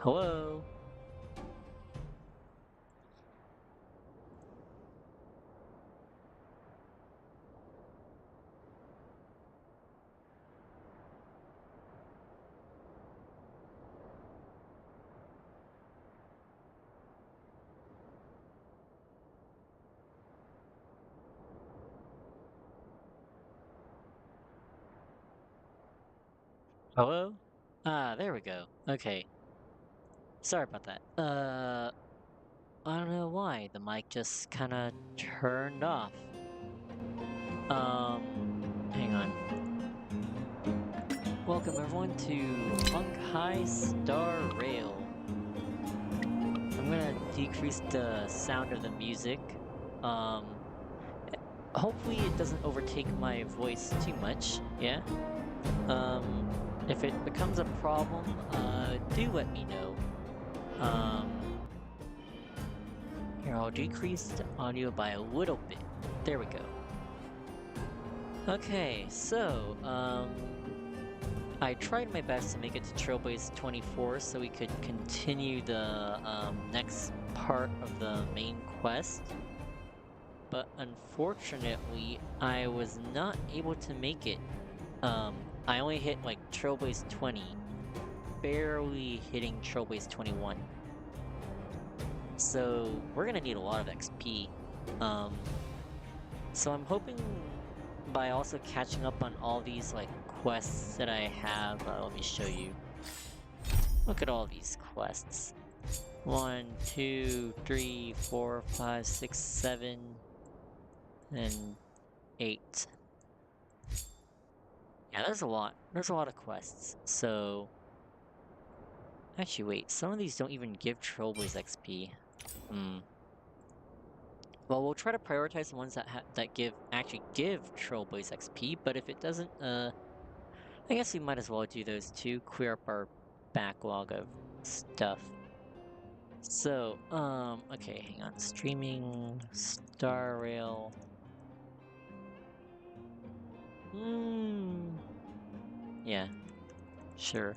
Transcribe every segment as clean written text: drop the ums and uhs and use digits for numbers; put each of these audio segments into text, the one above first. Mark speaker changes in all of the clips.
Speaker 1: Hello? Hello? Ah, there we go. Okay. Sorry about that. I don't know why. The mic just kinda turned off. Hang on. Welcome everyone to Honkai Star Rail. I'm gonna decrease the sound of the music. Um, Hopefully it doesn't overtake my voice too much, yeah? Um, if it becomes a problem, do let me know. Here, I'll decrease the audio by a little bit. There we go. Okay, so, I tried my best to make it to Trailblaze 24 so we could continue the, next part of the main quest. But unfortunately, I was not able to make it. I only hit, like, Trailblaze 20. Barely hitting Trailblaze 21. So we're gonna need a lot of XP. So I'm hoping by also catching up on all these like quests that I have, let me show you. Look at all these quests. 1, 2, 3, 4, 5, 6, 7, and 8. Yeah, there's a lot. There's a lot of quests. So actually wait, some of these don't even give Trailblaze XP. Well, we'll try to prioritize the ones that actually give Trailblaze XP, but if it doesn't, I guess we might as well do those too, clear up our backlog of stuff. So, okay, hang on. Streaming, Star Rail. Yeah, sure.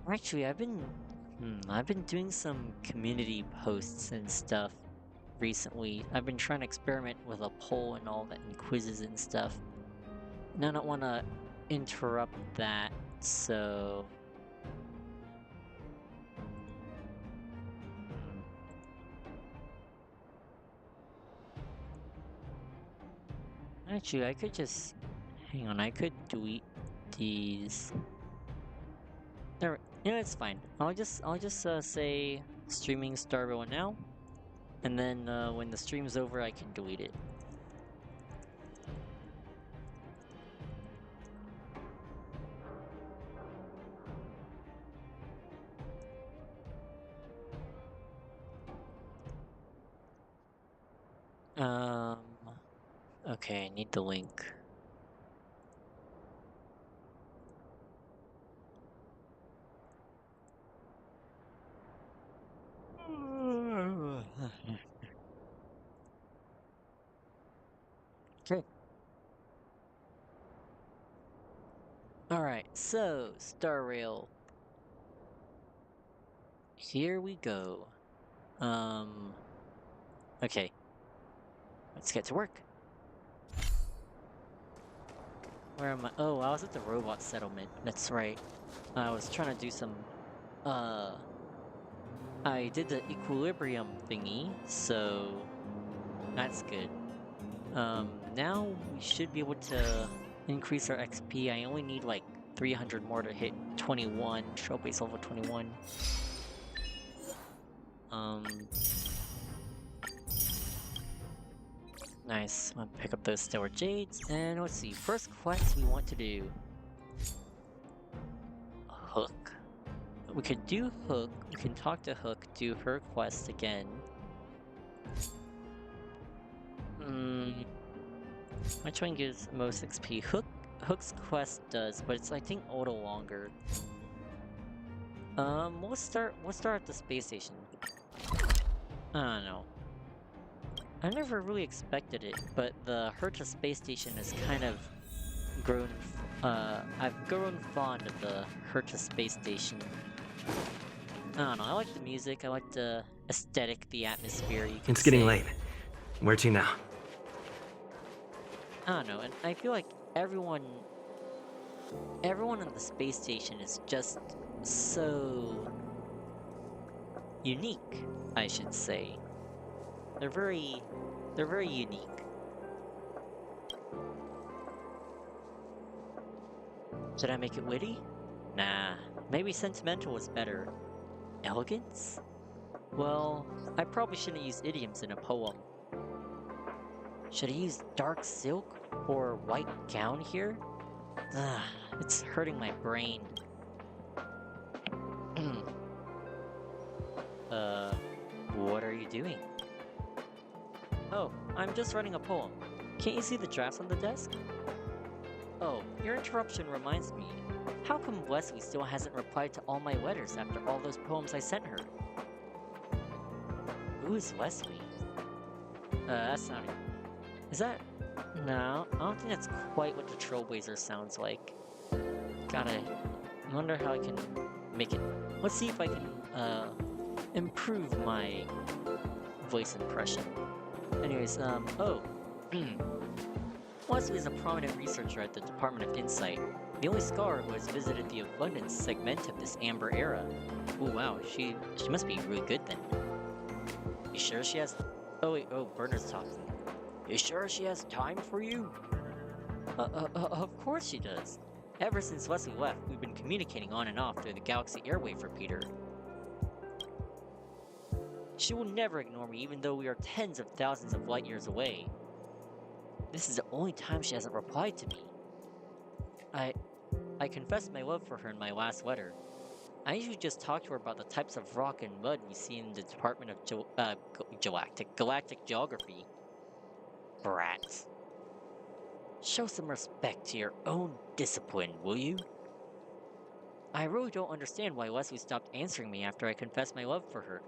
Speaker 1: Actually, I've been doing some community posts and stuff recently. I've been trying to experiment with a poll and all that, and quizzes and stuff. And I don't want to interrupt that, so... Actually, I could just... Hang on, I could delete these... There, you know, it's fine. I'll just say streaming Starville now, and then when the stream's over, I can delete it. Um, okay, I need the link. Okay. Alright, so, Star Rail. Here we go. Okay. Let's get to work. Where am I? Oh, I was at the robot settlement. That's right. I was trying to do some, I did the equilibrium thingy, so that's good. Now we should be able to increase our XP. I only need like 300 more to hit 21, Trailblaze level 21. Nice. I'm gonna pick up those Stellar Jades, and let's see. First quest we want to do. Hook. We could do Hook. We can talk to Hook, do her quest again. Which one gives most XP? Hook's quest does, but it's I think a little longer. We'll start at the space station. I don't know. I never really expected it, but the Herta space station has kind of I've grown fond of the Herta space station. I don't know, I like the music, I like the aesthetic, the atmosphere, you could
Speaker 2: It's getting
Speaker 1: say.
Speaker 2: late. Where to now?
Speaker 1: I don't know, and I feel like everyone on the space station is just so unique, I should say. They're very unique. Should I make it witty? Nah, maybe sentimental was better. Elegance? Well, I probably shouldn't use idioms in a poem. Should I use dark silk or white gown here? Ugh, it's hurting my brain. uh, what are you doing? Oh, I'm just writing a poem. Can't you see the drafts on the desk? Oh, your interruption reminds me. How come Wesley still hasn't replied to all my letters after all those poems I sent her? Who is Wesley? That's not it. Is that... No, I don't think that's quite what the Trailblazer sounds like. Gotta... I wonder how I can make it... Let's see if I can, improve my voice impression. Anyways, oh. Wesley is a prominent researcher at the Department of Insight. The only scholar who has visited the abundance segment of this amber era. Oh wow, she must be really good then. You sure she has... Oh wait, oh, Bernard's talking. You sure she has time for you? Of course she does. Ever since Wesley left, we've been communicating on and off through the Galaxy Airwave repeater. She will never ignore me even though we are tens of thousands of light years away. This is the only time she hasn't replied to me. I confessed my love for her in my last letter. I usually just talk to her about the types of rock and mud we see in the Department of Galactic Geography. Brat. Show some respect to your own discipline, will you? I really don't understand why Wesley stopped answering me after I confessed my love for her.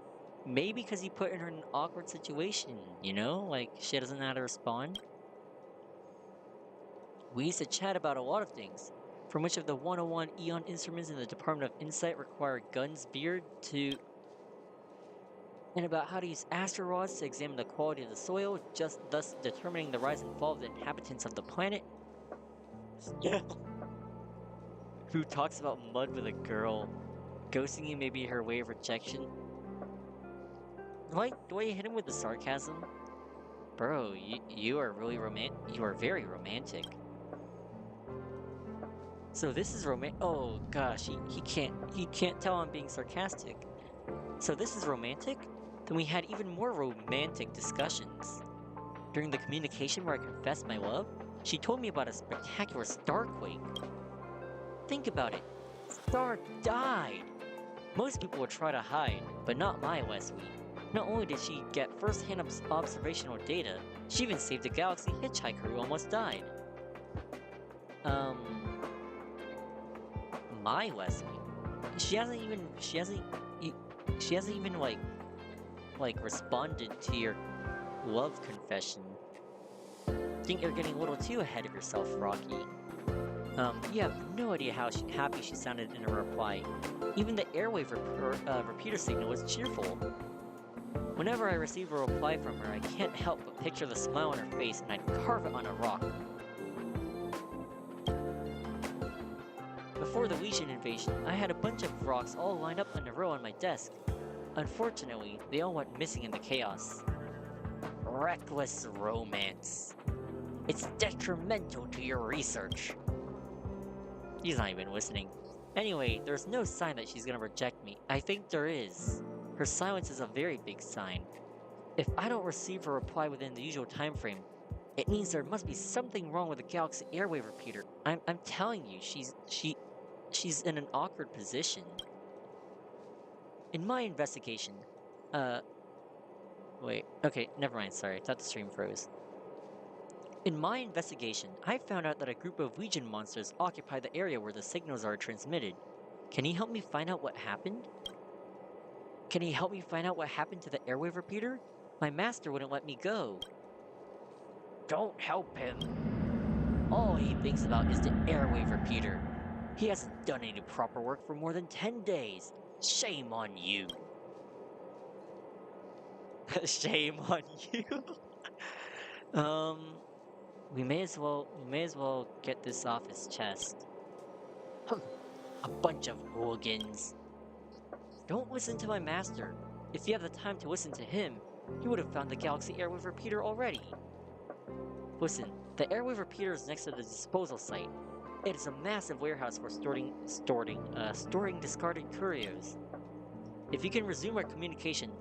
Speaker 1: Maybe because he put her in an awkward situation, you know? Like, she doesn't know how to respond. We used to chat about a lot of things, from which of the 101 Eon instruments in the Department of Insight require Gunn's beard to... and about how to use asteroids to examine the quality of the soil, just thus determining the rise and fall of the inhabitants of the planet. Yeah. Who talks about mud with a girl? Ghosting you may be her way of rejection. Do I hit him with the sarcasm? Bro, you are very romantic. So this is oh gosh, he can't tell I'm being sarcastic. So this is romantic? Then we had even more romantic discussions. During the communication where I confessed my love, she told me about a spectacular starquake. Think about it. Star died! Most people would try to hide, but not my Wesley. Not only did she get first-hand observational data, she even saved a galaxy hitchhiker who almost died. My Wesley? She hasn't even like responded to your love confession. Think you're getting a little too ahead of yourself, Rocky. You have no idea how happy she sounded in her reply. Even the airwave repeater signal was cheerful. Whenever I receive a reply from her, I can't help but picture the smile on her face and I'd carve it on a rock. Before the Legion invasion, I had a bunch of rocks all lined up in a row on my desk. Unfortunately, they all went missing in the chaos. Reckless romance. It's detrimental to your research. He's not even listening. Anyway, there's no sign that she's gonna reject me. I think there is. Her silence is a very big sign. If I don't receive a reply within the usual time frame, it means there must be something wrong with the Galaxy Airwave repeater. I'm telling you, she's in an awkward position. In my investigation, wait, okay, never mind, sorry, I thought the stream froze. In my investigation, I found out that a group of Legion monsters occupy the area where the signals are transmitted. Can you help me find out what happened? Can you help me find out what happened to the airwave repeater? My master wouldn't let me go. Don't help him. All he thinks about is the airwave repeater. He hasn't done any proper work for more than 10 days. Shame on you. Shame on you. um, we may as well get this off his chest. A bunch of hooligans. Don't listen to my master. If you have the time to listen to him, you would have found the Galaxy Airwave Repeater already. Listen, the Airwave Repeater is next to the disposal site. It is a massive warehouse for storing discarded curios. If you can resume our communication,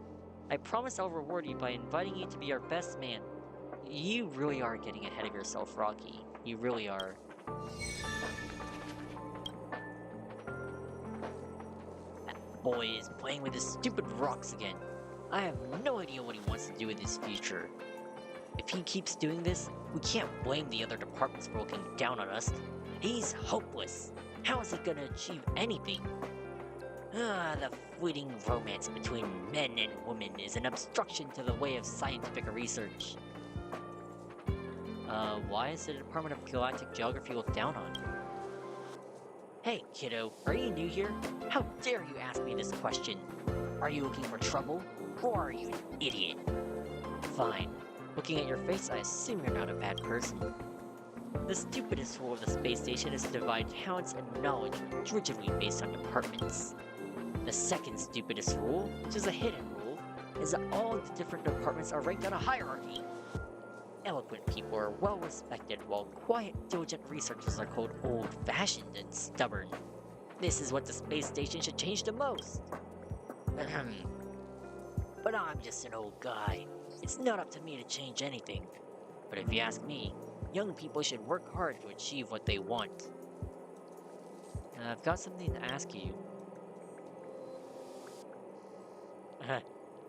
Speaker 1: I promise I'll reward you by inviting you to be our best man. You really are getting ahead of yourself, Rocky. You really are. That boy is playing with his stupid rocks again. I have no idea what he wants to do with his future. If he keeps doing this, we can't blame the other departments for looking down on us. He's hopeless. How is he gonna achieve anything? The fleeting romance between men and women is an obstruction to the way of scientific research. Why is the Department of Galactic Geography looked down on? Hey, kiddo, are you new here? How dare you ask me this question? Are you looking for trouble? Or are you an idiot? Fine. Looking at your face, I assume you're not a bad person. The stupidest rule of the space station is to divide talents and knowledge rigidly based on departments. The second stupidest rule, which is a hidden rule, is that all of the different departments are ranked on a hierarchy. Eloquent people are well respected, while quiet, diligent researchers are called old-fashioned and stubborn. This is what the space station should change the most. But I'm just an old guy. It's not up to me to change anything. But if you ask me, young people should work hard to achieve what they want. I've got something to ask you. I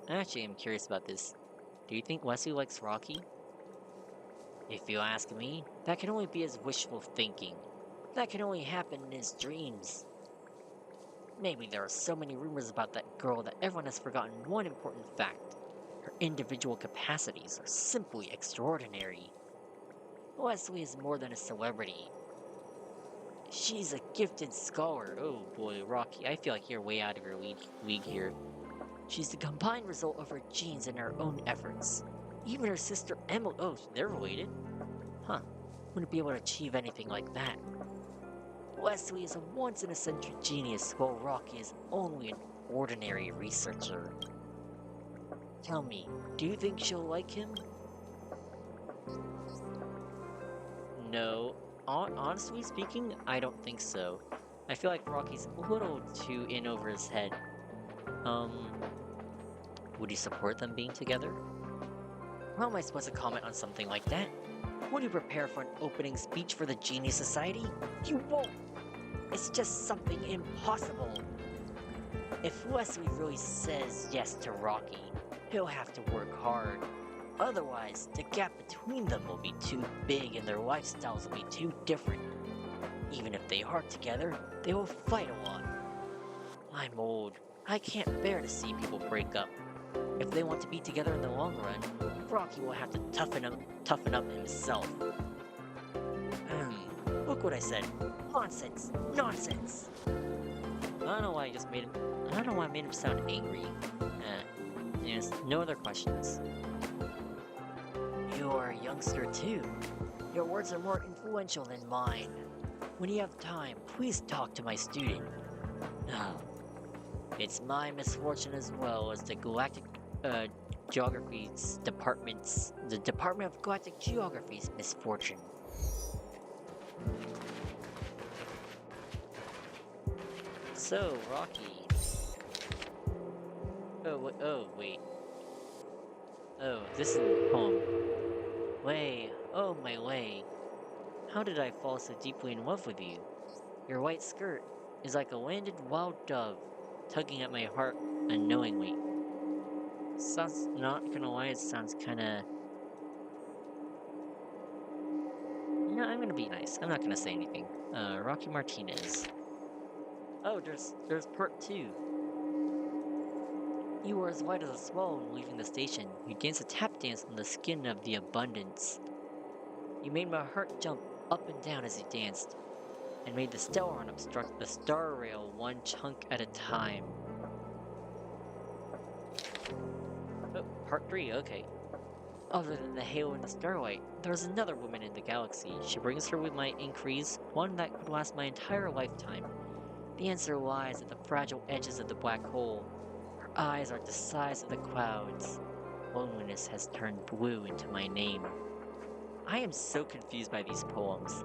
Speaker 1: actually am curious about this. Do you think Wesley likes Rocky? If you ask me, that can only be his wishful thinking. That can only happen in his dreams. Maybe there are so many rumors about that girl that everyone has forgotten one important fact. Her individual capacities are simply extraordinary. Wesley is more than a celebrity. She's a gifted scholar. Oh boy, Rocky, I feel like you're way out of your league here. She's the combined result of her genes and her own efforts. Even her sister Emily— oh, they're related? Huh, wouldn't be able to achieve anything like that. Wesley is a once-in-a-century genius, while Rocky is only an ordinary researcher. Tell me, do you think she'll like him? No. Honestly speaking, I don't think so. I feel like Rocky's a little too in over his head. Would you support them being together? How am I supposed to comment on something like that? Would you prepare for an opening speech for the Genius Society? You won't! It's just something impossible! If Wesley really says yes to Rocky, he'll have to work hard. Otherwise, the gap between them will be too big and their lifestyles will be too different. Even if they are together, they will fight a lot. I'm old. I can't bear to see people break up. If they want to be together in the long run, Rocky will have to toughen up himself. Look what I said. Nonsense! Nonsense! I don't know why I made him sound angry. Yes, no other questions. You're a youngster too. Your words are more influential than mine. When you have time, please talk to my student. It's my misfortune as well as the Galactic Geography's department's— the Department of Galactic Geography's misfortune. So, Rocky. Oh, wait. Oh, this is the poem. Way, oh my way. How did I fall so deeply in love with you? Your white skirt is like a landed wild dove, tugging at my heart unknowingly. Sounds— not gonna lie, it sounds kinda— no, I'm gonna be nice. I'm not gonna say anything. Rocky Martinez. Oh, there's part 2. You were as white as a swallow when leaving the station. You danced a tap dance on the skin of the abundance. You made my heart jump up and down as you danced, and made the Stellaron obstruct the star rail one chunk at a time. Oh, part 3, okay. Other than the halo and the starlight, there's another woman in the galaxy. She brings her with my increase, one that could last my entire lifetime. The answer lies at the fragile edges of the black hole. Her eyes are the size of the clouds. Loneliness has turned blue into my name. I am so confused by these poems.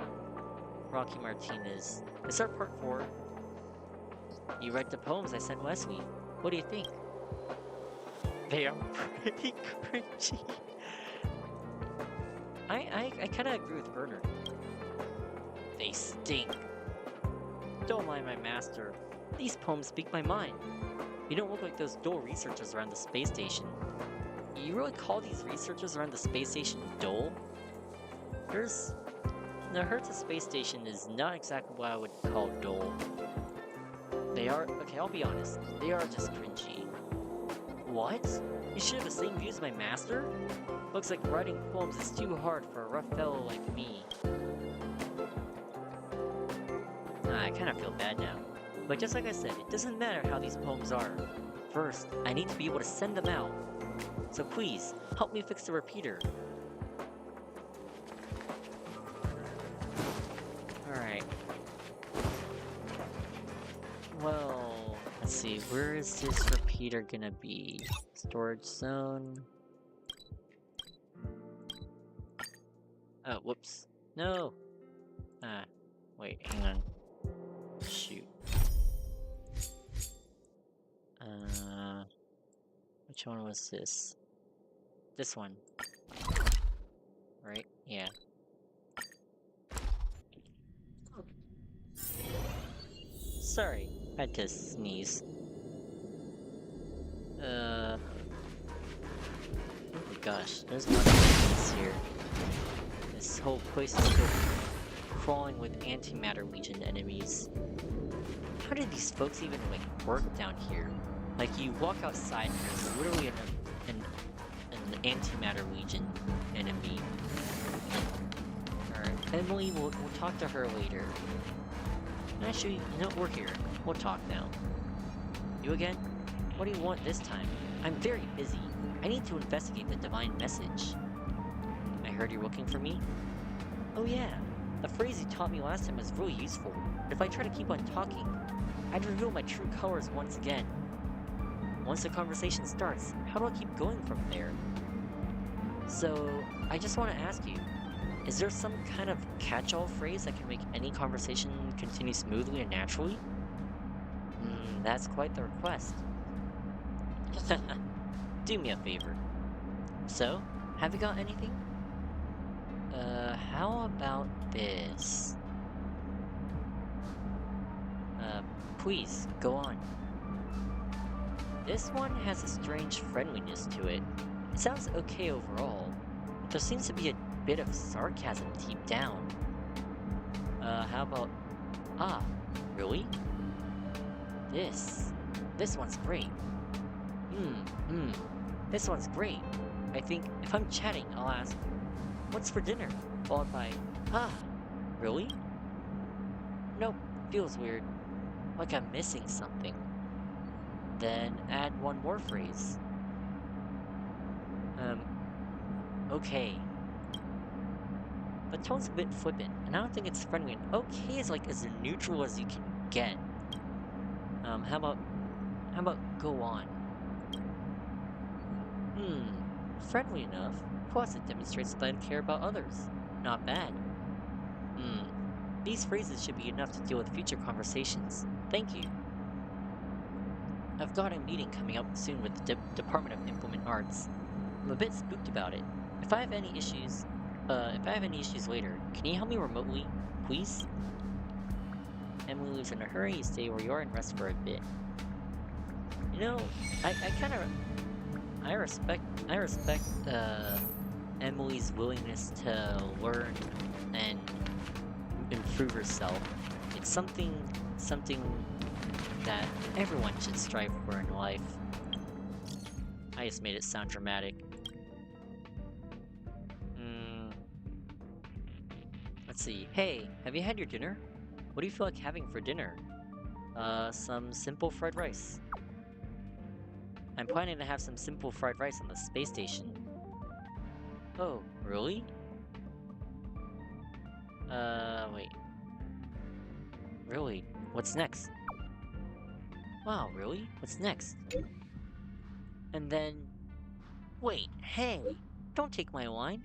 Speaker 1: Rocky Martinez. Is our part 4? You read the poems I sent Wesley. What do you think? They are pretty cringy. I kind of agree with Bernard. They stink. Don't mind my master. These poems speak my mind. You don't look like those dull researchers around the space station. You really call these researchers around the space station dull? The Hertz space station is not exactly what I would call dull. They are, okay, I'll be honest, they are just cringy. What? You should have the same views as my master? Looks like writing poems is too hard for a rough fellow like me. I kind of feel bad now. But just like I said, it doesn't matter how these poems are. First, I need to be able to send them out. So please, help me fix the repeater. Alright. Well, let's see, where is this repeater gonna be? Storage zone. Oh, whoops. No! Wait, hang on. Shoot. Which one was this? This one. Right? Yeah. Sorry, I had to sneeze. Oh my gosh, there's lots of things here. This whole place is still crawling with antimatter legion enemies. How did these folks even work down here? Like, you walk outside and there's literally an antimatter legion enemy. Alright, Emily, we'll talk to her later. Actually, you know, we're here. We'll talk now. You again? What do you want this time? I'm very busy. I need to investigate the divine message. I heard you're looking for me? Oh yeah, the phrase you taught me last time was really useful. If I try to keep on talking, I'd reveal my true colors once again. Once the conversation starts, how do I keep going from there? So, I just want to ask you, is there some kind of catch-all phrase that can make any conversation continue smoothly and naturally? That's quite the request. Do me a favor. So, have you got anything? How about this? Please, go on. This one has a strange friendliness to it. It sounds okay overall, but there seems to be a bit of sarcasm deep down. How about... Ah, really? This one's great. This one's great. I think if I'm chatting, I'll ask, what's for dinner? Followed by, ah, really? Nope, feels weird. Like I'm missing something. Then add one more phrase. Okay. The tone's a bit flippant, and I don't think it's friendly, and okay is like as neutral as you can get. How about go on? Friendly enough. Plus, it demonstrates that I care about others. Not bad. These phrases should be enough to deal with future conversations. Thank you. I've got a meeting coming up soon with the Department of Implement Arts. I'm a bit spooked about it. If I have any issues later, can you help me remotely, please? Emily leaves in a hurry. You stay where you are and rest for a bit. You know, I respect Emily's willingness to learn and improve herself. It's something that everyone should strive for in life. I just made it sound dramatic. Let's see. Hey, have you had your dinner? What do you feel like having for dinner? Some simple fried rice. I'm planning to have some simple fried rice on the space station. Oh, really? Wait. Really? What's next? Wow, really? What's next? And then... Wait, hey! Don't take my wine!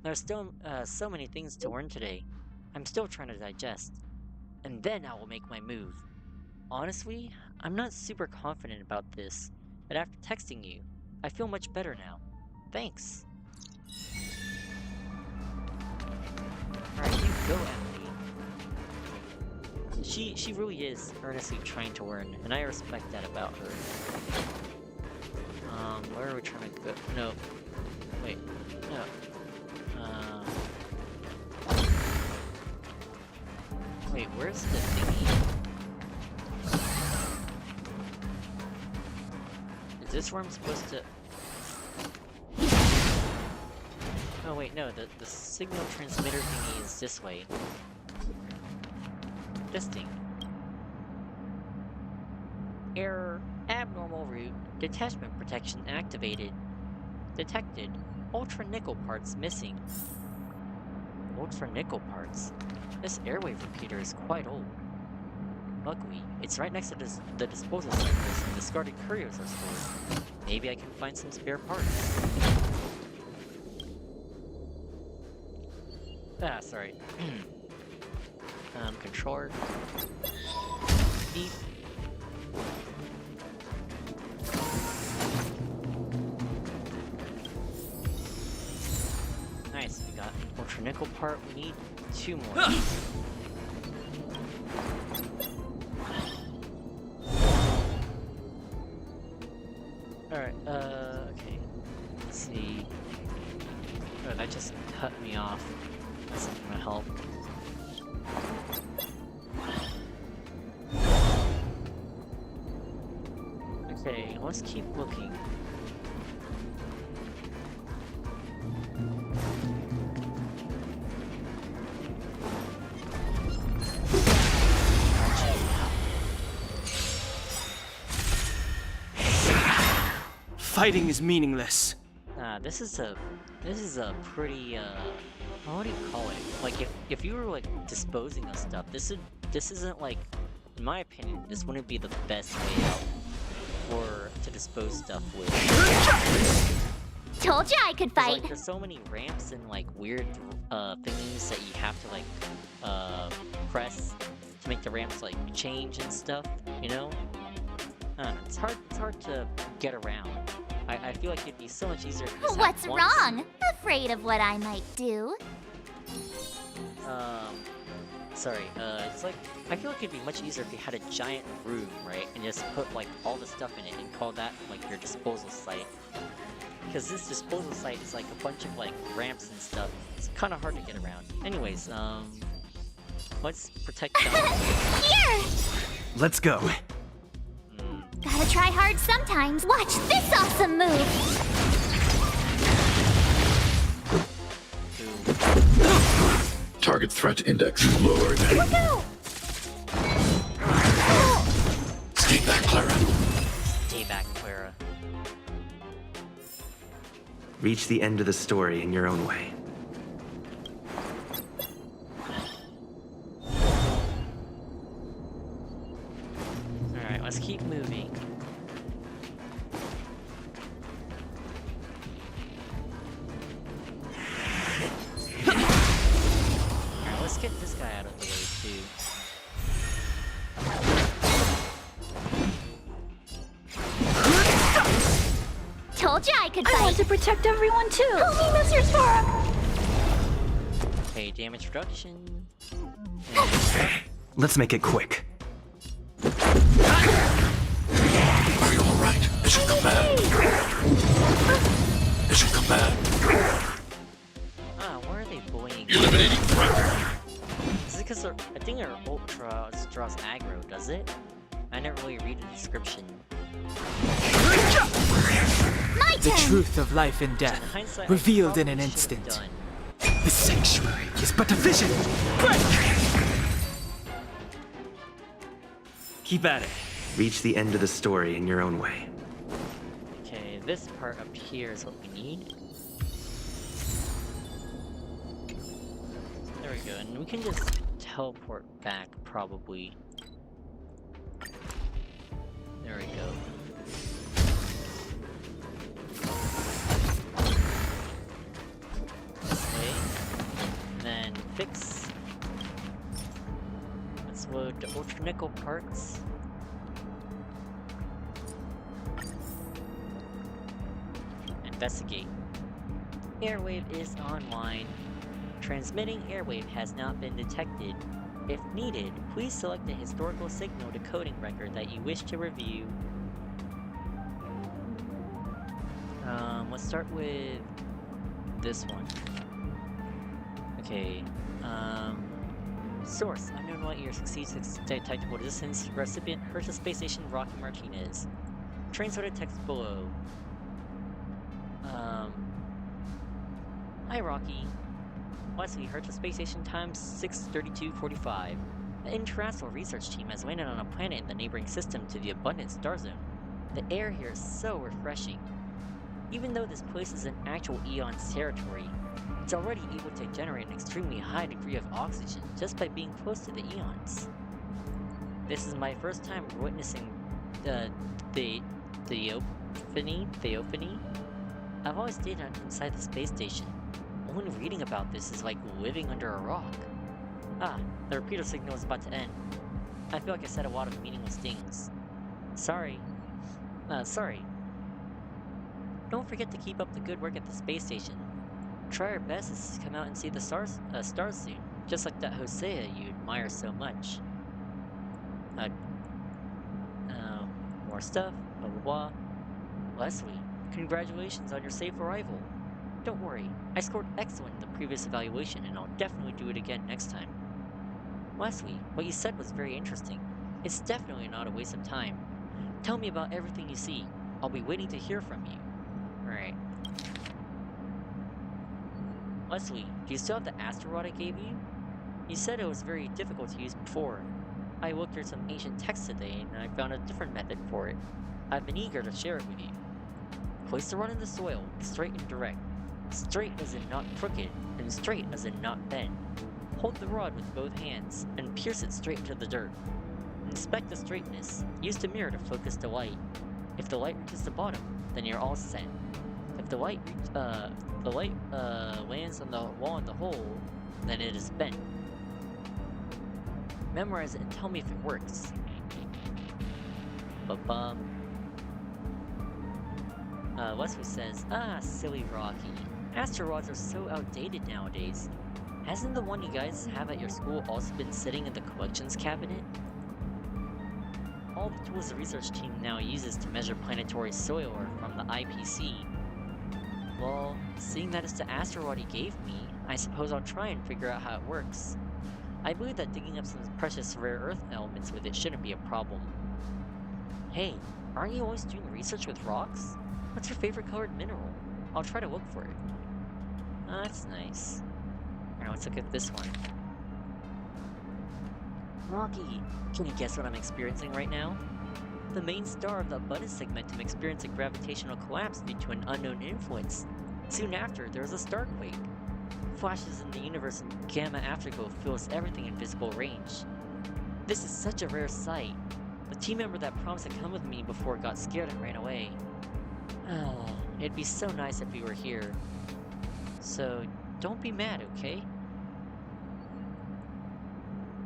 Speaker 1: There's still, so many things to learn today. I'm still trying to digest. And then I will make my move. Honestly, I'm not super confident about this, but after texting you, I feel much better now. Thanks! Alright, you go, Emily. She really is earnestly trying to learn, and I respect that about her. Where are we trying to go? No. Wait. No. Wait, where's the thingy? Is this where I'm supposed to... Oh wait, no, the signal transmitter thingy is this way. Testing. Error. Abnormal route. Detachment protection activated. Detected. Ultra nickel parts missing. Ultra nickel parts? This airwave repeater is quite old. Luckily, it's right next to the disposal site where some discarded couriers are stored. Maybe I can find some spare parts. Ah, sorry. Controller. Beep. Nice, we got an ultra nickel part. We need 2 more. Alright, okay. Let's see. Oh, that just cut me off. That's not gonna help. Okay, let's keep looking.
Speaker 3: Fighting is meaningless.
Speaker 1: This is a pretty, what do you call it? Like, if you were, like, disposing of stuff, this isn't, like, in my opinion, this wouldn't be the best way out to dispose stuff with.
Speaker 4: Told you I could fight!
Speaker 1: Like, there's so many ramps and, like, weird, thingies that you have to, like, press to make the ramps, like, change and stuff, you know? I don't know, it's hard to get around. I feel like it'd be so much easier to just
Speaker 4: What's
Speaker 1: have one
Speaker 4: wrong? Afraid of what I might do?
Speaker 1: Sorry, it's like, I feel like it'd be much easier if you had a giant room, right? And just put, like, all the stuff in it and call that, like, your disposal site. Because this disposal site is, like, a bunch of, like, ramps and stuff. It's kind of hard to get around. Anyways, let's protect them.
Speaker 4: Here!
Speaker 2: Let's go.
Speaker 4: Gotta try hard sometimes. Watch this awesome move!
Speaker 5: Target threat index lowered.
Speaker 4: Look out!
Speaker 5: Stay back, Clara.
Speaker 1: Stay back, Clara.
Speaker 2: Reach the end of the story in your own way.
Speaker 1: Alright, let's keep moving. Alright, let's get this guy out of the way, too.
Speaker 4: Told you I could fight!
Speaker 6: I want to protect everyone too!
Speaker 4: Help me, Mr. Sparrow!
Speaker 1: Okay, damage reduction.
Speaker 2: Let's make it quick.
Speaker 5: Are you alright? Mission command. Mission command.
Speaker 1: Ah, why are they bullying?
Speaker 5: Eliminating threat.
Speaker 1: Is it because I think their ult draws aggro, does it? I didn't really read the description.
Speaker 4: My
Speaker 3: The
Speaker 4: turn!
Speaker 3: truth of life and
Speaker 1: In
Speaker 3: death,
Speaker 1: hindsight, I
Speaker 3: revealed in
Speaker 1: probably
Speaker 3: an
Speaker 1: should have
Speaker 3: instant.
Speaker 1: done.
Speaker 3: The sanctuary is but a vision! Break!
Speaker 2: Keep at it. Reach the end of the story in your own way.
Speaker 1: Okay, this part up here is what we need. There we go, and we can just teleport back, probably. There we go. Okay, then fix. Let's load the Ultra Nickel parts. Investigate. Airwave is online. Transmitting airwave has not been detected. If needed, please select the historical signal decoding record that you wish to review. Let's start with this one. Okay, source, unknown light year succeeds detectable distance, recipient, Herschel Space Station, Rocky Martinez. Translated text below. Hi Rocky. Wesley, Herschel Space Station, times 6:32:45. The International Research Team has landed on a planet in the neighboring system to the Abundant Star Zone. The air here is so refreshing. Even though this place is an actual Eon's territory, it's already able to generate an extremely high degree of oxygen just by being close to the Eons. This is my first time witnessing the theophany. I've always stayed inside the space station. Only reading about this is like living under a rock. Ah, the repeater signal is about to end. I feel like I said a lot of meaningless things. Sorry. Don't forget to keep up the good work at the space station. Try our best to come out and see the stars soon, just like that Hosea you admire so much. More stuff, blah blah blah. Leslie, congratulations on your safe arrival. Don't worry, I scored excellent in the previous evaluation and I'll definitely do it again next time. Leslie, what you said was very interesting. It's definitely not a waste of time. Tell me about everything you see. I'll be waiting to hear from you. Alright. Leslie, do you still have the asteroid I gave you? You said it was very difficult to use before. I looked through some ancient texts today and I found a different method for it. I've been eager to share it with you. Place the rod in the soil, straight and direct. Straight as in not crooked, and straight as in not bent. Hold the rod with both hands, and pierce it straight into the dirt. Inspect the straightness. Use the mirror to focus the light. If the light reaches the bottom, then you're all set. If the light lands on the wall in the hole, then it is bent. Memorize it and tell me if it works. Ba-bum. Wesley says, ah, silly Rocky. Asteroids are so outdated nowadays. Hasn't the one you guys have at your school also been sitting in the collections cabinet? All the tools the research team now uses to measure planetary soil are from the IPC. Well, seeing that it's the asteroid he gave me, I suppose I'll try and figure out how it works. I believe that digging up some precious rare earth elements with it shouldn't be a problem. Hey, aren't you always doing research with rocks? What's your favorite colored mineral? I'll try to look for it. Oh, that's nice. Alright, let's look at this one. Rocky, can you guess what I'm experiencing right now? The main star of the abundance segmentum experienced a gravitational collapse due to an unknown influence. Soon after, there was a starquake. Flashes in the universe and gamma afterglow fills everything in visible range. This is such a rare sight. The team member that promised to come with me before got scared and ran away. Oh, it'd be so nice if we were here. So, don't be mad, okay?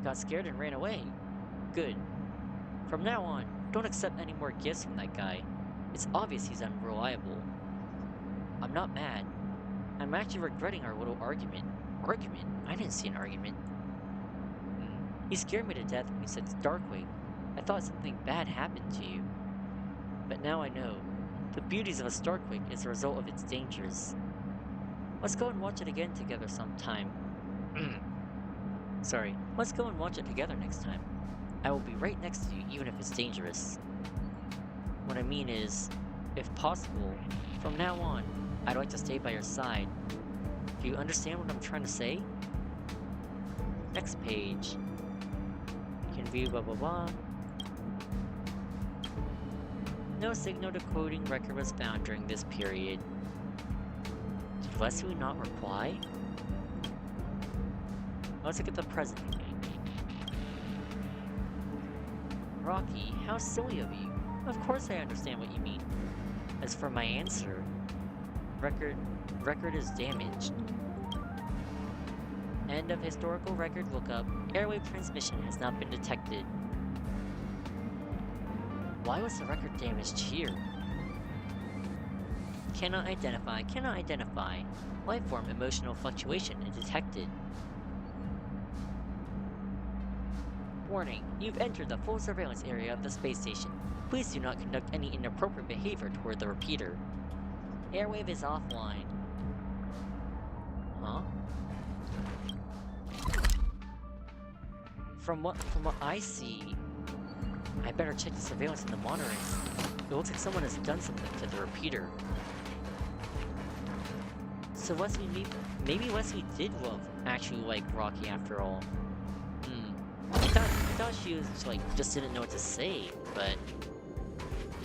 Speaker 1: Got scared and ran away. Good. From now on, don't accept any more gifts from that guy. It's obvious he's unreliable. I'm not mad. I'm actually regretting our little argument. Argument? I didn't see an argument. He scared me to death when he said Starquake. I thought something bad happened to you. But now I know. The beauties of a starquake is the result of its dangers. Let's go and watch it again together sometime. Sorry. Let's go and watch it together next time. I will be right next to you even if it's dangerous. What I mean is, If possible, from now on, I'd like to stay by your side. Do you understand what I'm trying to say? Next page. You can view blah blah blah. No signal decoding record was found during this period. Did Wesley not reply? Let's look at the present. Rocky, how silly of you. Of course I understand what you mean. As for my answer, record is damaged. End of historical record lookup. Airwave transmission has not been detected. Why was the record damaged here? Cannot identify. Lifeform emotional fluctuation is detected. Warning, you've entered the full surveillance area of the space station. Please do not conduct any inappropriate behavior toward the repeater. Airwave is offline. Huh? From what I see, I better check the surveillance in the monitoring. It looks like someone has done something to the repeater. So maybe Wesley did actually like Rocky after all. I thought she was like just didn't know what to say, but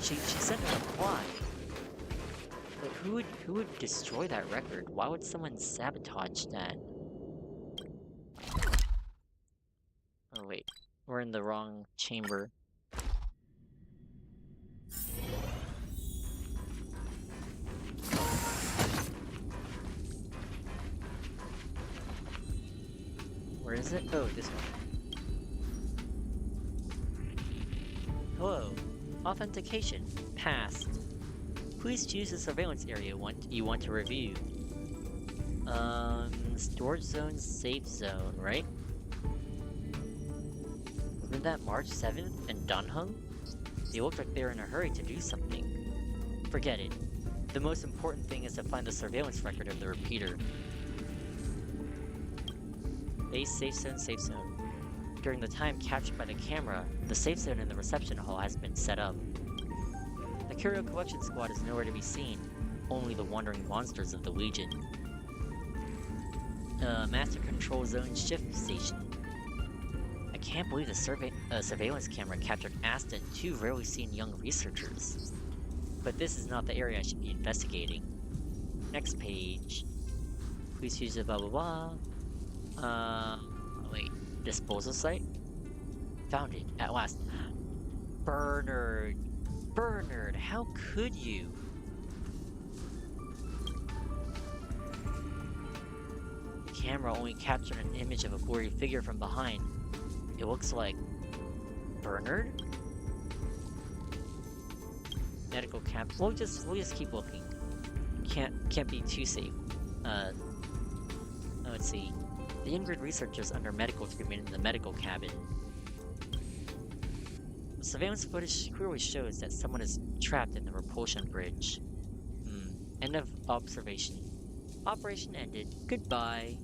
Speaker 1: she sent a reply. But who would destroy that record? Why would someone sabotage that? Oh wait, we're in the wrong chamber. Where is it? Oh, this one. Hello. Authentication. Passed. Please choose the surveillance area you want to review. Storage zone, safe zone, right? Wasn't that March 7th and Dunhung? They looked like they were in a hurry to do something. Forget it. The most important thing is to find the surveillance record of the repeater. Base safe zone. During the time captured by the camera, the safe zone in the reception hall has been set up. The Curio Collection Squad is nowhere to be seen, only the wandering monsters of the Legion. Master Control Zone Shift Station. I can't believe the surveillance camera captured Asta and two rarely seen young researchers. But this is not the area I should be investigating. Next page. Please use the blah blah blah. Wait. Disposal site? Found it, at last. Bernard, how could you? The camera only captured an image of a blurry figure from behind. It looks like Bernard? Medical camp. We'll just keep looking. Can't be too safe. Let's see. The Ingrid researchers under medical treatment in the medical cabin. Surveillance footage clearly shows that someone is trapped in the repulsion bridge. End of observation. Operation ended. Goodbye.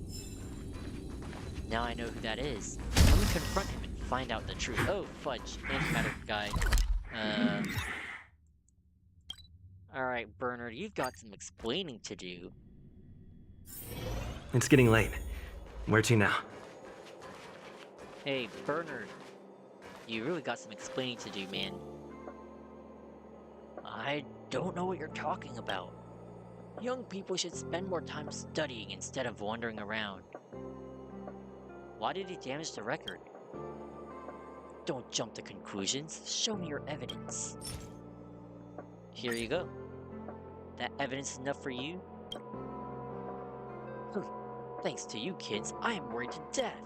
Speaker 1: Now I know who that is. Let me confront him and find out the truth. Oh, fudge. Antimatter guy. Alright, Bernard, you've got some explaining to do.
Speaker 2: It's getting late. Where to now?
Speaker 1: Hey, Bernard. You really got some explaining to do, man. I don't know what you're talking about. Young people should spend more time studying instead of wandering around. Why did he damage the record? Don't jump to conclusions. Show me your evidence. Here you go. That evidence is enough for you? Thanks to you kids, I am worried to death.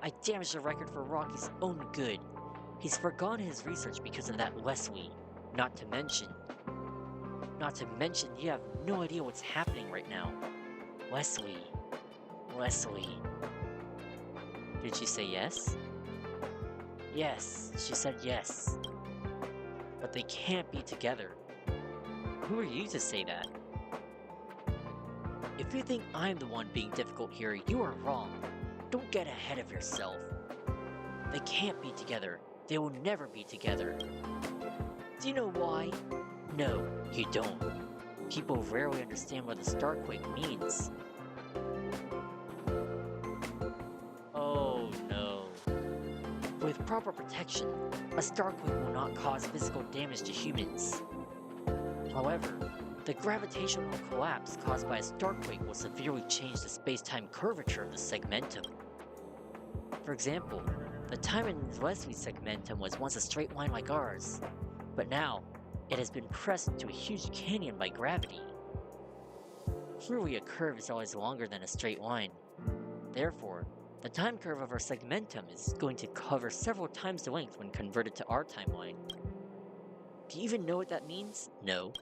Speaker 1: I damaged the record for Rocky's own good. He's forgone his research because of that Wesley. Not to mention, you have no idea what's happening right now. Wesley. Did she say yes? Yes, she said yes. But they can't be together. Who are you to say that? If you think I'm the one being difficult here, you are wrong. Don't get ahead of yourself. They can't be together. They will never be together. Do you know why? No, you don't. People rarely understand what the Starquake means. Oh no. With proper protection, a Starquake will not cause physical damage to humans. However, the gravitational collapse caused by a Starquake will severely change the space-time curvature of the segmentum. For example, the time in Leslie's segmentum was once a straight line like ours, but now it has been pressed into a huge canyon by gravity. Clearly, a curve is always longer than a straight line. Therefore, the time curve of our segmentum is going to cover several times the length when converted to our timeline. Do you even know what that means? No.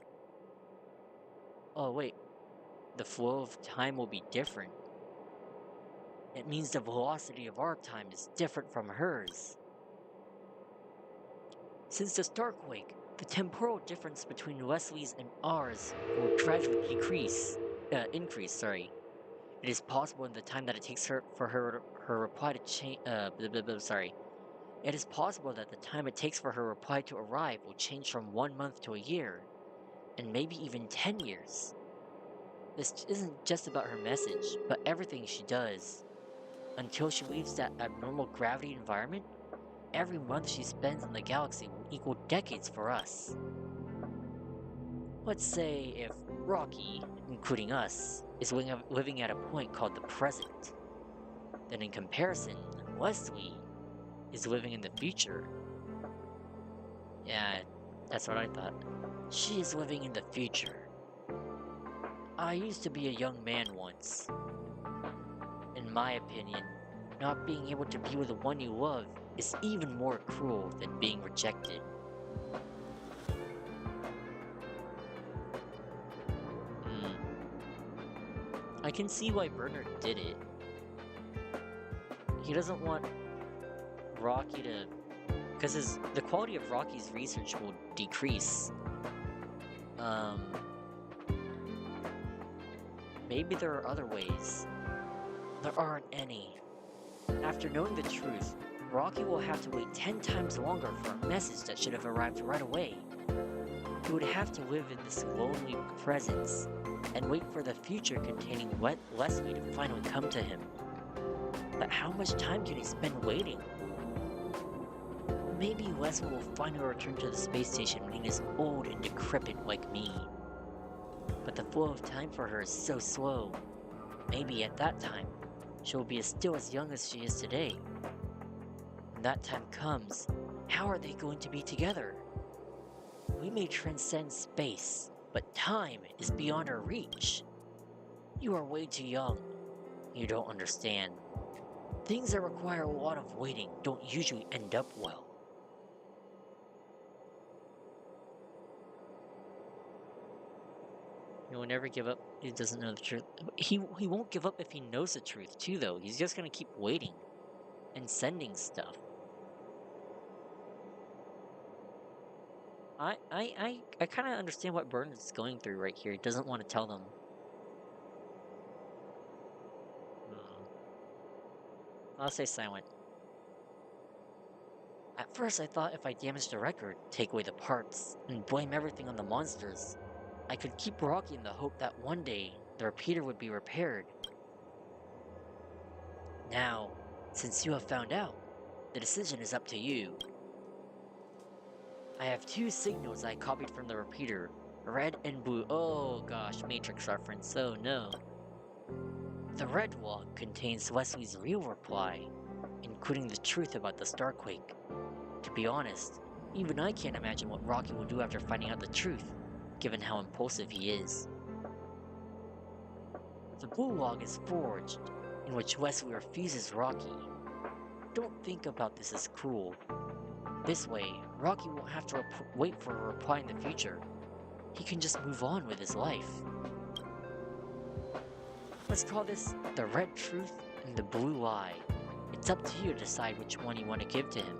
Speaker 1: Oh wait, the flow of time will be different. It means the velocity of our time is different from hers. Since the Starquake, the temporal difference between Leslie's and ours will gradually increase. It is possible in the time that it takes her reply to change. It is possible that the time it takes for her reply to arrive will change from 1 month to a year, and maybe even 10 years. This isn't just about her message, but everything she does. Until she leaves that abnormal gravity environment, every month she spends in the galaxy will equal decades for us. Let's say if Rocky, including us, is living at a point called the present, then in comparison, Leslie is living in the future. Yeah, that's what I thought. She is living in the future. I used to be a young man once. In my opinion, not being able to be with the one you love is even more cruel than being rejected. I can see why Bernard did it. He doesn't want Rocky to... because the quality of Rocky's research will decrease. Maybe there are other ways. There aren't any. After knowing the truth, Rocky will have to wait 10 times longer for a message that should have arrived right away. He would have to live in this lonely presence and wait for the future containing Leslie to finally come to him. But how much time can he spend waiting? Maybe Leslie will finally return to the space station when he is old and decrepit like me. But the flow of time for her is so slow. Maybe at that time, she will be still as young as she is today. When that time comes, how are they going to be together? We may transcend space, but time is beyond our reach. You are way too young. You don't understand. Things that require a lot of waiting don't usually end up well. He will never give up. He doesn't know the truth. He won't give up if he knows the truth too, though. He's just gonna keep waiting and sending stuff. I kind of understand what Bernard's going through right here. He doesn't want to tell them. I'll stay silent. At first, I thought if I damaged the record, take away the parts, and blame everything on the monsters, I could keep Rocky in the hope that one day the repeater would be repaired. Now, since you have found out, the decision is up to you. I have 2 signals I copied from the repeater, red and blue. Oh gosh, Matrix reference, oh no. The red log contains Leslie's real reply, including the truth about the Starquake. To be honest, even I can't imagine what Rocky will do after finding out the truth, given how impulsive he is. The blue log is forged, in which Leslie refuses Rocky. Don't think about this as cruel. This way, Rocky won't have to wait for a reply in the future. He can just move on with his life. Let's call this the red truth and the blue lie. It's up to you to decide which one you want to give to him.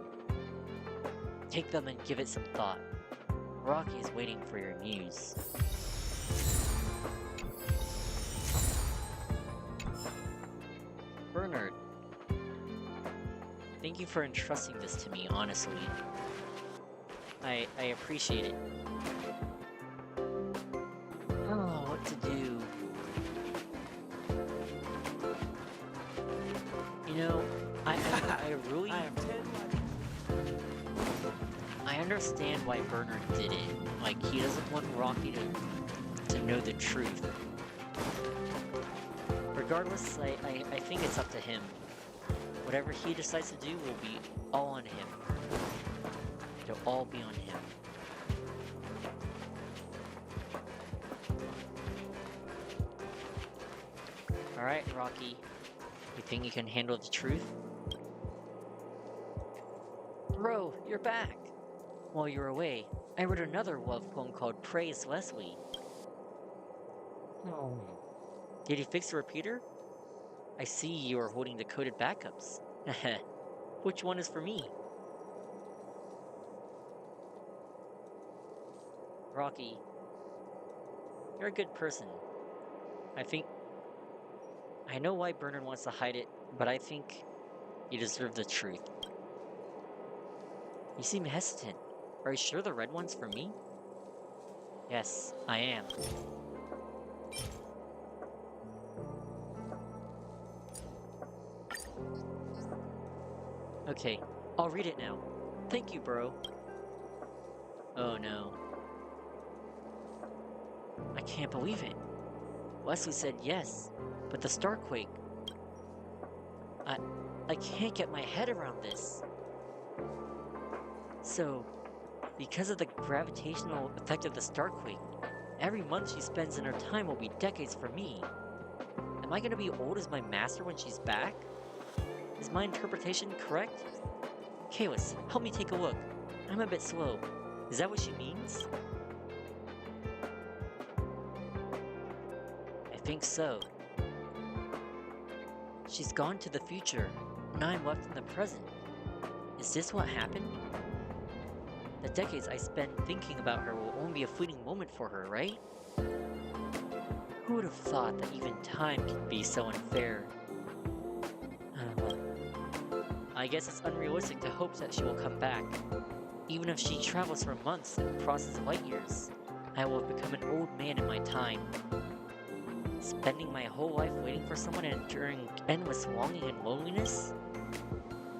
Speaker 1: Take them and give it some thought. Rocky is waiting for your news. Bernard, thank you for entrusting this to me, honestly. I appreciate it. You know, I really
Speaker 3: I am 10
Speaker 1: I understand why Bernard did it. Like, he doesn't want Rocky to know the truth. Regardless, I think it's up to him. Whatever he decides to do will be all on him. It'll all be on him. Alright, Rocky. You think you can handle the truth? Bro, you're back! While you were away, I wrote another love poem called Praise Leslie. Did you fix the repeater? I see you are holding the coded backups. Which one is for me? Rocky, you're a good person. I know why Bernard wants to hide it, but I think you deserve the truth. You seem hesitant. Are you sure the red one's for me? Yes, I am. Okay, I'll read it now. Thank you, bro. Oh no. I can't believe it. Wesley said yes, but the Starquake... I can't get my head around this. So, because of the gravitational effect of the Starquake, every month she spends in her time will be decades for me. Am I gonna be old as my master when she's back? Is my interpretation correct? Kalis, help me take a look. I'm a bit slow. Is that what she means? I think so. She's gone to the future, and I'm left in the present. Is this what happened? The decades I spent thinking about her will only be a fleeting moment for her, right? Who would have thought that even time can be so unfair? I guess it's unrealistic to hope that she will come back. Even if she travels for months and crosses light years, I will have become an old man in my time. Spending my whole life waiting for someone and enduring endless longing and loneliness?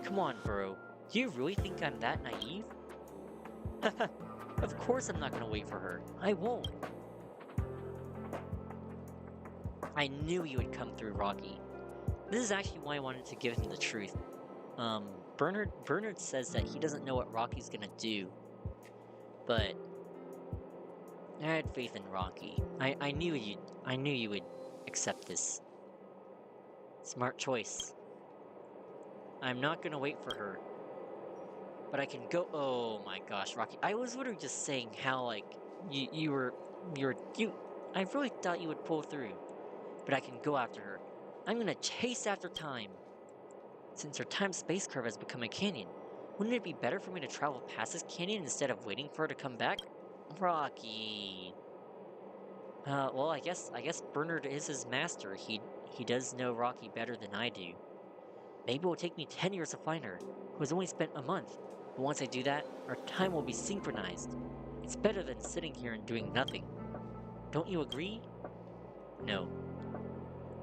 Speaker 1: Come on, bro. Do you really think I'm that naive? Of course I'm not gonna wait for her. I won't. I knew you would come through, Rocky. This is actually why I wanted to give him the truth. Bernard says that he doesn't know what Rocky's gonna do. But I had faith in Rocky. I knew you would accept this. Smart choice. I'm not gonna wait for her. But I can go. Oh my gosh, Rocky. I was literally just saying how, like, you. I really thought you would pull through. But I can go after her. I'm gonna chase after time. Since her time-space curve has become a canyon, wouldn't it be better for me to travel past this canyon instead of waiting for her to come back? Rocky. Well, I guess Bernard is his master. He does know Rocky better than I do. Maybe it will take me 10 years to find her, who has only spent a month. But once I do that, our time will be synchronized. It's better than sitting here and doing nothing. Don't you agree? No.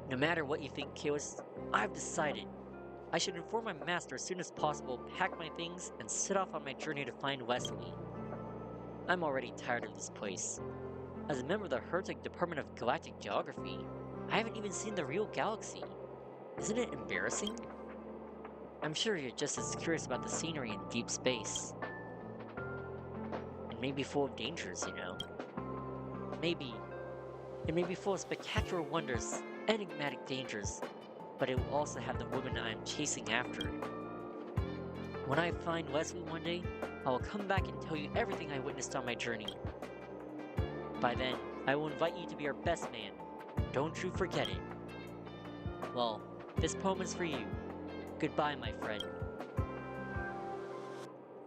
Speaker 1: No matter what you think, Kalis, I've decided. I should inform my master as soon as possible, pack my things, and set off on my journey to find Wesley. I'm already tired of this place. As a member of the Hertog Department of Galactic Geography, I haven't even seen the real galaxy. Isn't it embarrassing? I'm sure you're just as curious about the scenery in deep space. And maybe full of dangers, you know. Maybe. It may be full of spectacular wonders, enigmatic dangers, but it will also have the woman I am chasing after. When I find Wesley one day, I will come back and tell you everything I witnessed on my journey. By then, I will invite you to be our best man. Don't you forget it. Well, this poem is for you. Goodbye, my friend.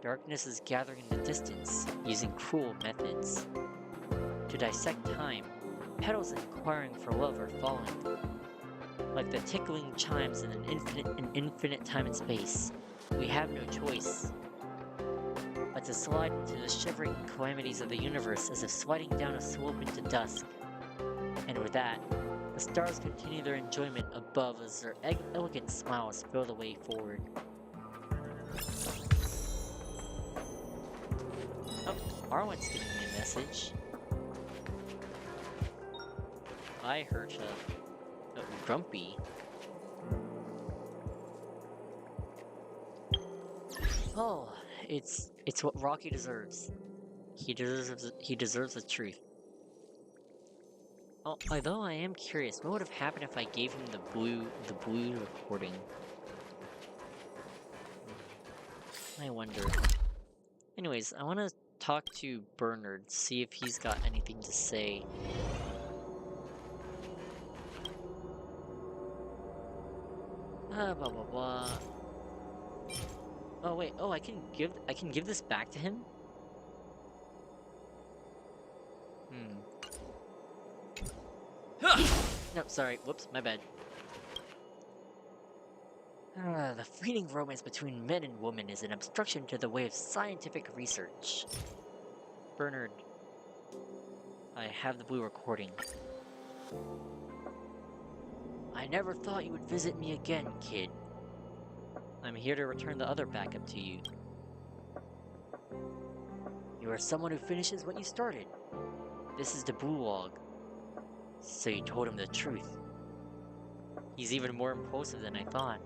Speaker 1: Darkness is gathering in the distance, using cruel methods. To dissect time, petals inquiring for love are falling. Like the tickling chimes in an infinite time and space, we have no choice but to slide into the shivering calamities of the universe as if sliding down a slope into dusk. And with that, The stars continue their enjoyment above as their elegant smiles fill the way forward. Oh, Arwen's giving me a message. I heard grumpy. Oh, it's what Rocky deserves. He deserves the truth. Oh, although I am curious, what would have happened if I gave him the blue recording? I wonder. Anyways, I want to talk to Bernard, see if he's got anything to say. Blah blah blah. Oh wait, oh I can give this back to him? No, sorry, whoops, my bad. The fleeting romance between men and women is an obstruction to the way of scientific research. Bernard, I have the blue recording. I never thought you would visit me again, kid. I'm here to return the other backup to you. You are someone who finishes what you started. This is the blue log. So you told him the truth. He's even more impulsive than I thought.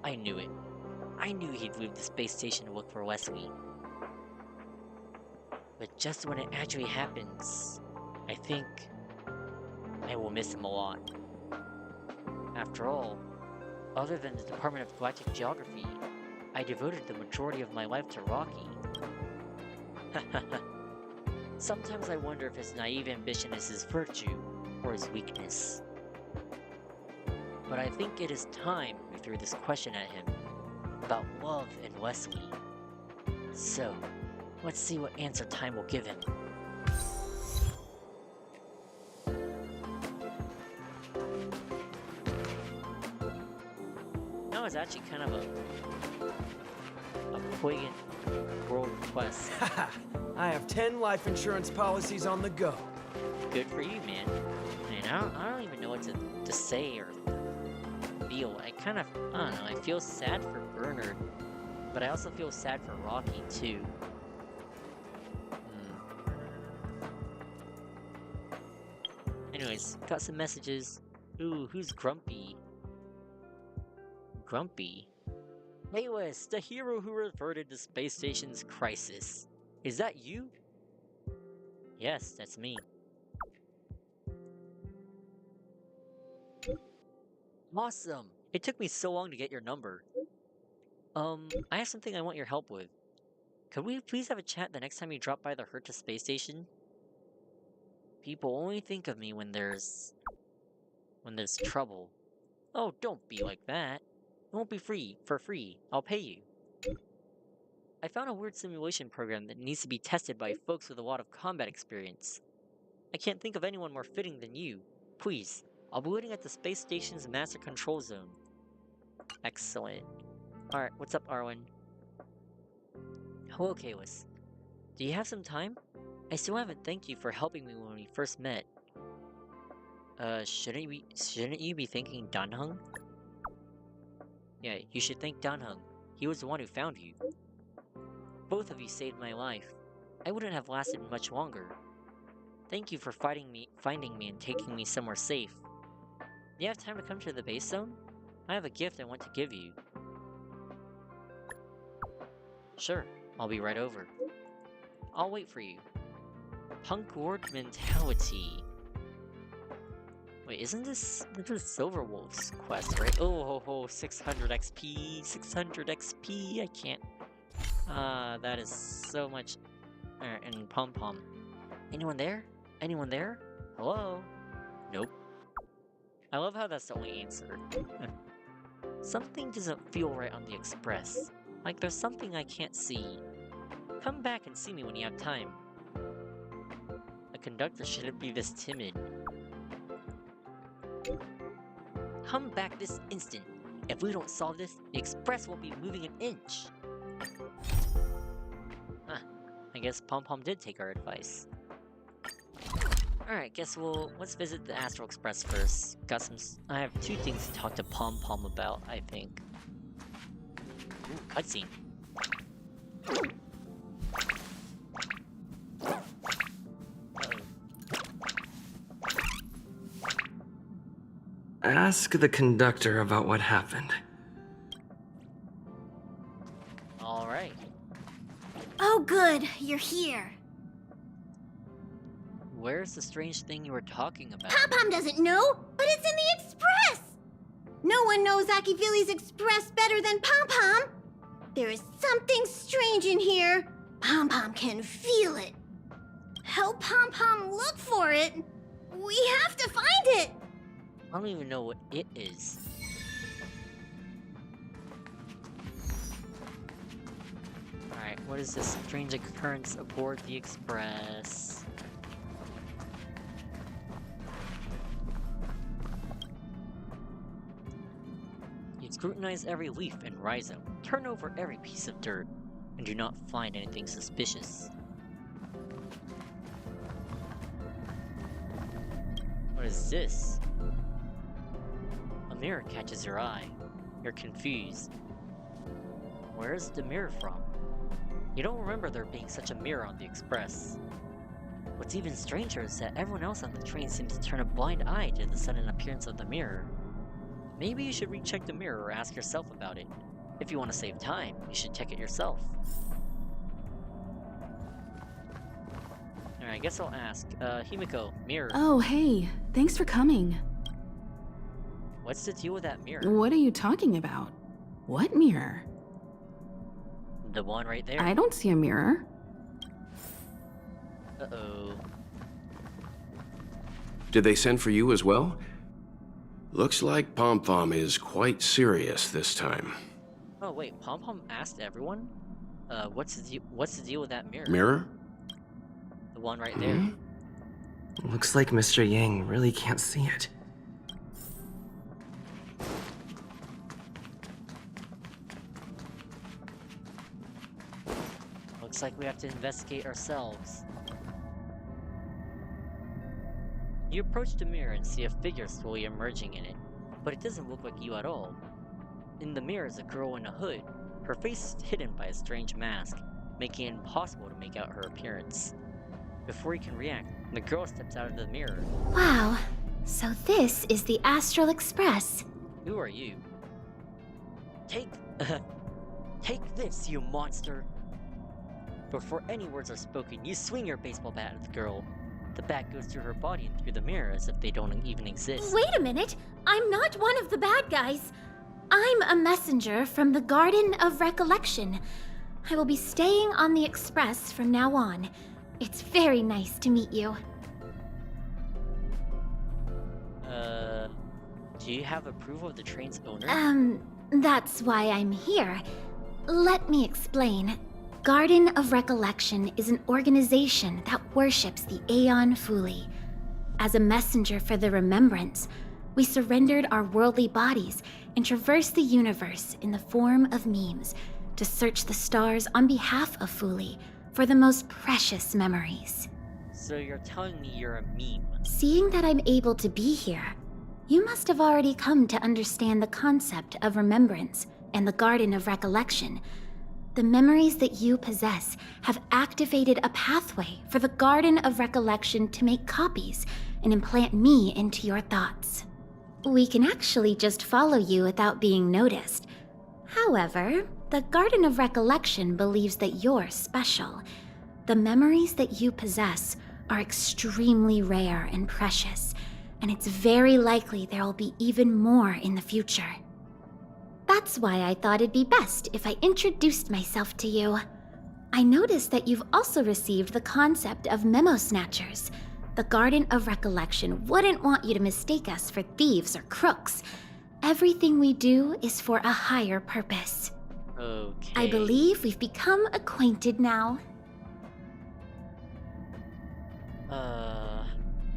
Speaker 1: I knew it. I knew he'd leave the space station to look for Wesley. But just when it actually happens, I think I will miss him a lot. After all, other than the Department of Galactic Geography, I devoted the majority of my life to Rocky. Sometimes I wonder if his naive ambition is his virtue or his weakness. But I think it is time we threw this question at him about love and Wesley. So, let's see what answer time will give him. That was actually kind of a poignant world quest.
Speaker 3: Haha! I have 10 life insurance policies on the go.
Speaker 1: Good for you, man. Man, I don't even know what to say or feel. I don't know, I feel sad for Bernard, but I also feel sad for Rocky, too. Anyways, got some messages. Ooh, who's Grumpy? Grumpy? Hey Wes, the hero who averted the space station's crisis. Is that you? Yes, that's me. Awesome! It took me so long to get your number. I have something I want your help with. Could we please have a chat the next time you drop by the Herta space station? People only think of me when there's trouble. Oh, don't be like that. It won't be for free. I'll pay you. I found a weird simulation program that needs to be tested by folks with a lot of combat experience. I can't think of anyone more fitting than you. Please, I'll be waiting at the space station's master control zone. Excellent. Alright, what's up, Arwen? Hello, Kalis. Do you have some time? I still haven't thanked you for helping me when we first met. Shouldn't you be thanking Danheng? Yeah, you should thank Danheng. He was the one who found you. Both of you saved my life. I wouldn't have lasted much longer. Thank you for finding me and taking me somewhere safe. Do you have time to come to the base zone? I have a gift I want to give you. Sure, I'll be right over. I'll wait for you. Punk Lord mentality. Wait, isn't this is Silverwolf's quest, right? Oh, 600 XP, 600 XP, I can't. That is so much. And pom-pom. Anyone there? Anyone there? Hello? Nope. I love how that's the only answer. Something doesn't feel right on the express. Like there's something I can't see. Come back and see me when you have time. A conductor shouldn't be this timid. Come back this instant. If we don't solve this, the express won't be moving an inch. I guess Pom Pom did take our advice. Alright, let's visit the Astral Express first. I have two things to talk to Pom Pom about, I think. Ooh, cutscene.
Speaker 2: Ask the conductor about what happened.
Speaker 1: Alright.
Speaker 4: Oh good, you're here.
Speaker 1: Where's the strange thing you were talking about?
Speaker 4: Pom-Pom doesn't know, but it's in the Express! No one knows Akivili's Express better than Pom-Pom! There is something strange in here. Pom-Pom can feel it. Help Pom-Pom look for it. We have to find it!
Speaker 1: I don't even know what it is. Alright, what is this strange occurrence aboard the Express? You scrutinize every leaf and rhizome, turn over every piece of dirt, and do not find anything suspicious. What is this? A mirror catches your eye. You're confused. Where is the mirror from? You don't remember there being such a mirror on the Express. What's even stranger is that everyone else on the train seems to turn a blind eye to the sudden appearance of the mirror. Maybe you should recheck the mirror or ask yourself about it. If you want to save time, you should check it yourself. Alright, I guess I'll ask. Himiko, mirror.
Speaker 6: Oh, hey. Thanks for coming.
Speaker 1: What's the deal with that mirror?
Speaker 6: What are you talking about? What mirror?
Speaker 1: The one right there.
Speaker 6: I don't see a mirror.
Speaker 1: Uh-oh.
Speaker 7: Did they send for you as well? Looks like Pom Pom is quite serious this time.
Speaker 1: Oh wait, Pom Pom asked everyone? What's the deal with that mirror?
Speaker 7: Mirror?
Speaker 1: The one right there.
Speaker 2: Looks like Mr. Yang really can't see it.
Speaker 1: Looks like we have to investigate ourselves. You approach the mirror and see a figure slowly emerging in it, but it doesn't look like you at all. In the mirror is a girl in a hood. Her face is hidden by a strange mask, making it impossible to make out her appearance. Before you can react, the girl steps out of the mirror.
Speaker 4: Wow, so this is the Astral Express.
Speaker 1: Who are you? Take this, you monster! Before any words are spoken, you swing your baseball bat at the girl. The bat goes through her body and through the mirror as if they don't even exist.
Speaker 4: Wait a minute, I'm not one of the bad guys. I'm a messenger from the Garden of Recollection. I will be staying on the Express from now on. It's very nice to meet you.
Speaker 1: Do you have approval of the train's owner?
Speaker 4: That's why I'm here. Let me explain. Garden of Recollection is an organization that worships the Aeon Fuli. As a messenger for the remembrance, we surrendered our worldly bodies and traversed the universe in the form of memes to search the stars on behalf of Fuli for the most precious memories.
Speaker 1: So you're telling me you're a meme?
Speaker 4: Seeing that I'm able to be here, you must have already come to understand the concept of remembrance and the Garden of Recollection. The memories that you possess have activated a pathway for the Garden of Recollection to make copies and implant me into your thoughts. We can actually just follow you without being noticed. However, the Garden of Recollection believes that you're special. The memories that you possess are extremely rare and precious, and it's very likely there will be even more in the future. That's why I thought it'd be best if I introduced myself to you. I noticed that you've also received the concept of memo snatchers. The Garden of Recollection wouldn't want you to mistake us for thieves or crooks. Everything we do is for a higher purpose.
Speaker 1: Okay.
Speaker 4: I believe we've become acquainted now.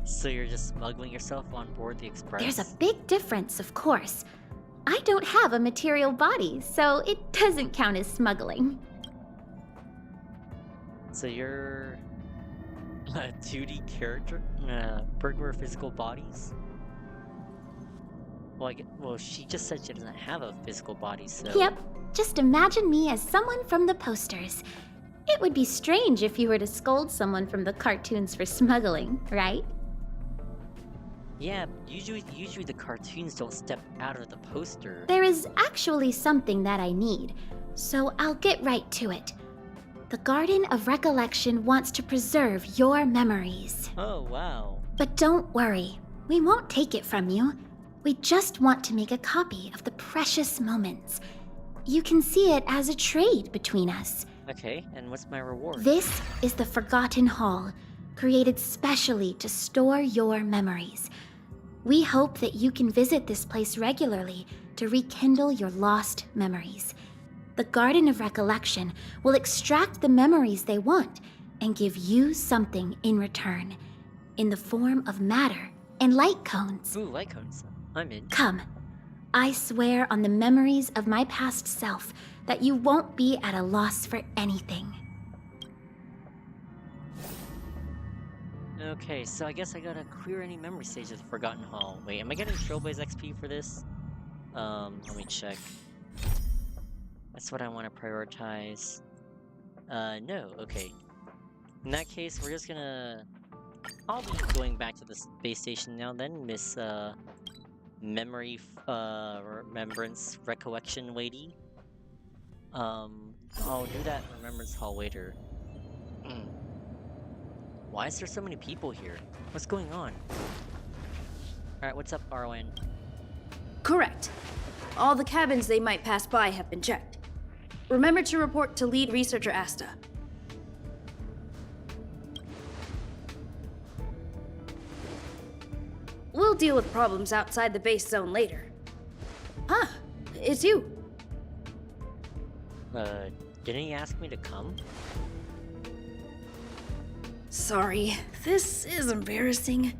Speaker 1: So you're just smuggling yourself on board the Express?
Speaker 4: There's a big difference, of course. I don't have a material body, so it doesn't count as smuggling.
Speaker 1: So you're A 2D character? Burglar physical bodies? Well, she just said she doesn't have a physical body, so...
Speaker 4: Yep, just imagine me as someone from the posters. It would be strange if you were to scold someone from the cartoons for smuggling, right?
Speaker 1: Yeah, usually the cartoons don't step out of the poster.
Speaker 4: There is actually something that I need, so I'll get right to it. The Garden of Recollection wants to preserve your memories.
Speaker 1: Oh, wow.
Speaker 4: But don't worry, we won't take it from you. We just want to make a copy of the precious moments. You can see it as a trade between us.
Speaker 1: Okay, and what's my reward?
Speaker 4: This is the Forgotten Hall, created specially to store your memories. We hope that you can visit this place regularly to rekindle your lost memories. The Garden of Recollection will extract the memories they want and give you something in return, in the form of matter and light cones.
Speaker 1: Ooh, light cones. I'm in.
Speaker 4: Come, I swear on the memories of my past self that you won't be at a loss for anything.
Speaker 1: Okay, so I guess I gotta clear any memory stage of the Forgotten Hall. Wait, am I getting Trailblaze XP for this? Let me check. That's what I want to prioritize. No, okay. In that case, we're just gonna... I'll be going back to the space station now then, Miss, Remembrance Recollection Lady. I'll do that Remembrance Hall later. Why is there so many people here? What's going on? Alright, what's up, RON?
Speaker 8: Correct. All the cabins they might pass by have been checked. Remember to report to lead researcher Asta. We'll deal with problems outside the base zone later. Ah, it's you.
Speaker 1: Didn't he ask me to come?
Speaker 8: Sorry, this is embarrassing.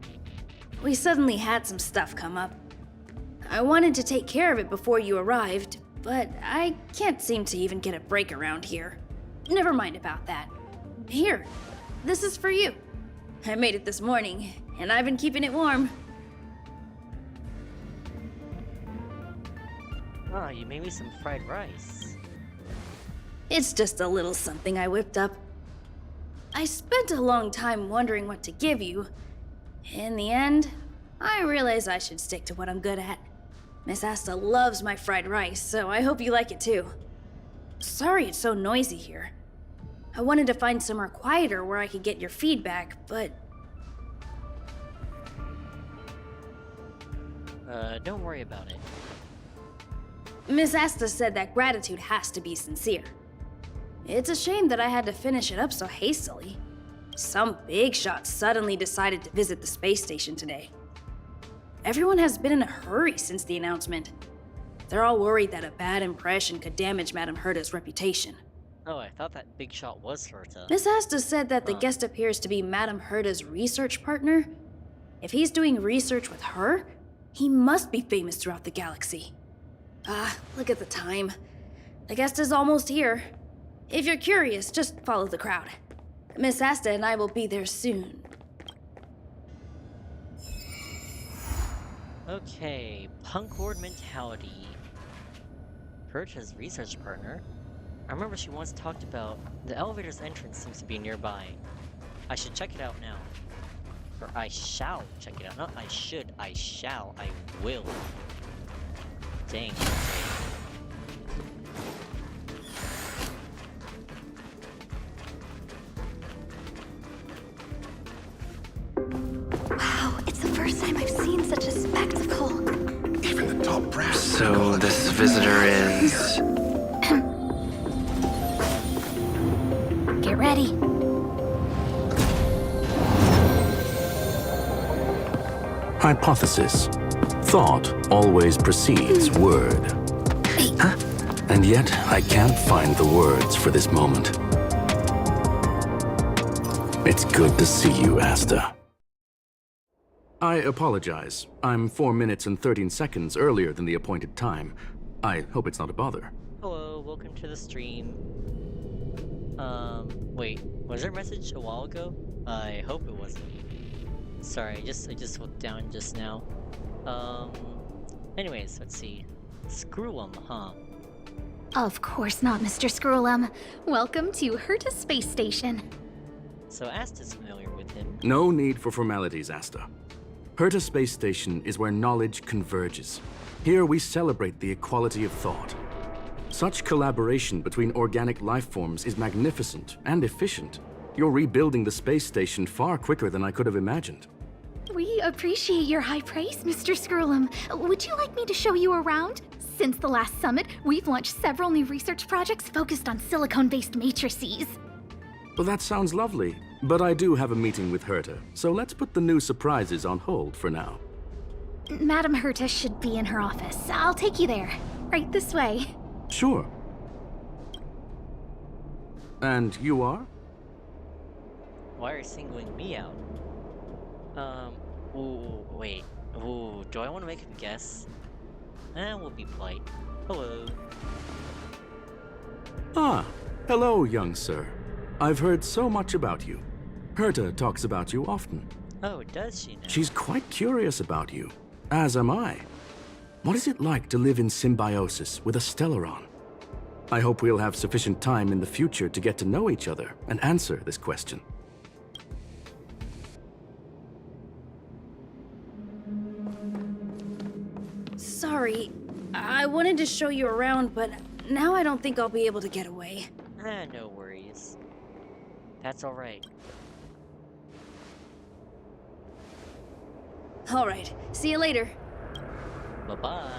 Speaker 8: We suddenly had some stuff come up. I wanted to take care of it before you arrived, but I can't seem to even get a break around here. Never mind about that. Here, this is for you. I made it this morning, and I've been keeping it warm.
Speaker 1: Ah, you made me some fried rice.
Speaker 8: It's just a little something I whipped up. I spent a long time wondering what to give you. In the end, I realized I should stick to what I'm good at. Miss Asta loves my fried rice, so I hope you like it too. Sorry it's so noisy here. I wanted to find somewhere quieter where I could get your feedback, but...
Speaker 1: Don't worry about it.
Speaker 8: Miss Asta said that gratitude has to be sincere. It's a shame that I had to finish it up so hastily. Some big shot suddenly decided to visit the space station today. Everyone has been in a hurry since the announcement. They're all worried that a bad impression could damage Madame Herta's reputation.
Speaker 1: Oh, I thought that big shot was Herta.
Speaker 8: Miss Asta said that the guest appears to be Madame Herta's research partner. If he's doing research with her, he must be famous throughout the galaxy. Look at the time. The guest is almost here. If you're curious, just follow the crowd. Miss Asta and I will be there soon.
Speaker 1: Okay, punk lord mentality. Herta's research partner? I remember she once talked about the elevator's entrance seems to be nearby. I should check it out now. Or I shall check it out. Not I should, I shall, I will. Dang, okay.
Speaker 4: Wow, it's the first time I've seen such a spectacle.
Speaker 5: Even the top brass.
Speaker 2: So this visitor is...
Speaker 4: Get ready.
Speaker 9: Hypothesis. Thought always precedes word.
Speaker 4: Huh?
Speaker 9: And yet, I can't find the words for this moment. It's good to see you, Asta. I apologize. I'm 4 minutes and 13 seconds earlier than the appointed time. I hope it's not a bother.
Speaker 1: Hello, welcome to the stream. Wait, was there a message a while ago? I hope it wasn't. Sorry, I just looked down just now. Anyways, let's see. Screw 'em, huh?
Speaker 10: Of course not, Mr. Scrollum. Welcome to Herta Space Station.
Speaker 1: So Asta's familiar with him.
Speaker 9: No need for formalities, Asta. Herta Space Station is where knowledge converges. Here we celebrate the equality of thought. Such collaboration between organic life forms is magnificent and efficient. You're rebuilding the space station far quicker than I could have imagined.
Speaker 10: We appreciate your high praise, Mr. Scrollum. Would you like me to show you around? Since the last summit, we've launched several new research projects focused on silicone-based matrices.
Speaker 9: Well, that sounds lovely, but I do have a meeting with Herta, so let's put the new surprises on hold for now.
Speaker 10: Madam Herta should be in her office. I'll take you there. Right this way.
Speaker 9: Sure. And you are?
Speaker 1: Why are you singling me out? Ooh, wait. Ooh, do I want to make a guess? We'll be polite. Hello.
Speaker 9: Ah, hello, young sir. I've heard so much about you. Herta talks about you often.
Speaker 1: Oh, does she now?
Speaker 9: She's quite curious about you, as am I. What is it like to live in symbiosis with a Stellaron? I hope we'll have sufficient time in the future to get to know each other and answer this question.
Speaker 8: Sorry, I wanted to show you around, but now I don't think I'll be able to get away.
Speaker 1: No worries. That's alright.
Speaker 8: Alright, see you later.
Speaker 1: Bye-bye.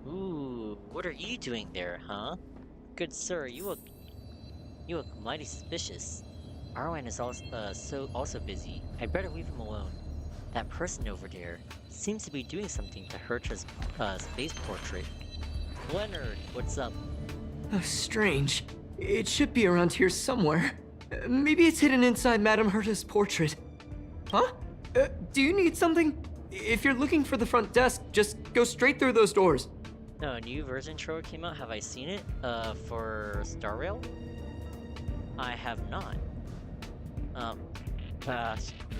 Speaker 1: Ooh, what are you doing there, huh? Good sir, you look mighty suspicious. Arwen is also busy. I'd better leave him alone. That person over there seems to be doing something to Herta's space portrait. Leonard, what's up?
Speaker 3: Oh, strange. It should be around here somewhere. Maybe it's hidden inside Madame Herta's portrait. Huh? Do you need something? If you're looking for the front desk, just go straight through those doors.
Speaker 1: No, a new version trailer came out. Have I seen it? For Star Rail? I have not.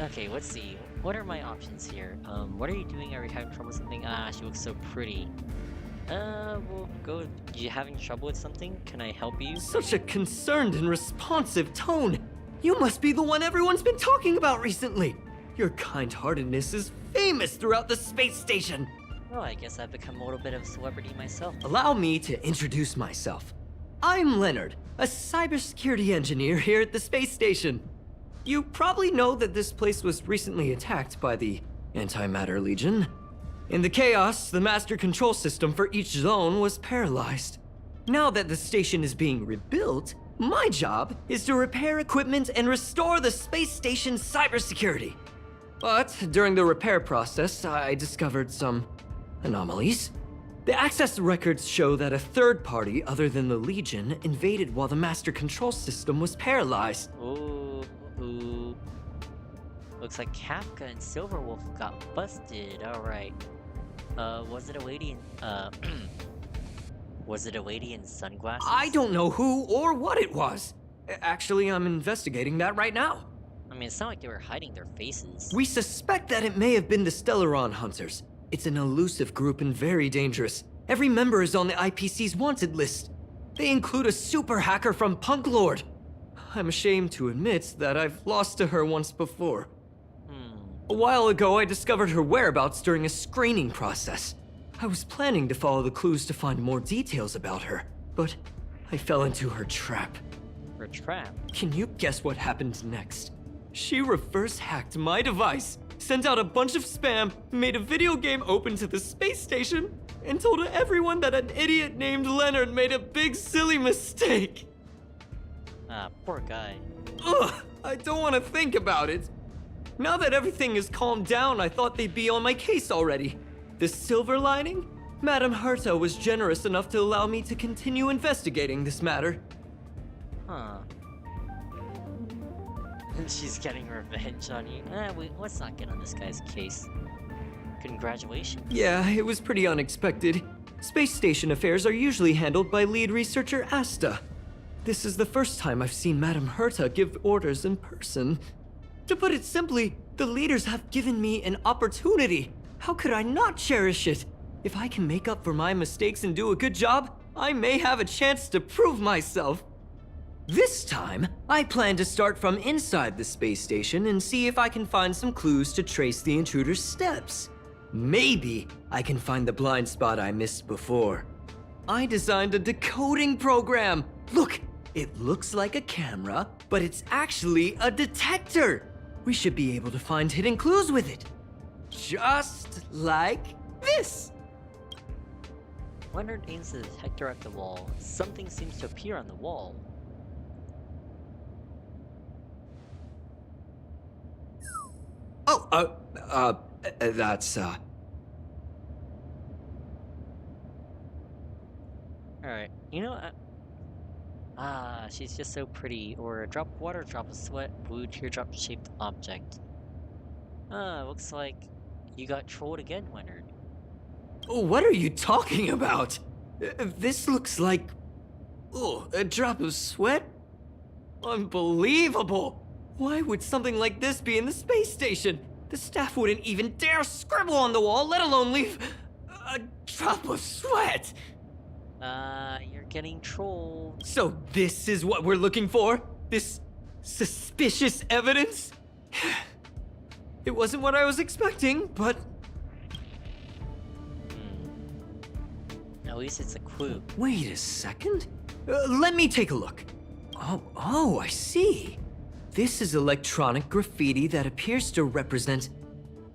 Speaker 1: Okay, let's see. What are my options here? What are you doing? Are you having trouble with something? Ah, she looks so pretty. We'll go. You having trouble with something? Can I help you?
Speaker 3: Such a concerned and responsive tone. You must be the one everyone's been talking about recently. Your kind-heartedness is famous throughout the space station.
Speaker 1: Well, I guess I've become a little bit of a celebrity myself.
Speaker 3: Allow me to introduce myself. I'm Leonard, a cybersecurity engineer here at the space station. You probably know that this place was recently attacked by the Antimatter Legion. In the chaos, the master control system for each zone was paralyzed. Now that the station is being rebuilt, my job is to repair equipment and restore the space station's cybersecurity. But during the repair process, I discovered some anomalies. The access records show that a third party other than the Legion invaded while the master control system was paralyzed.
Speaker 1: Ooh. Looks like Kafka and Silverwolf got busted. Alright. Was it a lady in, was it a lady in sunglasses?
Speaker 3: I don't know who or what it was. Actually, I'm investigating that right now.
Speaker 1: I mean, it's not like they were hiding their faces.
Speaker 3: We suspect that it may have been the Stellaron Hunters. It's an elusive group and very dangerous. Every member is on the IPC's wanted list. They include a super hacker from Punk Lord. I'm ashamed to admit that I've lost to her once before. A while ago, I discovered her whereabouts during a screening process. I was planning to follow the clues to find more details about her, but I fell into her trap.
Speaker 1: Her trap?
Speaker 3: Can you guess what happened next? She reverse hacked my device, sent out a bunch of spam, made a video game open to the space station, and told everyone that an idiot named Leonard made a big silly mistake.
Speaker 1: Ah, poor guy.
Speaker 3: Ugh, I don't want to think about it. Now that everything is calmed down, I thought they'd be on my case already. The silver lining? Madame Herta was generous enough to allow me to continue investigating this matter.
Speaker 1: Huh. She's getting revenge on you. Wait, let's not get on this guy's case. Congratulations.
Speaker 3: Yeah, it was pretty unexpected. Space station affairs are usually handled by lead researcher Asta. This is the first time I've seen Madame Herta give orders in person. To put it simply, the leaders have given me an opportunity. How could I not cherish it? If I can make up for my mistakes and do a good job, I may have a chance to prove myself. This time, I plan to start from inside the space station and see if I can find some clues to trace the intruder's steps. Maybe I can find the blind spot I missed before. I designed a decoding program. Look, it looks like a camera, but it's actually a detector. We should be able to find hidden clues with it. Just like this.
Speaker 1: Leonard aims the detector at the wall. Something seems to appear on the wall.
Speaker 3: Oh, that's,
Speaker 1: Alright, you know, she's just so pretty. Or a drop of water, drop of sweat, blue teardrop-shaped object. Looks like you got trolled again, Leonard.
Speaker 3: What are you talking about? This looks like... Oh, a drop of sweat? Unbelievable! Why would something like this be in the space station? The staff wouldn't even dare scribble on the wall, let alone leave a drop of sweat!
Speaker 1: You're getting trolled.
Speaker 3: So this is what we're looking for? This suspicious evidence? It wasn't what I was expecting, but...
Speaker 1: At least it's a clue.
Speaker 3: Wait a second. Let me take a look. Oh, I see. This is electronic graffiti that appears to represent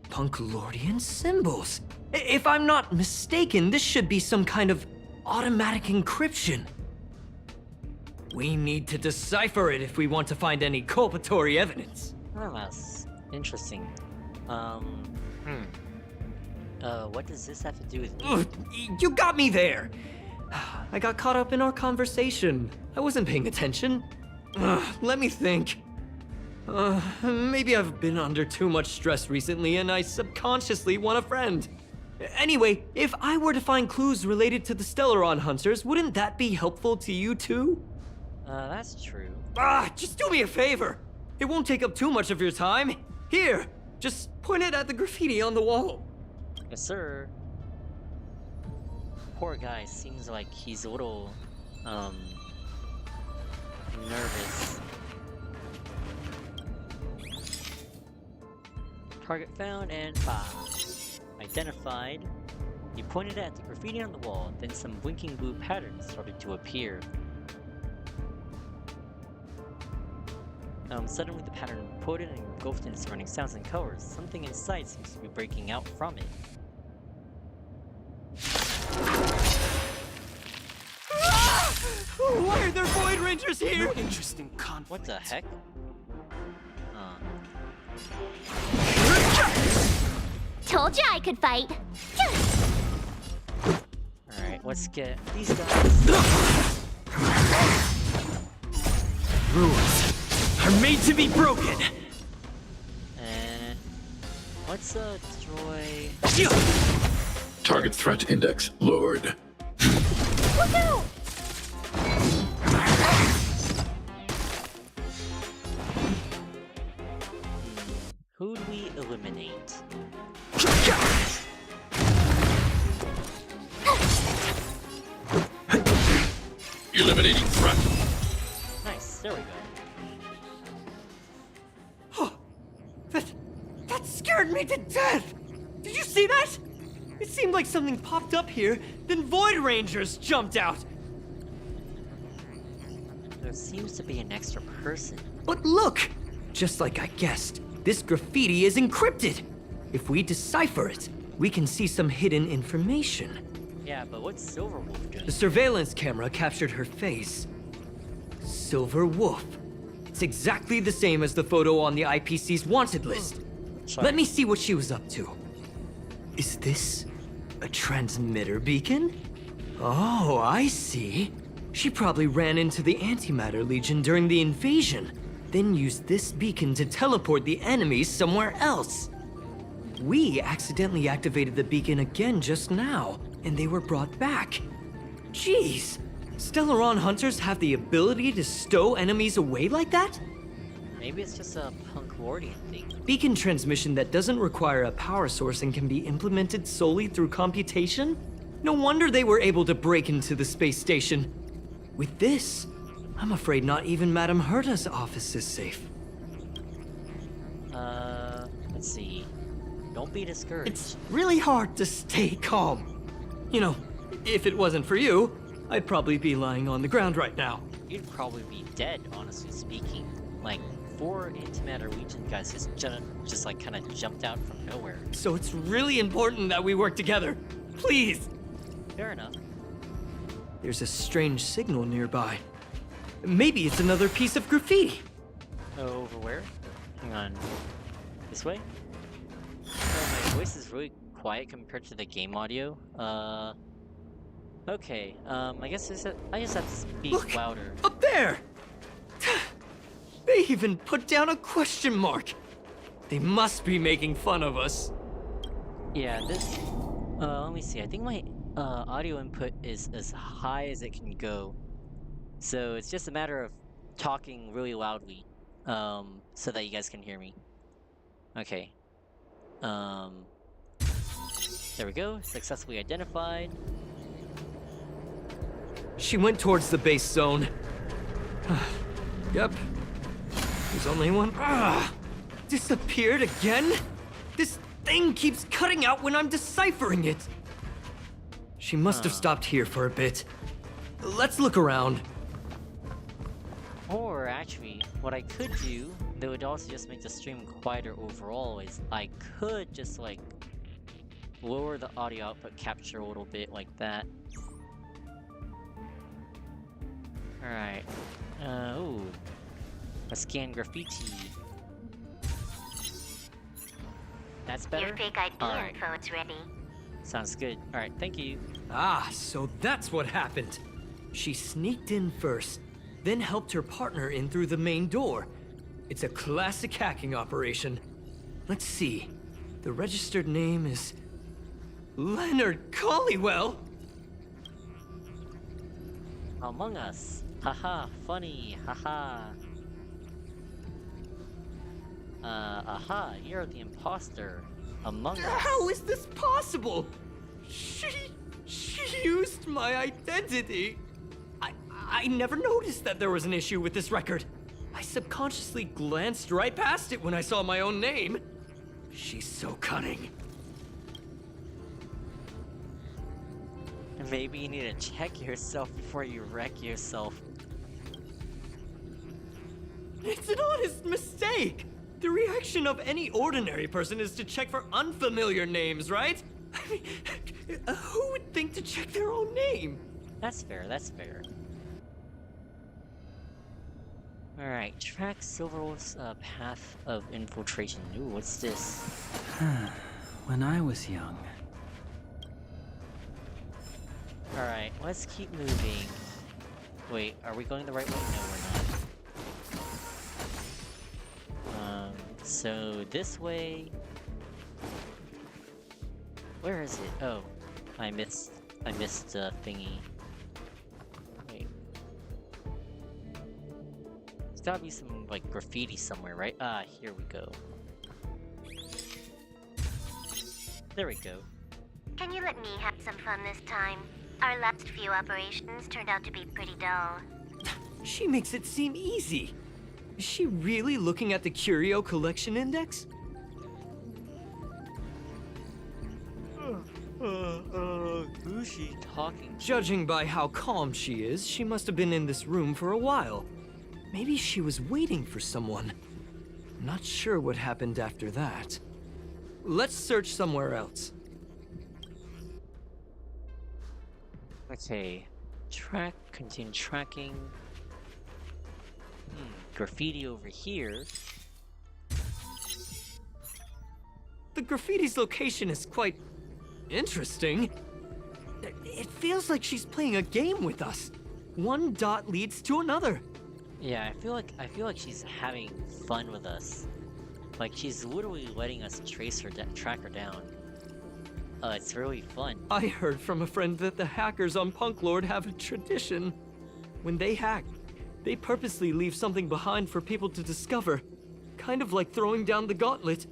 Speaker 3: Punklordian symbols. If I'm not mistaken, this should be some kind of automatic encryption. We need to decipher it if we want to find any culpatory evidence.
Speaker 1: Oh, that's interesting. What does this have to do with me?
Speaker 3: Ugh, you got me there. I got caught up in our conversation. I wasn't paying attention. Let me think. Maybe I've been under too much stress recently and I subconsciously want a friend. Anyway, if I were to find clues related to the Stellaron Hunters, wouldn't that be helpful to you too?
Speaker 1: That's true.
Speaker 3: Just do me a favor. It won't take up too much of your time. Here, just point it at the graffiti on the wall.
Speaker 1: Yes, sir. Poor guy seems like he's a little, nervous. Target found and five. Identified. You pointed at the graffiti on the wall, then some blinking blue patterns started to appear. Suddenly the pattern imploded and engulfed in surrounding sounds and colors. Something inside seems to be breaking out from it.
Speaker 3: Why are there Void Rangers here?
Speaker 2: No interesting conflict.
Speaker 1: What the heck?
Speaker 10: Told you I could fight.
Speaker 1: Alright, let's get these guys.
Speaker 3: Rules are made to be broken.
Speaker 1: And let's destroy.
Speaker 5: Target threat index lowered.
Speaker 10: Look out!
Speaker 1: Who do we eliminate?
Speaker 5: Eliminating threat.
Speaker 1: Nice, there we go.
Speaker 3: That scared me to death! Did you see that? It seemed like something popped up here, then Void Rangers jumped out.
Speaker 1: There seems to be an extra person.
Speaker 3: But look! Just like I guessed, this graffiti is encrypted. If we decipher it, we can see some hidden information.
Speaker 1: Yeah, but what's Silver Wolf doing?
Speaker 3: The surveillance camera captured her face. Silver Wolf. It's exactly the same as the photo on the IPC's wanted list. Let me see what she was up to. Is this a transmitter beacon? Oh, I see. She probably ran into the Antimatter Legion during the invasion, then used this beacon to teleport the enemies somewhere else. we accidentally activated the beacon again just now, and they were brought back. Jeez, Stellaron hunters have the ability to stow enemies away like that?
Speaker 1: Maybe it's just a Punklordian thing.
Speaker 3: Beacon transmission that doesn't require a power source and can be implemented solely through computation? No wonder they were able to break into the space station. With this, I'm afraid not even Madame Herta's office is safe.
Speaker 1: Let's see. Don't be discouraged.
Speaker 3: It's really hard to stay calm. You know, if it wasn't for you, I'd probably be lying on the ground right now.
Speaker 1: You'd probably be dead, honestly speaking. Like, 4 antimatter Legion guys just like kind of jumped out from nowhere.
Speaker 3: So it's really important that we work together. Please.
Speaker 1: Fair enough.
Speaker 3: There's a strange signal nearby. Maybe it's another piece of graffiti.
Speaker 1: Over where? Hang on. This way? Oh, my voice is really quiet compared to the game audio. Okay. I guess I just have to speak
Speaker 3: Look,
Speaker 1: louder.
Speaker 3: Up there! They even put down a question mark. They must be making fun of us.
Speaker 1: Yeah, this... let me see. I think my audio input is as high as it can go. So it's just a matter of talking really loudly, so that you guys can hear me. Okay. There we go. Successfully identified.
Speaker 3: She went towards the base zone. Yep. There's only one. Disappeared again? This thing keeps cutting out when I'm deciphering it. She must have stopped here for a bit. Let's look around.
Speaker 1: Or actually, what I could do, that would also just make the stream quieter overall, is I could just like lower the audio output capture a little bit like that. Alright. Ooh. A scan graffiti. That's better?
Speaker 11: Your fake ID
Speaker 1: Alright.
Speaker 11: info is ready.
Speaker 1: Sounds good. Alright, thank you.
Speaker 3: Ah, so that's what happened. She sneaked in first, then helped her partner in through the main door. It's a classic hacking operation. Let's see. The registered name is Leonard Collywell.
Speaker 1: Among Us. Haha, funny. Haha. Aha, you're the imposter. Among Us.
Speaker 3: How is this possible? She used my identity. I never noticed that there was an issue with this record. I subconsciously glanced right past it when I saw my own name. She's so cunning.
Speaker 1: Maybe you need to check yourself before you wreck yourself.
Speaker 3: It's an honest mistake. The reaction of any ordinary person is to check for unfamiliar names, right? I mean, who would think to check their own name?
Speaker 1: That's fair, that's fair. Alright, track Silverwolf's path of infiltration. Ooh, what's this?
Speaker 12: When I was young.
Speaker 1: Alright, let's keep moving. Wait, are we going the right way? No, we're not. So this way... Where is it? Oh, I missed thingy. Wait. There's gotta be some, like, graffiti somewhere, right? Ah, here we go. There we go.
Speaker 11: Can you let me have some fun this time? Our last few operations turned out to be pretty dull.
Speaker 3: She makes it seem easy. Is she really looking at the Curio Collection Index?
Speaker 1: Who's she talking to?
Speaker 3: Judging by how calm she is, she must have been in this room for a while. Maybe she was waiting for someone. Not sure what happened after that. Let's search somewhere else.
Speaker 1: Okay. Continue tracking. Graffiti over here.
Speaker 3: The graffiti's location is quite interesting. It feels like she's playing a game with us. One dot leads to another.
Speaker 1: Yeah, I feel like she's having fun with us. Like, she's literally letting us track her down. It's really fun.
Speaker 3: I heard from a friend that the hackers on Punk Lord have a tradition. When they hack, they purposely leave something behind for people to discover. Kind of like throwing down the gauntlet.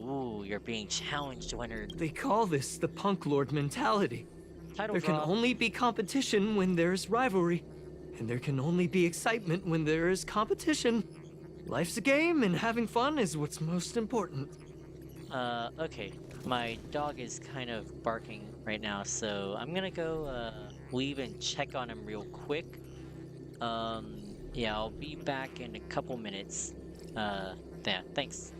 Speaker 1: Ooh, you're being challenged, Leonard.
Speaker 3: They call this the Punk Lord mentality.
Speaker 1: Title
Speaker 3: There can
Speaker 1: drop.
Speaker 3: only be competition when there's rivalry. And there can only be excitement when there is competition. Life's a game, and having fun is what's most important.
Speaker 1: Okay. My dog is kind of barking right now, so I'm gonna go, leave and check on him real quick. Yeah, I'll be back in a couple minutes. Yeah, thanks.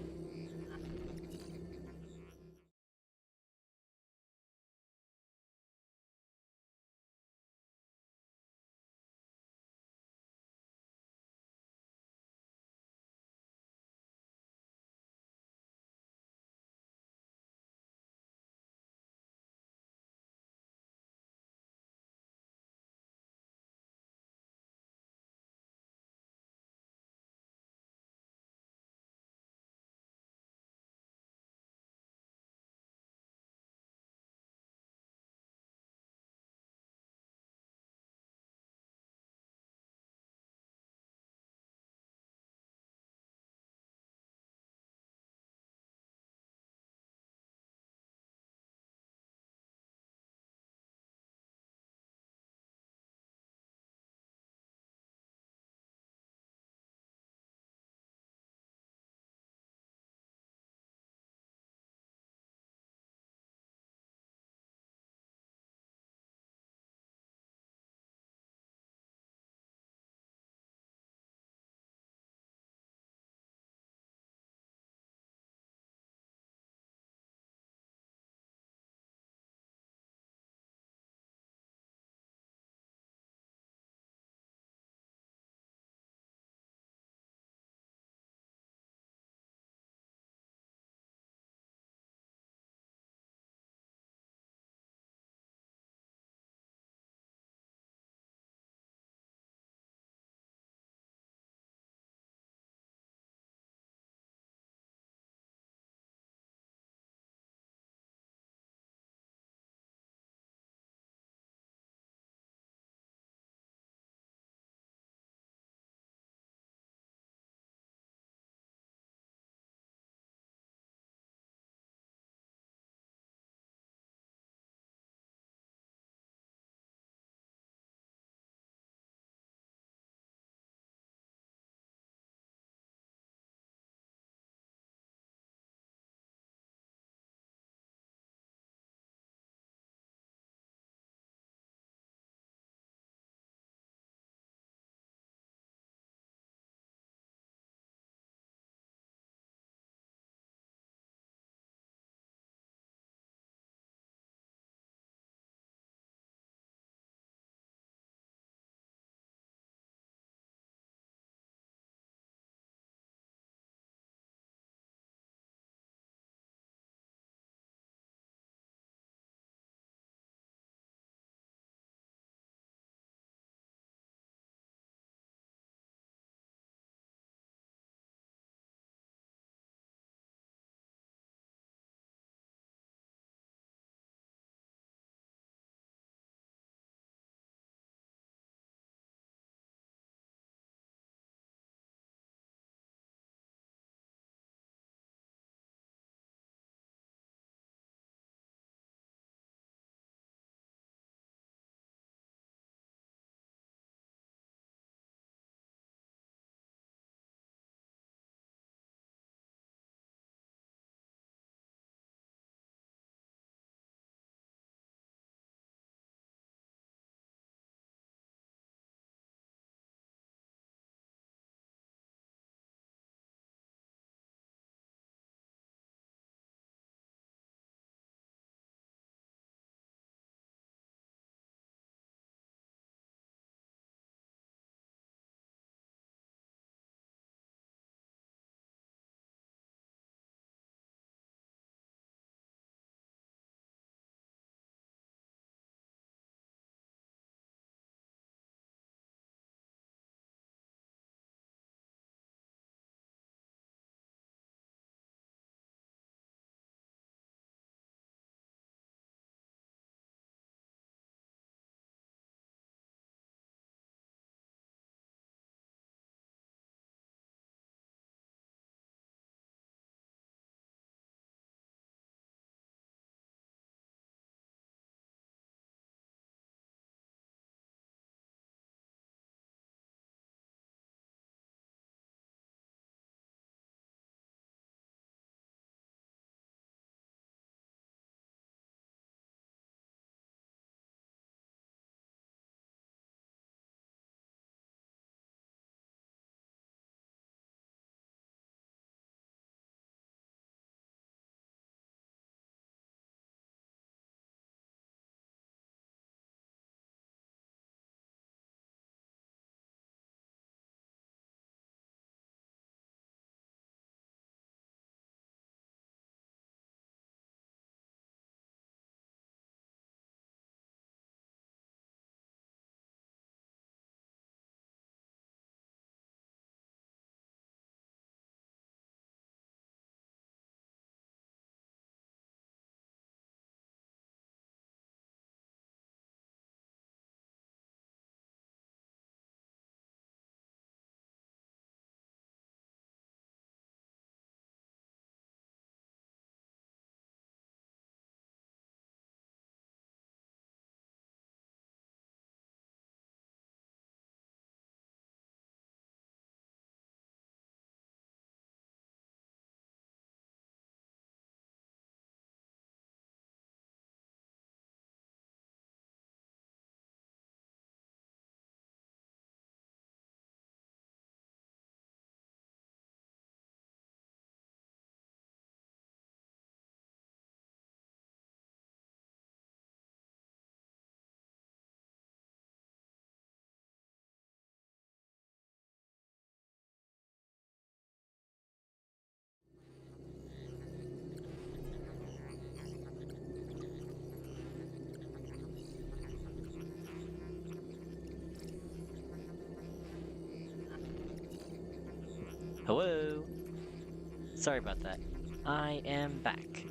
Speaker 1: sorry about that. I am back.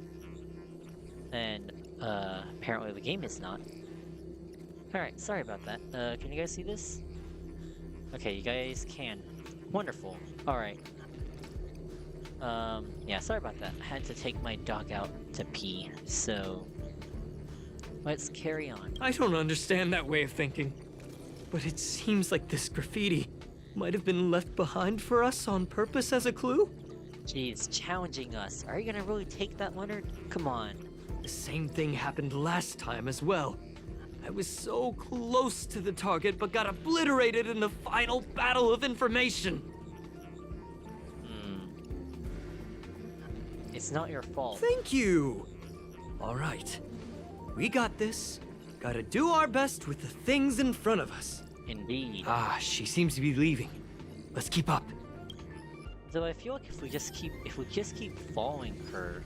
Speaker 1: And, apparently the game is not. Alright, sorry about that. Can you guys see this? Okay, you guys can. Wonderful. Alright. Yeah, sorry about that. I had to take my dog out to pee, so... let's carry on.
Speaker 3: I don't understand that way of thinking. But it seems like this graffiti might have been left behind for us on purpose as a clue?
Speaker 1: Jeez, challenging us. Are you gonna really take that, Leonard? Come on.
Speaker 3: The same thing happened last time as well. I was so close to the target, but got obliterated in the final battle of information.
Speaker 1: It's not your fault.
Speaker 3: Thank you! Alright. We got this. Gotta do our best with the things in front of us.
Speaker 1: Indeed.
Speaker 3: Ah, she seems to be leaving. Let's keep up.
Speaker 1: Though I feel like if we just keep following her,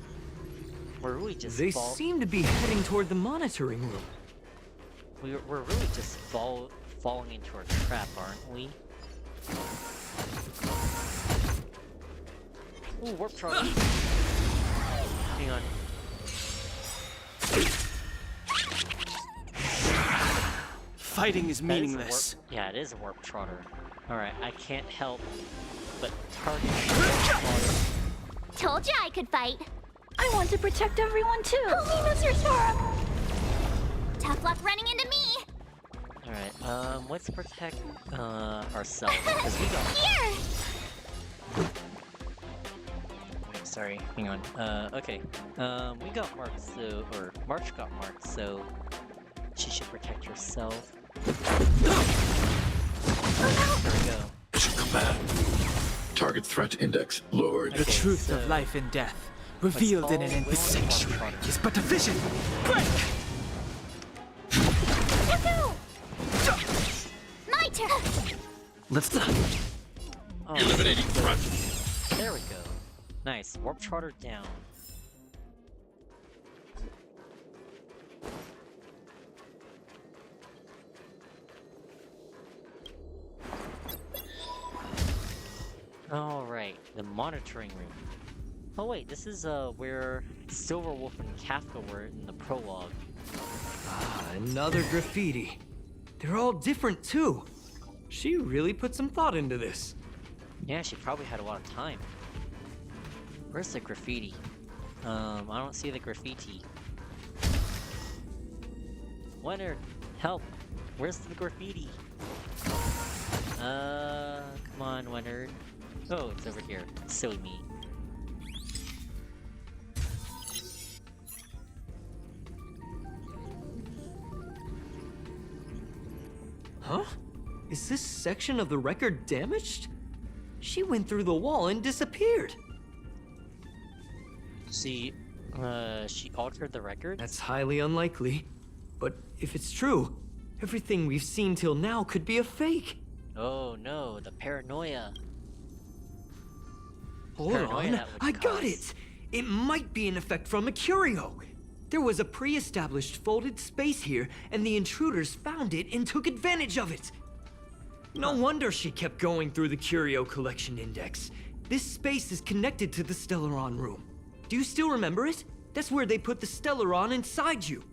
Speaker 1: we're really just
Speaker 3: They seem to be heading toward the monitoring room.
Speaker 1: We're really just falling into a trap, aren't we? Ooh, warp charge. Hang on.
Speaker 2: Fighting is meaningless.
Speaker 1: Yeah, it is a warp trotter. Alright, I can't help but target.
Speaker 11: Told you I could fight.
Speaker 10: I want to protect everyone too.
Speaker 11: Help me, Mr. Squirrel. Tough luck running into me.
Speaker 1: Alright, let's protect ourselves because we got
Speaker 11: Here.
Speaker 1: Wait, sorry, hang on. Okay. We got marked, so March got marked, so she should protect herself. There we go.
Speaker 5: Mission command. Target threat index lowered.
Speaker 1: Okay,
Speaker 13: The truth
Speaker 1: so
Speaker 13: of life and death, revealed in an
Speaker 1: follow
Speaker 13: endless
Speaker 1: Warp
Speaker 13: sanctuary,
Speaker 1: Trotter.
Speaker 13: is but a vision. Break!
Speaker 11: My turn.
Speaker 3: Let's
Speaker 1: Oh,
Speaker 5: Eliminating threat.
Speaker 1: there we go. Nice. Warp trotter down. Alright, the monitoring room. Oh wait, this is where Silverwolf and Kafka were in the prologue.
Speaker 3: Ah, another graffiti. They're all different too. She really put some thought into this.
Speaker 1: Yeah, she probably had a lot of time. Where's the graffiti? I don't see the graffiti. Leonard, help! Where's the graffiti? Come on, Leonard. Oh, it's over here. Silly me.
Speaker 3: Huh? Is this section of the record damaged? She went through the wall and disappeared.
Speaker 1: She altered the record?
Speaker 3: That's highly unlikely. But if it's true, everything we've seen till now could be a fake.
Speaker 1: Oh no, the paranoia.
Speaker 3: Hold
Speaker 1: Paranoia
Speaker 3: on,
Speaker 1: that would
Speaker 3: I got
Speaker 1: cause.
Speaker 3: it! It might be an effect from a curio. There was a pre-established folded space here, and the intruders found it and took advantage of it. No wonder she kept going through the curio collection index. This space is connected to the Stellaron room. Do you still remember it? That's where they put the Stellaron inside you.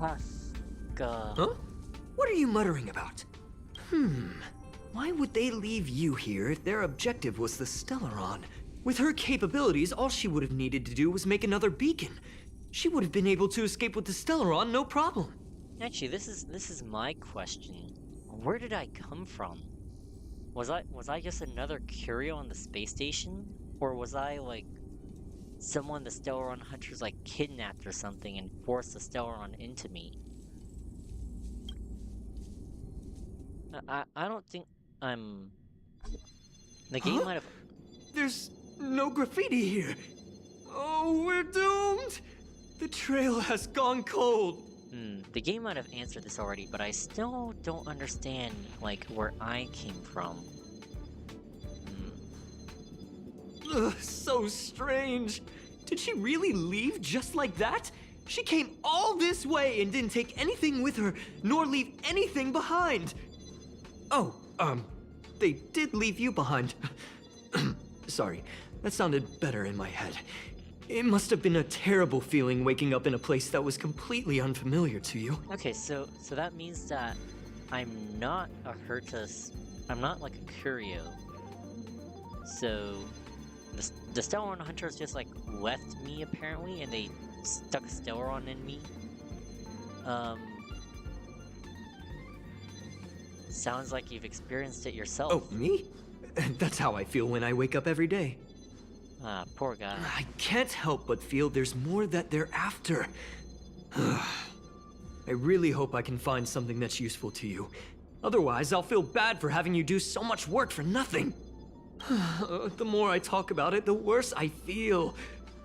Speaker 3: Huh? What are you muttering about? Why would they leave you here if their objective was the Stellaron? With her capabilities, all she would have needed to do was make another beacon. She would have been able to escape with the Stellaron, no problem.
Speaker 1: Actually, this is my question. Where did I come from? Was I just another curio on the space station? Or was I, like, someone the Stellaron hunters, like, kidnapped or something and forced the Stellaron into me? I don't think I'm... The game might have...
Speaker 3: There's no graffiti here. Oh, we're doomed! The trail has gone cold.
Speaker 1: The game might have answered this already, but I still don't understand, like, where I came from.
Speaker 3: Ugh, so strange. Did she really leave just like that? She came all this way and didn't take anything with her, nor leave anything behind. Oh, they did leave you behind. Sorry, that sounded better in my head. It must have been a terrible feeling waking up in a place that was completely unfamiliar to you.
Speaker 1: Okay, so that means that I'm not a Hertus. I'm not like a Curio. So the Stellaron Hunters just like left me apparently, and they stuck Stellaron in me. Sounds like you've experienced it yourself.
Speaker 3: Oh, me? That's how I feel when I wake up every day.
Speaker 1: Ah, poor guy.
Speaker 3: I can't help but feel there's more that they're after. I really hope I can find something that's useful to you. Otherwise, I'll feel bad for having you do so much work for nothing. The more I talk about it, the worse I feel.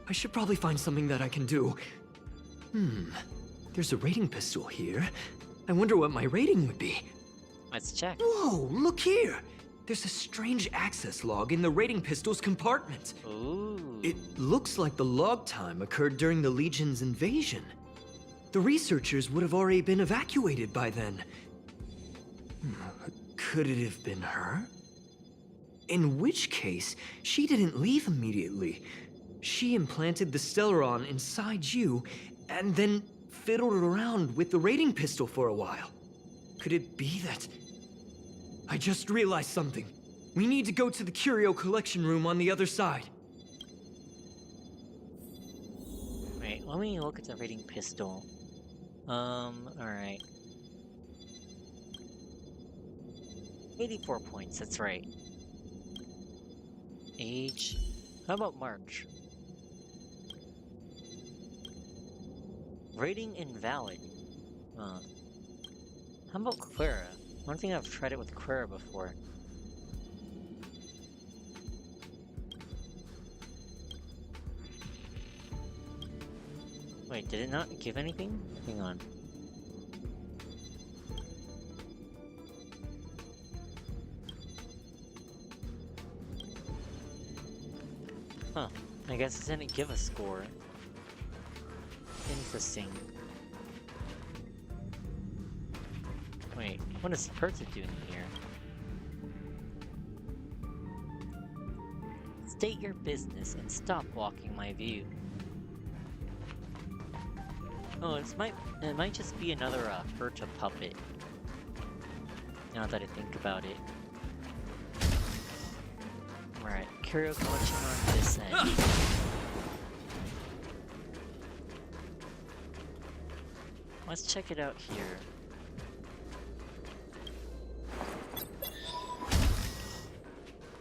Speaker 3: I should probably find something that I can do. There's a rating pistol here. I wonder what my rating would be.
Speaker 1: Let's check.
Speaker 3: Whoa, look here! There's a strange access log in the rating pistol's compartment.
Speaker 1: Ooh.
Speaker 3: It looks like the log time occurred during the Legion's invasion. The researchers would have already been evacuated by then. Could it have been her? In which case, she didn't leave immediately. She implanted the Stellaron inside you, and then fiddled around with the rating pistol for a while. Could it be that... I just realized something. We need to go to the curio collection room on the other side.
Speaker 1: Wait, let me look at the rating pistol. Alright. 84 points, that's right. Age... How about March? Rating invalid. How about Clara? I don't think I've tried it with Clara before. Wait, did it not give anything? Hang on. Huh. I guess it didn't give a score. Interesting. Wait, what is Herta doing here? State your business and stop blocking my view. Oh, it might just be another Herta puppet. Now that I think about it. Alright, curio collection on this end. Let's check it out here.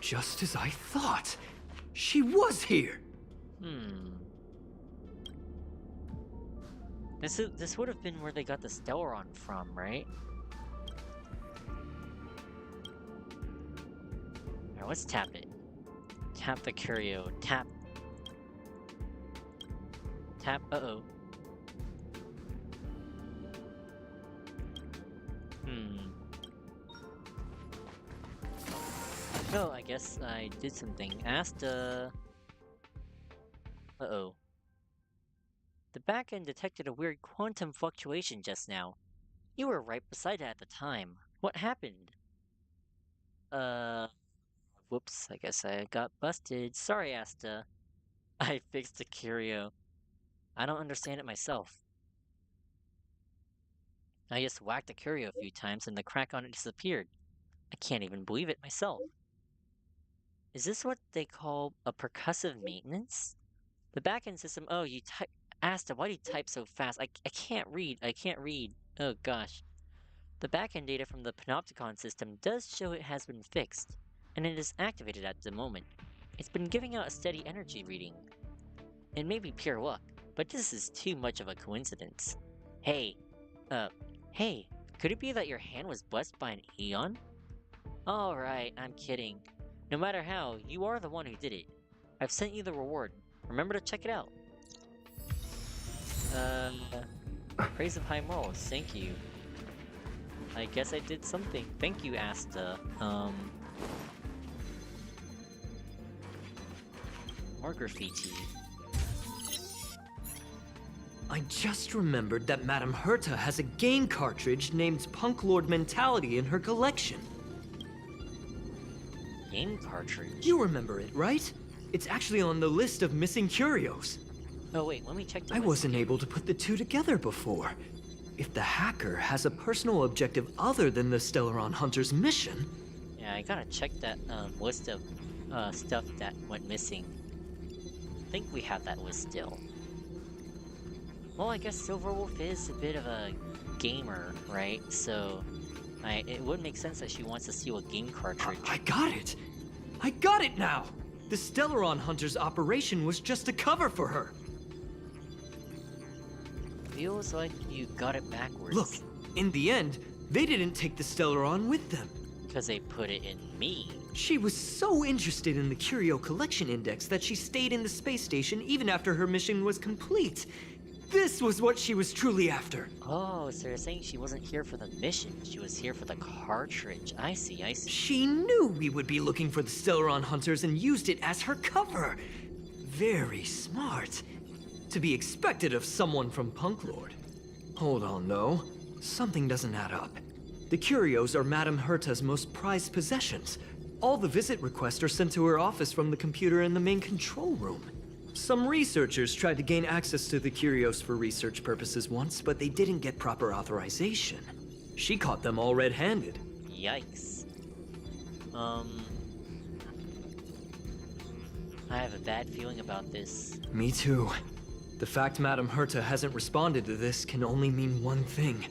Speaker 3: Just as I thought. She was here!
Speaker 1: This would have been where they got the Stellaron from, right? Alright, let's tap it. Tap the curio. Tap. Tap. Uh-oh. Oh, I guess I did something. Asta... Uh-oh. The backend detected a weird quantum fluctuation just now. You were right beside it at the time. What happened? Whoops, I guess I got busted. Sorry, Asta. I fixed the curio. I don't understand it myself. I just whacked the curio a few times and the crack on it disappeared. I can't even believe it myself. Is this what they call a percussive maintenance? The backend system. Oh, you type. Asta, why do you type so fast? I can't read. I can't read. Oh gosh. The backend data from the Panopticon system does show it has been fixed, and it is activated at the moment. It's been giving out a steady energy reading. It may be pure luck, but this is too much of a coincidence. Hey, could it be that your hand was blessed by an Aeon? Alright, I'm kidding. No matter how, you are the one who did it. I've sent you the reward. Remember to check it out. Praise of high morals, thank you. I guess I did something. Thank you, Asta. More graffiti.
Speaker 3: I just remembered that Madame Herta has a game cartridge named Punk Lord Mentality in her collection.
Speaker 1: Game cartridge?
Speaker 3: You remember it, right? It's actually on the list of missing curios.
Speaker 1: Oh wait, let me check the
Speaker 3: I
Speaker 1: list.
Speaker 3: wasn't able to put the two together before. If the hacker has a personal objective other than the Stellaron Hunter's mission...
Speaker 1: Yeah, I gotta check that list of stuff that went missing. I think we have that list still. Well, I guess Silverwolf is a bit of a gamer, right? So, it would make sense that she wants to steal a game cartridge.
Speaker 3: I got it! I got it now! The Stellaron Hunter's operation was just a cover for her!
Speaker 1: Feels like you got it backwards.
Speaker 3: Look, in the end, they didn't take the Stellaron with them.
Speaker 1: Because they put it in me.
Speaker 3: She was so interested in the Curio Collection Index that she stayed in the space station even after her mission was complete. This was what she was truly after.
Speaker 1: Oh, so you're saying she wasn't here for the mission, she was here for the cartridge. I see, I see.
Speaker 3: She knew we would be looking for the Stellaron Hunters and used it as her cover. Very smart. To be expected of someone from Punk Lord. Hold on, though. Something doesn't add up. The curios are Madame Herta's most prized possessions. All the visit requests are sent to her office from the computer in the main control room. Some researchers tried to gain access to the curios for research purposes once, but they didn't get proper authorization. She caught them all red-handed.
Speaker 1: Yikes. I have a bad feeling about this.
Speaker 3: Me too. The fact Madame Herta hasn't responded to this can only mean one thing.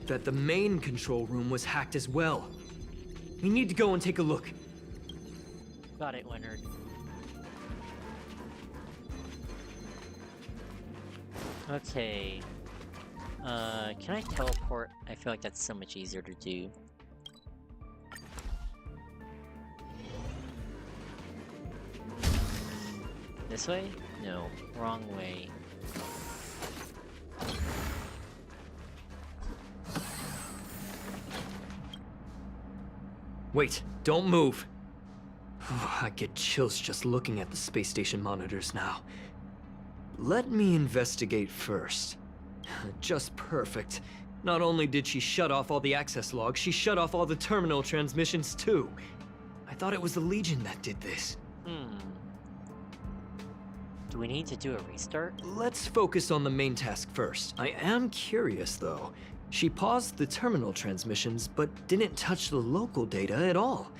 Speaker 3: That the main control room was hacked as well. We need to go and take a look.
Speaker 1: Got it, Leonard. Okay. Can I teleport? I feel like that's so much easier to do. This way? No, wrong way.
Speaker 3: Wait, don't move. I get chills just looking at the space station monitors now. Let me investigate first. Just perfect. Not only did she shut off all the access logs, she shut off all the terminal transmissions too. I thought it was the Legion that did this.
Speaker 1: Do we need to do a restart?
Speaker 3: Let's focus on the main task first. I am curious though. She paused the terminal transmissions, but didn't touch the local data at all.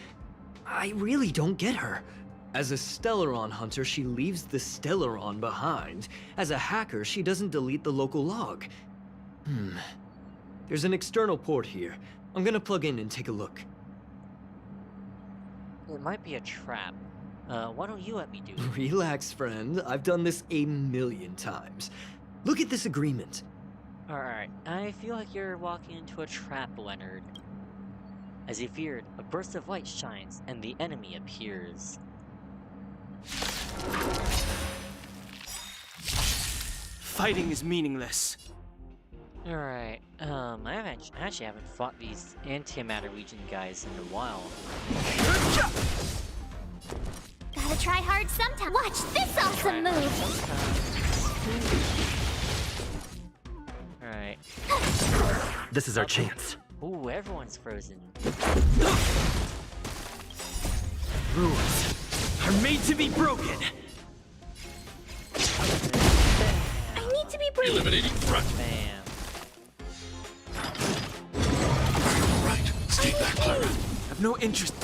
Speaker 3: I really don't get her. As a Stellaron hunter, she leaves the Stellaron behind. As a hacker, she doesn't delete the local log. There's an external port here. I'm gonna plug in and take a look.
Speaker 1: It might be a trap. Why don't you let me do it?
Speaker 3: Relax, friend. I've done this a million times. Look at this agreement.
Speaker 1: Alright, I feel like you're walking into a trap, Leonard. As you feared, a burst of light shines, and the enemy appears.
Speaker 13: Fighting is meaningless.
Speaker 1: Alright, I actually haven't fought these Antimatter Legion guys in a while.
Speaker 10: Gotta try hard sometime. Watch this awesome move!
Speaker 1: Alright.
Speaker 2: This is our chance.
Speaker 1: Ooh, everyone's frozen.
Speaker 13: Rules are made to be broken.
Speaker 10: I need to be brave.
Speaker 5: Eliminating threat.
Speaker 1: Bam.
Speaker 5: Right. Stay back, Clara.
Speaker 13: I've no interest.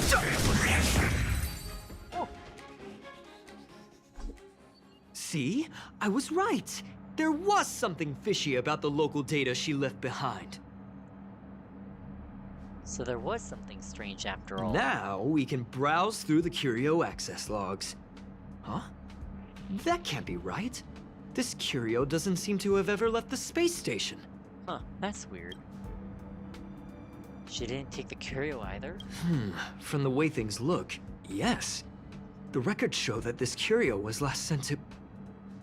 Speaker 3: See? I was right. There was something fishy about the local data she left behind.
Speaker 1: So there was something strange after all.
Speaker 3: Now we can browse through the Curio access logs. Huh? That can't be right. This Curio doesn't seem to have ever left the space station.
Speaker 1: Huh, that's weird. She didn't take the curio either?
Speaker 3: From the way things look, yes. The records show that this Curio was last sent to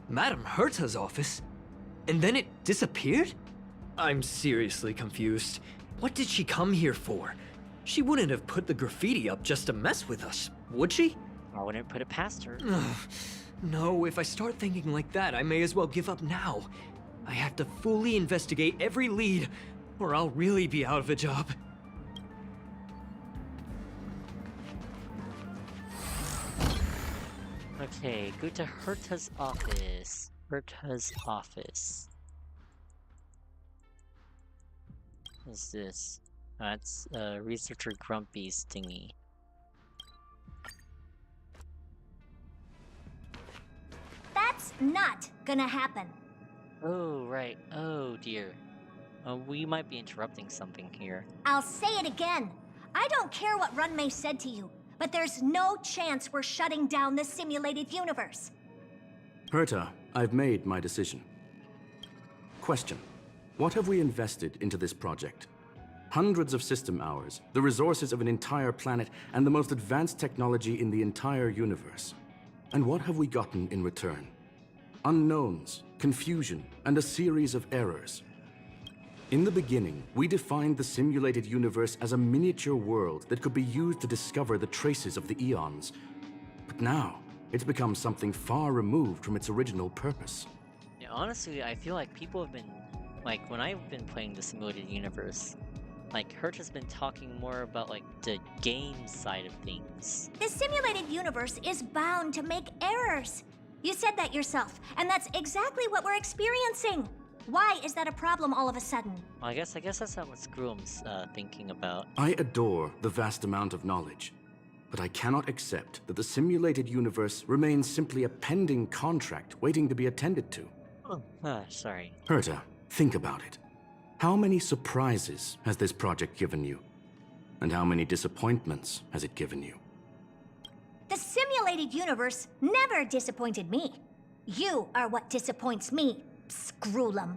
Speaker 3: Madame Herta's office, and then it disappeared? I'm seriously confused. What did she come here for? She wouldn't have put the graffiti up just to mess with us, would she?
Speaker 1: I wouldn't put it past her.
Speaker 3: No, if I start thinking like that, I may as well give up now. I have to fully investigate every lead, or I'll really be out of a job.
Speaker 1: Okay, go to Herta's office. Herta's office. What's this? That's Researcher Grumpy's thingy.
Speaker 11: That's not gonna happen.
Speaker 1: Oh, right. Oh, dear. We might be interrupting something here.
Speaker 11: I'll say it again. I don't care what Runmei said to you, but there's no chance we're shutting down the simulated universe.
Speaker 9: Herta, I've made my decision. Question. What have we invested into this project? Hundreds of system hours, the resources of an entire planet, and the most advanced technology in the entire universe. And what have we gotten in return? Unknowns, confusion, and a series of errors. In the beginning, we defined the simulated universe as a miniature world that could be used to discover the traces of the eons. But now, it's become something far removed from its original purpose.
Speaker 1: Yeah, honestly, I feel like people have been... Like, when I've been playing the simulated universe, like, Herta's been talking more about, like, the game side of things.
Speaker 11: The simulated universe is bound to make errors. You said that yourself, and that's exactly what we're experiencing. Why is that a problem all of a sudden?
Speaker 1: Well, I guess that's not what Screwum's thinking about.
Speaker 9: I adore the vast amount of knowledge, but I cannot accept that the simulated universe remains simply a pending contract waiting to be attended to.
Speaker 1: Oh, sorry.
Speaker 9: Herta, think about it. How many surprises has this project given you? And how many disappointments has it given you?
Speaker 11: The simulated universe never disappointed me. You are what disappoints me, Screwlum.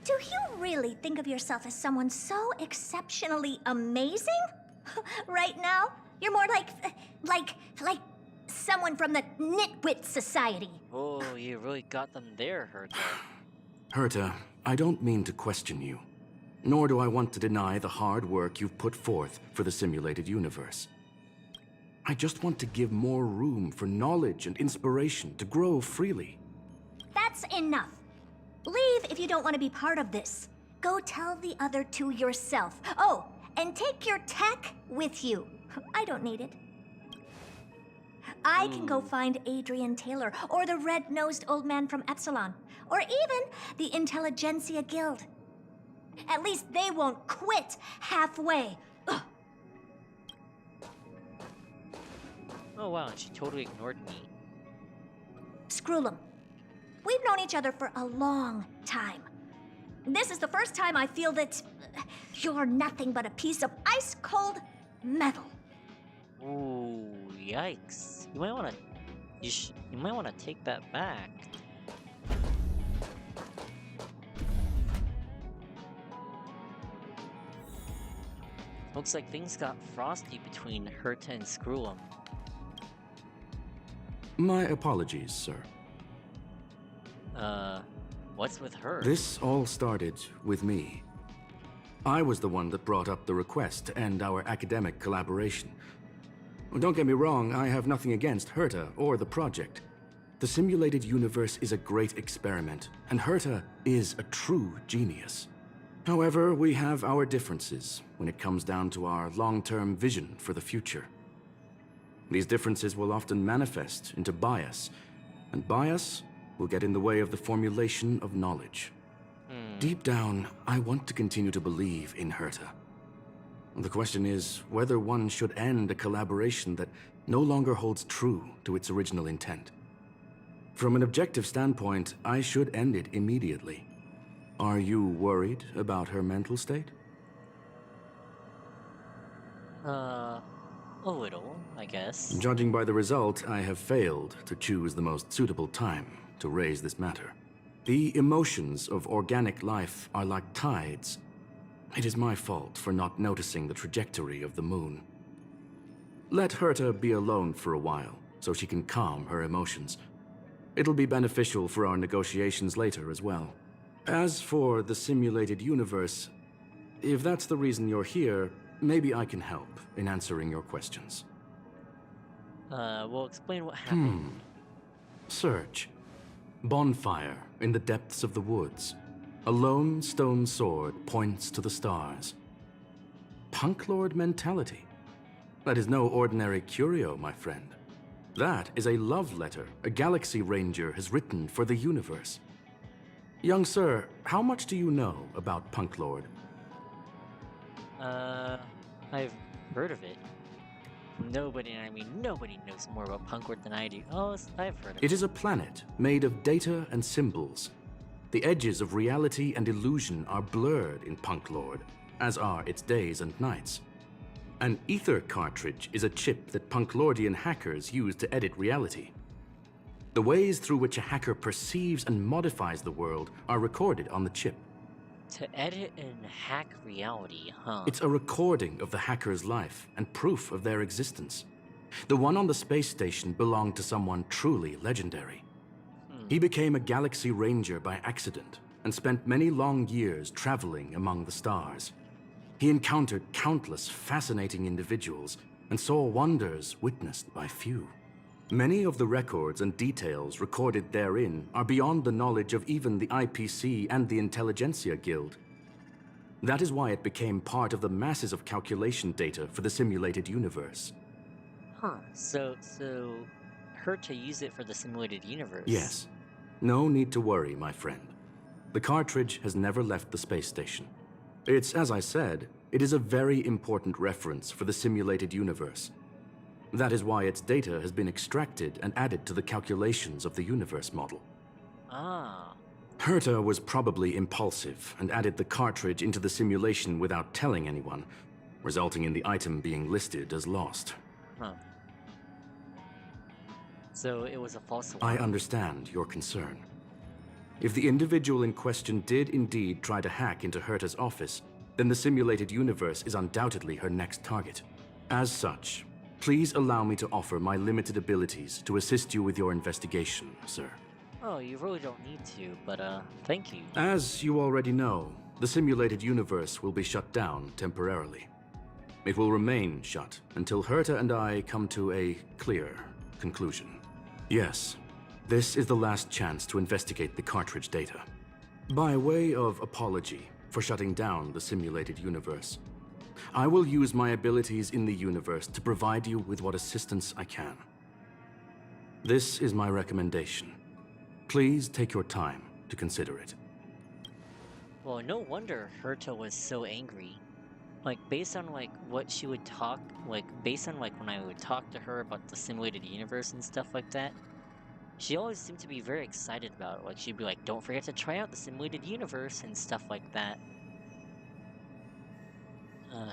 Speaker 11: Do you really think of yourself as someone so exceptionally amazing? Right now, you're more like someone from the Nitwit Society.
Speaker 1: Oh, you really got them there, Herta.
Speaker 9: Herta, I don't mean to question you, nor do I want to deny the hard work you've put forth for the simulated universe. I just want to give more room for knowledge and inspiration to grow freely.
Speaker 11: That's enough. Leave if you don't want to be part of this. Go tell the other two yourself. Oh, and take your tech with you. I don't need it. I can go find Adrian Taylor, or the red-nosed old man from Epsilon, or even the Intelligentsia Guild. At least they won't quit halfway. Ugh.
Speaker 1: Oh wow, she totally ignored me.
Speaker 11: Screwlum. We've known each other for a long time. This is the first time I feel that you're nothing but a piece of ice-cold metal.
Speaker 1: Ooh, yikes. You might wanna take that back. Looks like things got frosty between Herta and Screwum.
Speaker 9: My apologies, sir.
Speaker 1: What's with her?
Speaker 9: This all started with me. I was the one that brought up the request to end our academic collaboration. Don't get me wrong, I have nothing against Herta or the project. The simulated universe is a great experiment, and Herta is a true genius. However, we have our differences when it comes down to our long-term vision for the future. These differences will often manifest into bias, and bias will get in the way of the formulation of knowledge. Deep down, I want to continue to believe in Herta. The question is whether one should end a collaboration that no longer holds true to its original intent. From an objective standpoint, I should end it immediately. Are you worried about her mental state?
Speaker 1: A little, I guess.
Speaker 9: Judging by the result, I have failed to choose the most suitable time to raise this matter. The emotions of organic life are like tides. It is my fault for not noticing the trajectory of the moon. Let Herta be alone for a while, so she can calm her emotions. It'll be beneficial for our negotiations later as well. As for the simulated universe, if that's the reason you're here, maybe I can help in answering your questions.
Speaker 1: Well, explain what happened.
Speaker 9: Search. Bonfire in the depths of the woods. A lone stone sword points to the stars. Punk Lord mentality. That is no ordinary curio, my friend. That is a love letter a Galaxy Ranger has written for the universe. Young sir, how much do you know about Punk Lord?
Speaker 1: I've heard of it. Nobody knows more about Punk Lord than I do. Oh, I've heard of it.
Speaker 9: It is a planet made of data and symbols. The edges of reality and illusion are blurred in Punk Lord, as are its days and nights. An ether cartridge is a chip that Punklordian hackers use to edit reality. The ways through which a hacker perceives and modifies the world are recorded on the chip.
Speaker 1: To edit and hack reality, huh?
Speaker 9: It's a recording of the hacker's life and proof of their existence. The one on the space station belonged to someone truly legendary. He became a Galaxy Ranger by accident and spent many long years traveling among the stars. He encountered countless fascinating individuals and saw wonders witnessed by few. Many of the records and details recorded therein are beyond the knowledge of even the IPC and the Intelligentsia Guild. That is why it became part of the masses of calculation data for the simulated universe.
Speaker 1: Huh. So her to use it for the simulated universe.
Speaker 9: Yes. No need to worry, my friend. The cartridge has never left the space station. It's, as I said, it is a very important reference for the simulated universe. That is why its data has been extracted and added to the calculations of the universe model.
Speaker 1: Ah.
Speaker 9: Herta was probably impulsive and added the cartridge into the simulation without telling anyone, resulting in the item being listed as lost.
Speaker 1: Huh. So it was a false alarm.
Speaker 9: I understand your concern. If the individual in question did indeed try to hack into Herta's office, then the simulated universe is undoubtedly her next target. As such, please allow me to offer my limited abilities to assist you with your investigation, sir.
Speaker 1: Oh, you really don't need to, but thank you.
Speaker 9: As you already know, the simulated universe will be shut down temporarily. It will remain shut until Herta and I come to a clear conclusion. Yes, this is the last chance to investigate the cartridge data. By way of apology for shutting down the simulated universe, I will use my abilities in the universe to provide you with what assistance I can. This is my recommendation. Please take your time to consider it.
Speaker 1: Well, no wonder Herta was so angry. Like, based on, like, what she would talk, like, based on, like, when I would talk to her about the simulated universe and stuff like that, she always seemed to be very excited about it. Like, she'd be like, don't forget to try out the simulated universe and stuff like that.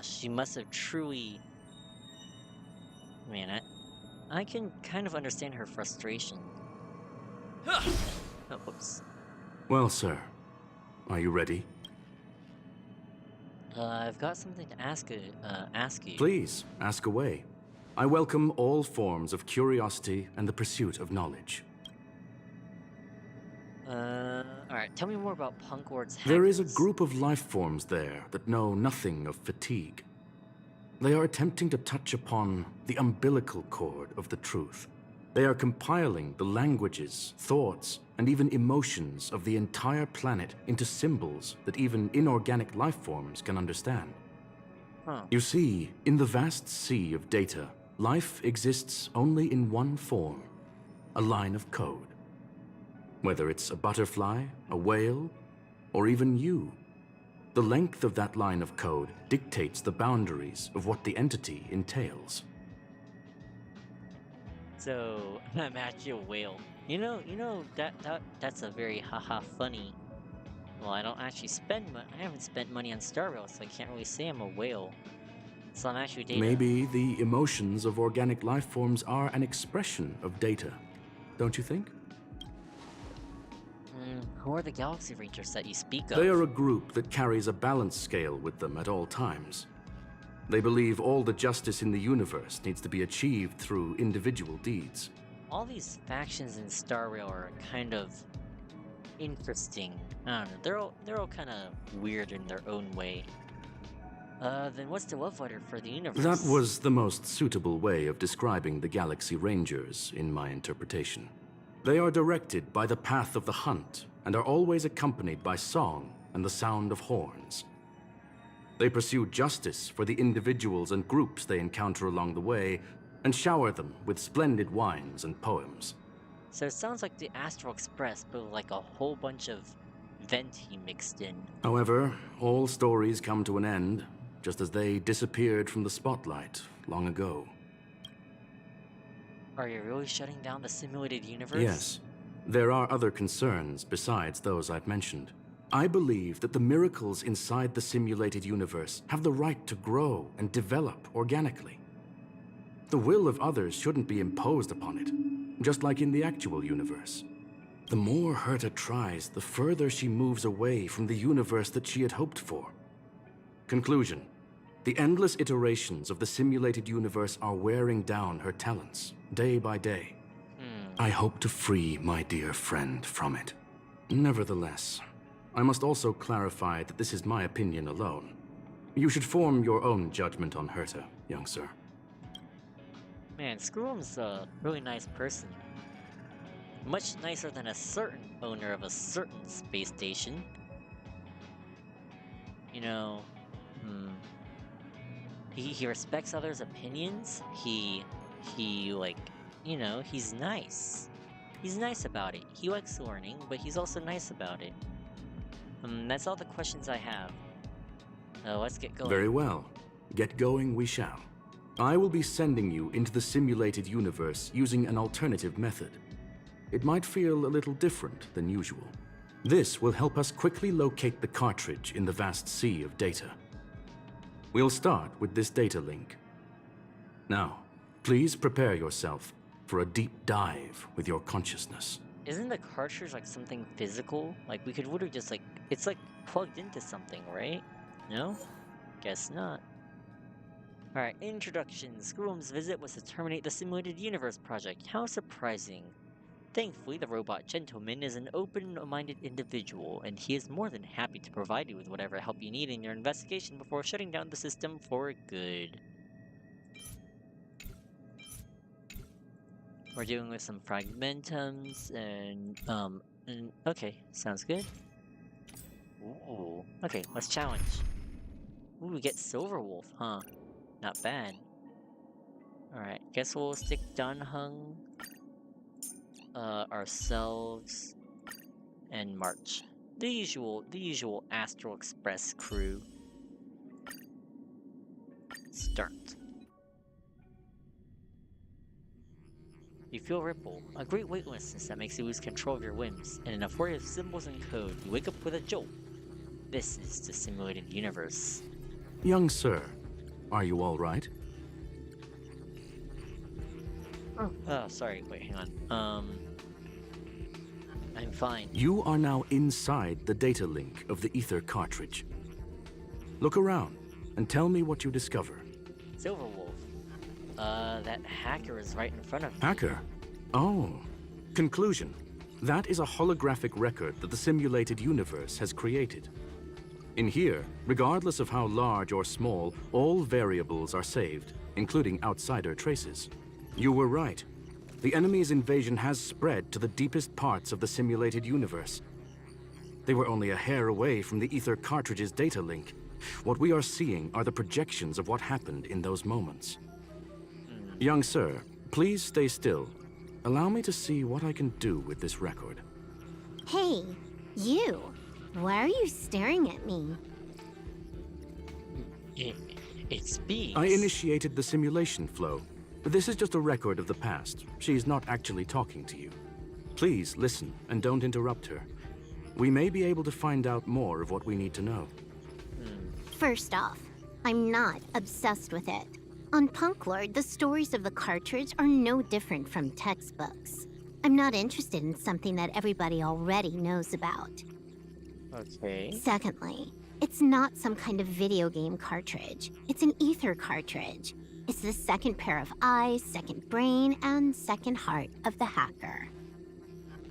Speaker 1: She must have truly... Man, I can kind of understand her frustration. Oh, whoops.
Speaker 9: Well, sir, are you ready?
Speaker 1: I've got something to ask you.
Speaker 9: Please, ask away. I welcome all forms of curiosity and the pursuit of knowledge.
Speaker 1: Alright, tell me more about Punk Lord's hackers.
Speaker 9: There is a group of life forms there that know nothing of fatigue. They are attempting to touch upon the umbilical cord of the truth. They are compiling the languages, thoughts, and even emotions of the entire planet into symbols that even inorganic life forms can understand.
Speaker 1: Huh.
Speaker 9: You see, in the vast sea of data, life exists only in one form, a line of code. Whether it's a butterfly, a whale, or even you, the length of that line of code dictates the boundaries of what the entity entails.
Speaker 1: So, I'm actually a whale. You know, that's a very haha funny. Well, I don't actually I haven't spent money on Star Rail, so I can't really say I'm a whale. So I'm actually data.
Speaker 9: Maybe the emotions of organic life forms are an expression of data, don't you think?
Speaker 1: Who are the Galaxy Rangers that you speak of?
Speaker 9: They are a group that carries a balance scale with them at all times. They believe all the justice in the universe needs to be achieved through individual deeds.
Speaker 1: All these factions in Star Rail are kind of interesting. I don't know, they're all kind of weird in their own way. Then what's the love letter for the universe?
Speaker 9: That was the most suitable way of describing the Galaxy Rangers, in my interpretation. They are directed by the path of the hunt, and are always accompanied by song and the sound of horns. They pursue justice for the individuals and groups they encounter along the way, and shower them with splendid wines and poems.
Speaker 1: So it sounds like the Astral Express, but with like a whole bunch of venti mixed in.
Speaker 9: However, all stories come to an end, just as they disappeared from the spotlight long ago.
Speaker 1: Are you really shutting down the simulated universe?
Speaker 9: Yes. There are other concerns besides those I've mentioned. I believe that the miracles inside the simulated universe have the right to grow and develop organically. The will of others shouldn't be imposed upon it, just like in the actual universe. The more Herta tries, the further she moves away from the universe that she had hoped for. Conclusion. The endless iterations of the simulated universe are wearing down her talents, day by day. I hope to free my dear friend from it. Nevertheless, I must also clarify that this is my opinion alone. You should form your own judgment on Herta, young sir.
Speaker 1: Man, Screwum's a really nice person. Much nicer than a certain owner of a certain space station. You know, he respects others' opinions. He like, you know, he's nice. He's nice about it. He likes learning, but he's also nice about it. That's all the questions I have. Let's get going.
Speaker 9: Very well. Get going we shall. I will be sending you into the simulated universe using an alternative method. It might feel a little different than usual. This will help us quickly locate the cartridge in the vast sea of data. We'll start with this data link. Now, please prepare yourself for a deep dive with your consciousness.
Speaker 1: Isn't the cartridge like something physical? Like we could literally just like, it's like plugged into something, right? No? Guess not. Alright, introduction. Screwum's visit was to terminate the Simulated Universe project. How surprising. Thankfully, the robot gentleman is an open-minded individual, and he is more than happy to provide you with whatever help you need in your investigation before shutting down the system for good. We're dealing with some fragmentums, and okay, sounds good. Ooh, okay, let's challenge. Ooh, we get Silverwolf, huh? Not bad. Alright, guess we'll stick Dunhung, ourselves, and March. The usual Astral Express crew. Start. You feel Ripple, a great weightlessness that makes you lose control of your limbs, and in a flurry of symbols and code, you wake up with a jolt. This is the simulated universe.
Speaker 9: Young sir, are you all right?
Speaker 1: Oh, sorry, wait, hang on. I'm fine.
Speaker 9: You are now inside the data link of the ether cartridge. Look around and tell me what you discover.
Speaker 1: Silverwolf. That hacker is right in front of me.
Speaker 9: Hacker? Oh. Conclusion. That is a holographic record that the simulated universe has created. In here, regardless of how large or small, all variables are saved, including outsider traces. You were right. The enemy's invasion has spread to the deepest parts of the simulated universe. They were only a hair away from the ether cartridge's data link. What we are seeing are the projections of what happened in those moments. Young sir, please stay still. Allow me to see what I can do with this record.
Speaker 14: Hey, you! Why are you staring at me?
Speaker 1: It speaks.
Speaker 9: I initiated the simulation flow. This is just a record of the past. She's not actually talking to you. Please listen and don't interrupt her. We may be able to find out more of what we need to know.
Speaker 14: First off, I'm not obsessed with it. On Punklord, the stories of the cartridge are no different from textbooks. I'm not interested in something that everybody already knows about.
Speaker 1: Okay.
Speaker 14: Secondly, it's not some kind of video game cartridge. It's an ether cartridge. It's the second pair of eyes, second brain, and second heart of the hacker.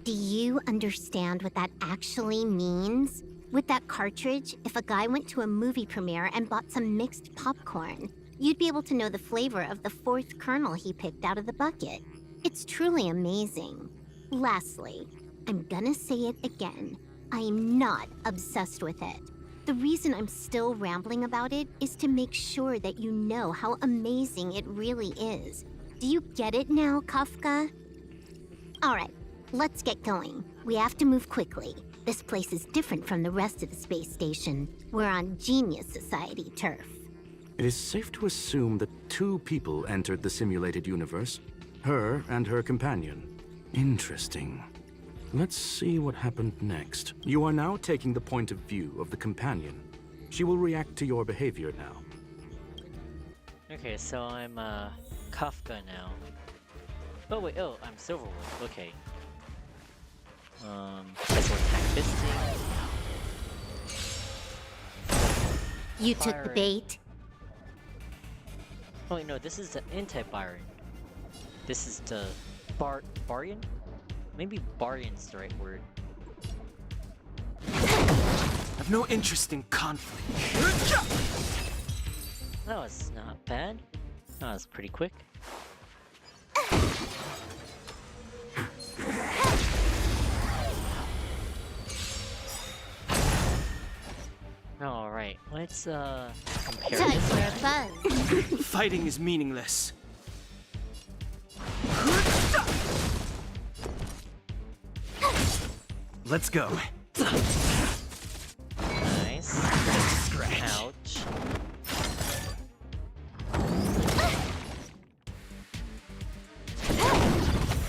Speaker 14: Do you understand what that actually means? With that cartridge, if a guy went to a movie premiere and bought some mixed popcorn, you'd be able to know the flavor of the fourth kernel he picked out of the bucket. It's truly amazing. Lastly, I'm gonna say it again. I am not obsessed with it. The reason I'm still rambling about it is to make sure that you know how amazing it really is. Do you get it now, Kafka? Alright, let's get going. We have to move quickly. This place is different from the rest of the space station. We're on Genius Society turf.
Speaker 9: It is safe to assume that 2 people entered the simulated universe. Her and her companion. Interesting. Let's see what happened next. You are now taking the point of view of the companion. She will react to your behavior now.
Speaker 1: Okay, so I'm Kafka now. Oh wait, oh, I'm Silverwolf. Okay. Guess we're attack fisting.
Speaker 14: You took the bait.
Speaker 1: Oh wait, no, this is the anti-Byron. This is the Barian? Maybe Barian's the right word.
Speaker 13: I've no interest in conflict.
Speaker 1: That was not bad. That was pretty quick. Alright, let's compare this guy.
Speaker 13: Fighting is meaningless.
Speaker 2: Let's go.
Speaker 1: Nice. Ouch.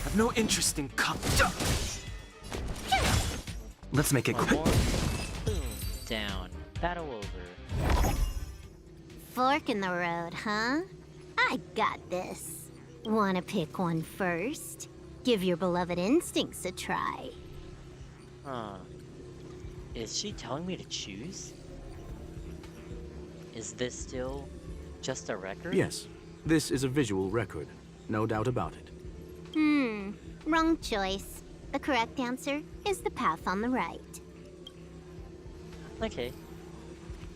Speaker 13: I've no interest in
Speaker 2: Let's make it
Speaker 1: One
Speaker 2: quick.
Speaker 1: more. Boom. Down. Battle over.
Speaker 14: Fork in the road, huh? I got this. Wanna pick one first? Give your beloved instincts a try.
Speaker 1: Huh. Is she telling me to choose? Is this still just a record?
Speaker 9: Yes, this is a visual record. No doubt about it.
Speaker 14: Wrong choice. The correct answer is the path on the right.
Speaker 1: Okay.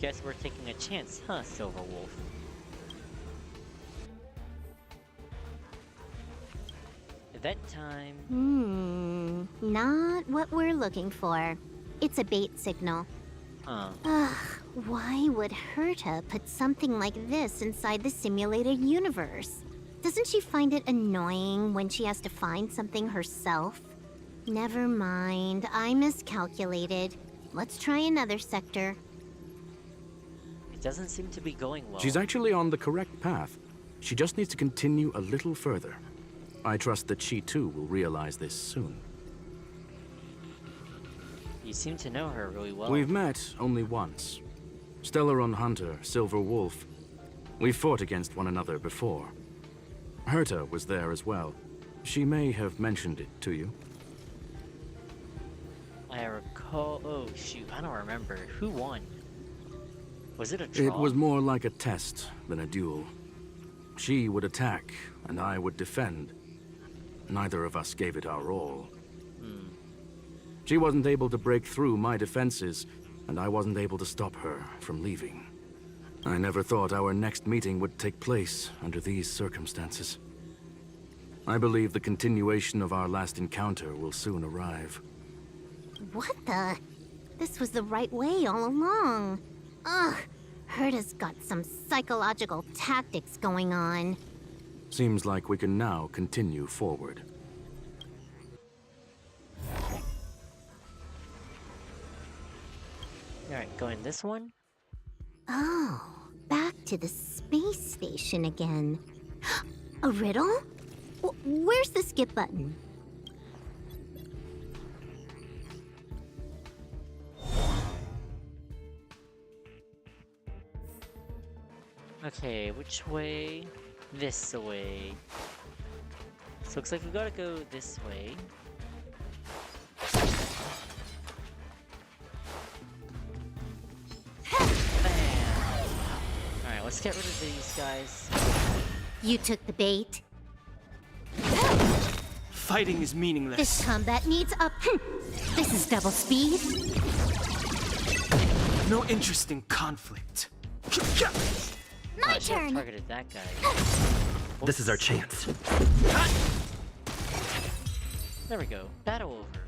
Speaker 1: Guess we're taking a chance, huh, Silverwolf? At that time...
Speaker 14: Not what we're looking for. It's a bait signal.
Speaker 1: Huh.
Speaker 14: Ugh, why would Herta put something like this inside the simulated universe? Doesn't she find it annoying when she has to find something herself? Never mind, I miscalculated. Let's try another sector.
Speaker 1: It doesn't seem to be going well.
Speaker 9: She's actually on the correct path. She just needs to continue a little further. I trust that she too will realize this soon.
Speaker 1: You seem to know her really well.
Speaker 9: We've met only once. Stellaron Hunter, Silver Wolf. We've fought against one another before. Herta was there as well. She may have mentioned it to you.
Speaker 1: I recall... Oh, shoot. I don't remember. Who won? Was it a draw?
Speaker 9: It was more like a test than a duel. She would attack, and I would defend. Neither of us gave it our all. She wasn't able to break through my defenses, and I wasn't able to stop her from leaving. I never thought our next meeting would take place under these circumstances. I believe the continuation of our last encounter will soon arrive.
Speaker 14: What the? This was the right way all along. Ugh, Herta's got some psychological tactics going on.
Speaker 9: Seems like we can now continue forward.
Speaker 1: Alright, going this one?
Speaker 14: Oh, back to the space station again. A riddle? Where's the skip button?
Speaker 1: Okay, which way? This way. So looks like we gotta go this way. Alright, let's get rid of these guys.
Speaker 14: You took the bait.
Speaker 13: Fighting is meaningless.
Speaker 14: This combat needs up. This is double speed.
Speaker 13: No interest in conflict.
Speaker 10: My
Speaker 1: I should have
Speaker 10: turn.
Speaker 1: targeted that guy.
Speaker 2: This is our chance.
Speaker 1: There we go. Battle over.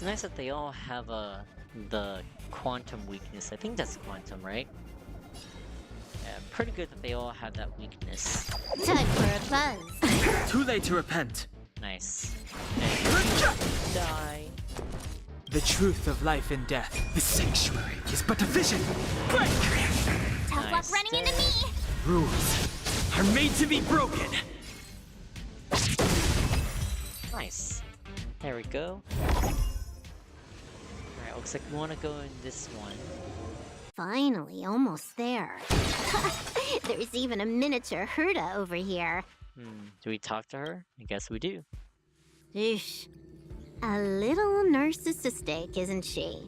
Speaker 1: nice that they all have the quantum weakness. I think that's quantum, right? Yeah, pretty good that they all have that weakness.
Speaker 14: Time for a buzz.
Speaker 13: Too late to repent.
Speaker 1: Nice. And die.
Speaker 13: The truth of life and death. The sanctuary is but a vision. Break!
Speaker 10: Tough luck
Speaker 1: Nice.
Speaker 10: running into me!
Speaker 13: Rules are made to be broken.
Speaker 1: Nice. There we go. Alright, looks like we want to go in this one.
Speaker 14: Finally, almost there. There's even a miniature Herta over here.
Speaker 1: Do we talk to her? I guess we do.
Speaker 14: Eesh. A little narcissistic, isn't she?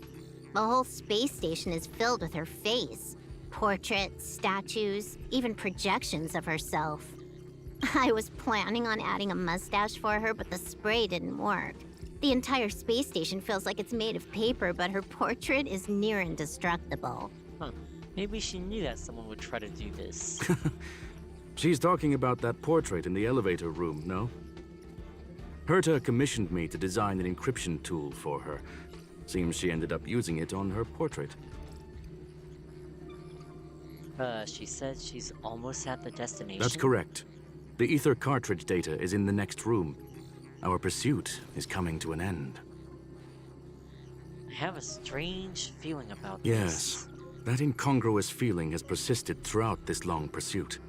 Speaker 14: The whole space station is filled with her face. Portraits, statues, even projections of herself. I was planning on adding a mustache for her, but the spray didn't work. The entire space station feels like it's made of paper, but her portrait is near indestructible.
Speaker 1: Huh. Maybe she knew that someone would try to do this.
Speaker 9: She's talking about that portrait in the elevator room, no? Herta commissioned me to design an encryption tool for her. Seems she ended up using it on her portrait.
Speaker 1: She said she's almost at the destination.
Speaker 9: That's correct. The ether cartridge data is in the next room. Our pursuit is coming to an end.
Speaker 1: I have a strange feeling about
Speaker 9: Yes, that incongruous feeling has persisted throughout this long pursuit.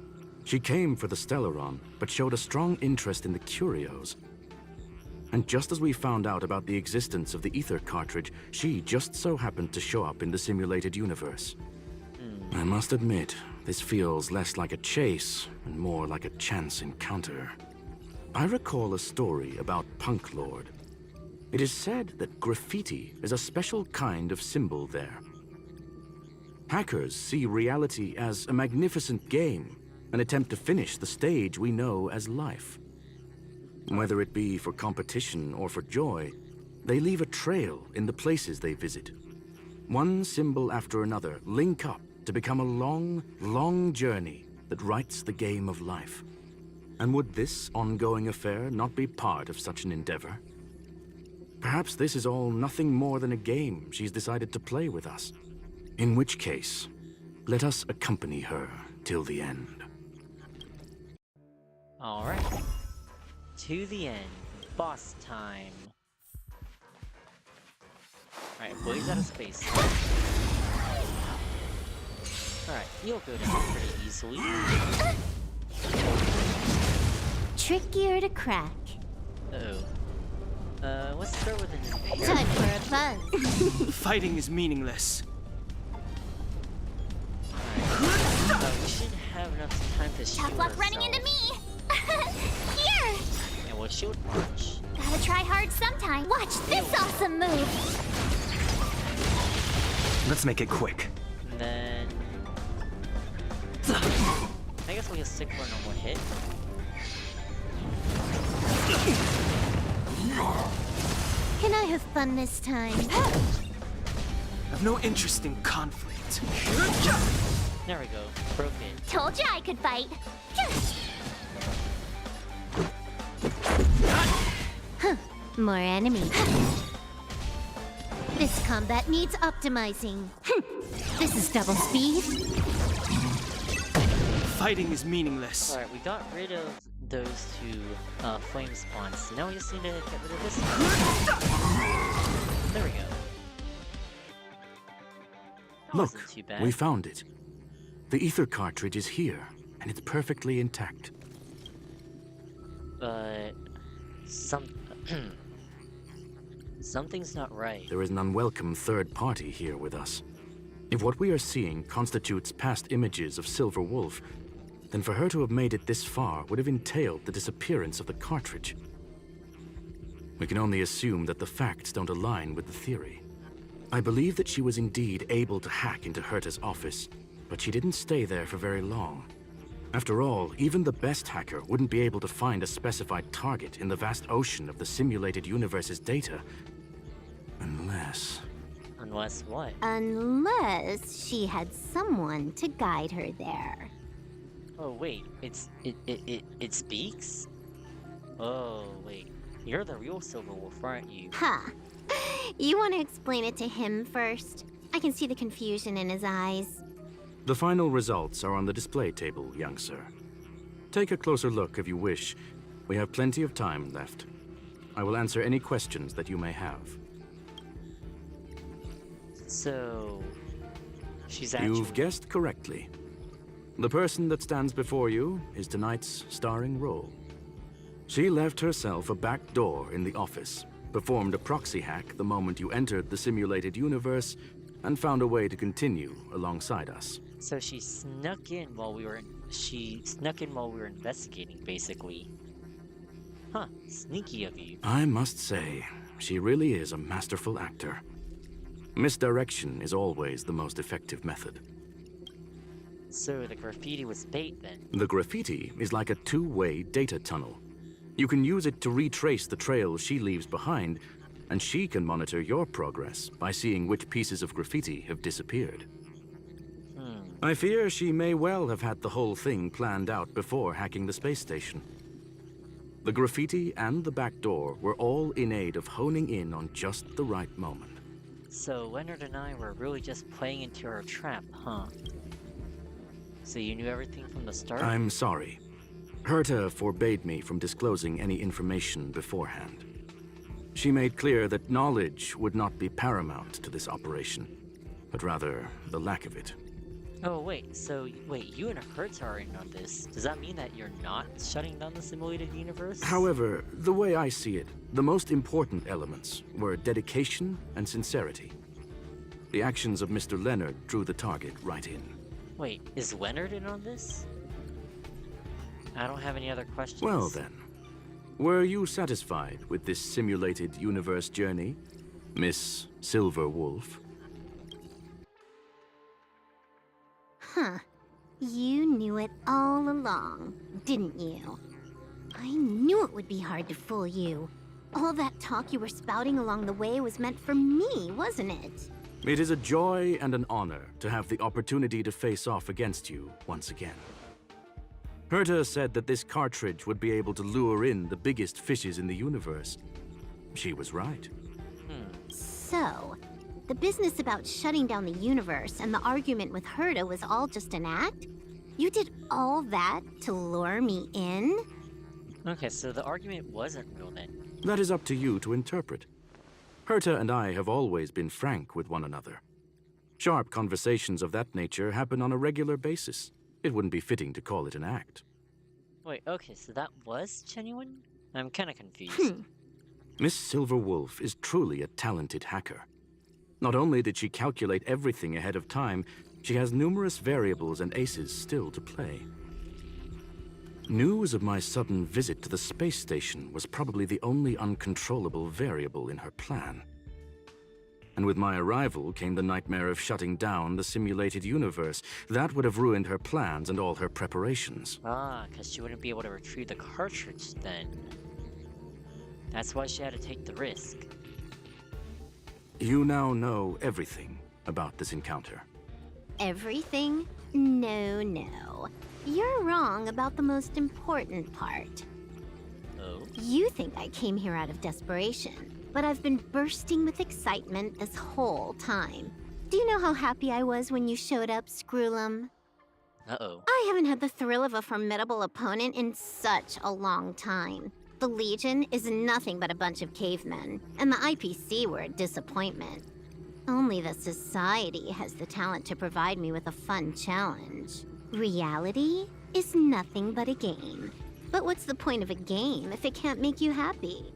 Speaker 9: She came for the Stellaron, but showed a strong interest in the curios. And just as we found out about the existence of the ether cartridge, she just so happened to show up in the simulated universe. I must admit, this feels less like a chase and more like a chance encounter. I recall a story about Punk Lord. It is said that graffiti is a special kind of symbol there. Hackers see reality as a magnificent game, an attempt to finish the stage we know as life. Whether it be for competition or for joy, they leave a trail in the places they visit. One symbol after another link up to become a long, long journey that writes the game of life. And would this ongoing affair not be part of such an endeavor? Perhaps this is all nothing more than a game she's decided to play with us. In which case, let us accompany her till the end.
Speaker 1: Alright. To the end. Boss time. Alright, boys out of space. Alright, you'll go down pretty easily.
Speaker 14: Trickier to crack.
Speaker 1: Uh-oh. Let's start with an invader.
Speaker 14: Time for a buzz.
Speaker 13: Fighting is meaningless.
Speaker 1: Alright. We should have enough time to shield
Speaker 10: Tough luck running into
Speaker 1: ourselves.
Speaker 10: me! Here!
Speaker 1: And we'll shield punch.
Speaker 10: Gotta try hard sometime. Watch this awesome move!
Speaker 2: Let's make it quick.
Speaker 1: And then... I guess we'll just stick for a normal hit.
Speaker 14: Can I have fun this time?
Speaker 13: I've no interest in conflict.
Speaker 1: There we go. Broke it.
Speaker 10: Told you I could fight.
Speaker 14: More enemies. This combat needs optimizing. This is double speed.
Speaker 13: Fighting is meaningless.
Speaker 1: Alright, we got rid of those two flame spawns. So now we just need to get rid of this. There we go. That
Speaker 9: Look,
Speaker 1: wasn't too bad.
Speaker 9: we found it. The ether cartridge is here, and it's perfectly intact.
Speaker 1: But... something's not right.
Speaker 9: There is an unwelcome third party here with us. If what we are seeing constitutes past images of Silver Wolf, then for her to have made it this far would have entailed the disappearance of the cartridge. We can only assume that the facts don't align with the theory. I believe that she was indeed able to hack into Herta's office, but she didn't stay there for very long. After all, even the best hacker wouldn't be able to find a specified target in the vast ocean of the simulated universe's data. Unless...
Speaker 1: Unless what?
Speaker 14: Unless she had someone to guide her there.
Speaker 1: Oh wait, it speaks? Oh wait, you're the real Silver Wolf, aren't you?
Speaker 14: Ha! You want to explain it to him first? I can see the confusion in his eyes.
Speaker 9: The final results are on the display table, young sir. Take a closer look if you wish. We have plenty of time left. I will answer any questions that you may have.
Speaker 1: So, she's actually...
Speaker 9: You've guessed correctly. The person that stands before you is tonight's starring role. She left herself a back door in the office, performed a proxy hack the moment you entered the simulated universe, and found a way to continue alongside us.
Speaker 1: So she snuck in while we were investigating, basically. Huh, sneaky of you.
Speaker 9: I must say, she really is a masterful actor. Misdirection is always the most effective method.
Speaker 1: So the graffiti was bait then?
Speaker 9: The graffiti is like a two-way data tunnel. You can use it to retrace the trail she leaves behind, and she can monitor your progress by seeing which pieces of graffiti have disappeared. I fear she may well have had the whole thing planned out before hacking the space station. The graffiti and the back door were all in aid of honing in on just the right moment.
Speaker 1: So Leonard and I were really just playing into her trap, huh? So you knew everything from the start?
Speaker 9: I'm sorry. Herta forbade me from disclosing any information beforehand. She made clear that knowledge would not be paramount to this operation, but rather the lack of it.
Speaker 1: Oh wait, you and Hertz are in on this. Does that mean that you're not shutting down the simulated universe?
Speaker 9: However, the way I see it, the most important elements were dedication and sincerity. The actions of Mr. Leonard drew the target right in.
Speaker 1: Wait, is Leonard in on this? I don't have any other questions.
Speaker 9: Well then, were you satisfied with this simulated universe journey, Miss Silver Wolf?
Speaker 14: Huh. You knew it all along, didn't you? I knew it would be hard to fool you. All that talk you were spouting along the way was meant for me, wasn't it?
Speaker 9: It is a joy and an honor to have the opportunity to face off against you once again. Herta said that this cartridge would be able to lure in the biggest fishes in the universe. She was right.
Speaker 14: So, the business about shutting down the universe and the argument with Herta was all just an act? You did all that to lure me in?
Speaker 1: Okay, so the argument wasn't real then.
Speaker 9: That is up to you to interpret. Herta and I have always been frank with one another. Sharp conversations of that nature happen on a regular basis. It wouldn't be fitting to call it an act.
Speaker 1: Wait, okay, so that was genuine? I'm kinda confused.
Speaker 9: Miss Silver Wolf is truly a talented hacker. Not only did she calculate everything ahead of time, she has numerous variables and aces still to play. News of my sudden visit to the space station was probably the only uncontrollable variable in her plan. And with my arrival came the nightmare of shutting down the simulated universe. That would have ruined her plans and all her preparations.
Speaker 1: Ah, because she wouldn't be able to retrieve the cartridge then. That's why she had to take the risk.
Speaker 9: You now know everything about this encounter.
Speaker 14: Everything? No. You're wrong about the most important part.
Speaker 1: Oh?
Speaker 14: You think I came here out of desperation, but I've been bursting with excitement this whole time. Do you know how happy I was when you showed up, Screwlum?
Speaker 1: Uh-oh.
Speaker 14: I haven't had the thrill of a formidable opponent in such a long time. The Legion is nothing but a bunch of cavemen, and the IPC were a disappointment. Only the Society has the talent to provide me with a fun challenge. Reality is nothing but a game. But what's the point of a game if it can't make you happy?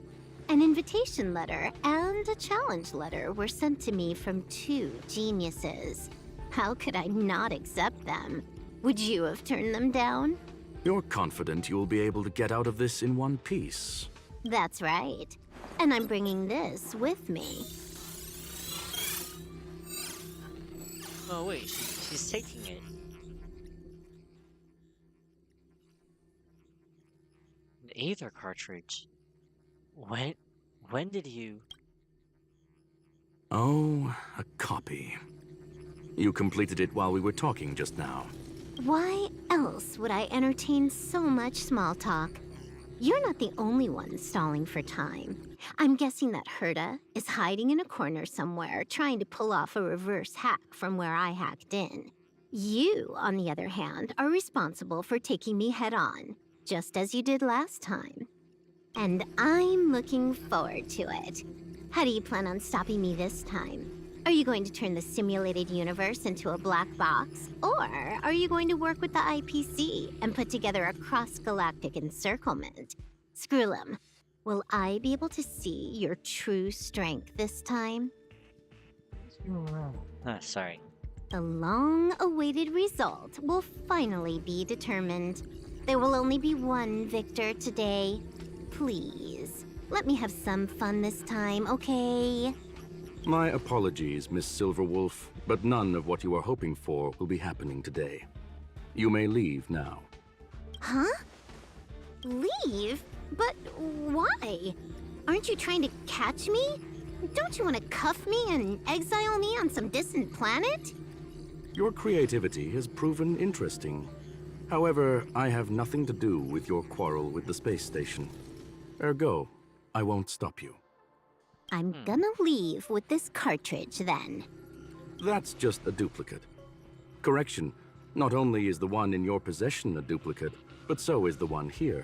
Speaker 14: An invitation letter and a challenge letter were sent to me from two geniuses. How could I not accept them? Would you have turned them down?
Speaker 9: You're confident you'll be able to get out of this in one piece.
Speaker 14: That's right. And I'm bringing this with me.
Speaker 1: Oh wait, she's taking it. An Aether cartridge. When did you...
Speaker 9: Oh, a copy. You completed it while we were talking just now.
Speaker 14: Why else would I entertain so much small talk? You're not the only one stalling for time. I'm guessing that Herta is hiding in a corner somewhere, trying to pull off a reverse hack from where I hacked in. You, on the other hand, are responsible for taking me head-on, just as you did last time. And I'm looking forward to it. How do you plan on stopping me this time? Are you going to turn the simulated universe into a black box? Or are you going to work with the IPC and put together a cross-galactic encirclement? Screw'em, will I be able to see your true strength this time?
Speaker 1: Sorry.
Speaker 14: The long-awaited result will finally be determined. There will only be one victor today. Please, let me have some fun this time, okay?
Speaker 9: My apologies, Miss Silverwolf, but none of what you are hoping for will be happening today. You may leave now.
Speaker 14: Huh? Leave? But why? Aren't you trying to catch me? Don't you want to cuff me and exile me on some distant planet?
Speaker 9: Your creativity has proven interesting. However, I have nothing to do with your quarrel with the space station. Ergo, I won't stop you.
Speaker 14: I'm gonna leave with this cartridge then.
Speaker 9: That's just a duplicate. Correction, not only is the one in your possession a duplicate, but so is the one here.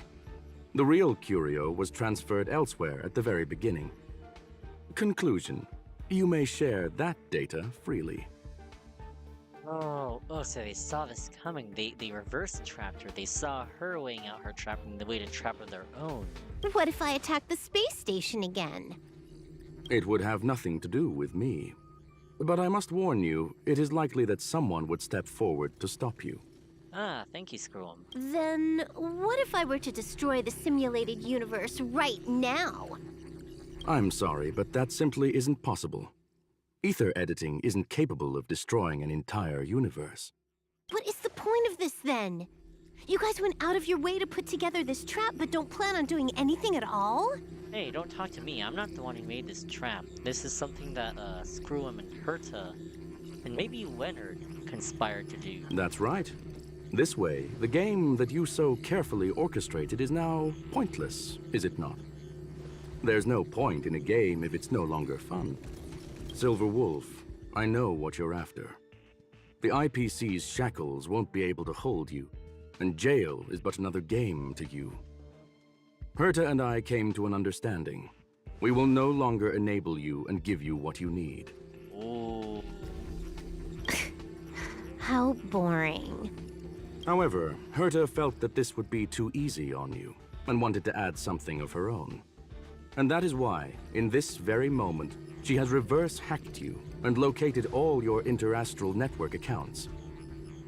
Speaker 9: The real curio was transferred elsewhere at the very beginning. Conclusion, you may share that data freely.
Speaker 1: Oh, so they saw this coming. They reverse trapped her. They saw her weighing out her trap and the way to trap of their own.
Speaker 14: What if I attack the space station again?
Speaker 9: It would have nothing to do with me. But I must warn you, it is likely that someone would step forward to stop you.
Speaker 1: Thank you, Screw'em.
Speaker 14: Then what if I were to destroy the simulated universe right now?
Speaker 9: I'm sorry, but that simply isn't possible. Ether editing isn't capable of destroying an entire universe.
Speaker 14: What is the point of this then? You guys went out of your way to put together this trap but don't plan on doing anything at all?
Speaker 1: Hey, don't talk to me. I'm not the one who made this trap. This is something that Screw'em and Herta, and maybe Leonard, conspired to do.
Speaker 9: That's right. This way, the game that you so carefully orchestrated is now pointless, is it not? There's no point in a game if it's no longer fun. Silver Wolf, I know what you're after. The IPC's shackles won't be able to hold you, and jail is but another game to you. Herta and I came to an understanding. We will no longer enable you and give you what you need.
Speaker 1: Ooh.
Speaker 14: How boring.
Speaker 9: However, Herta felt that this would be too easy on you, and wanted to add something of her own. And that is why, in this very moment, she has reverse-hacked you and located all your interastral network accounts.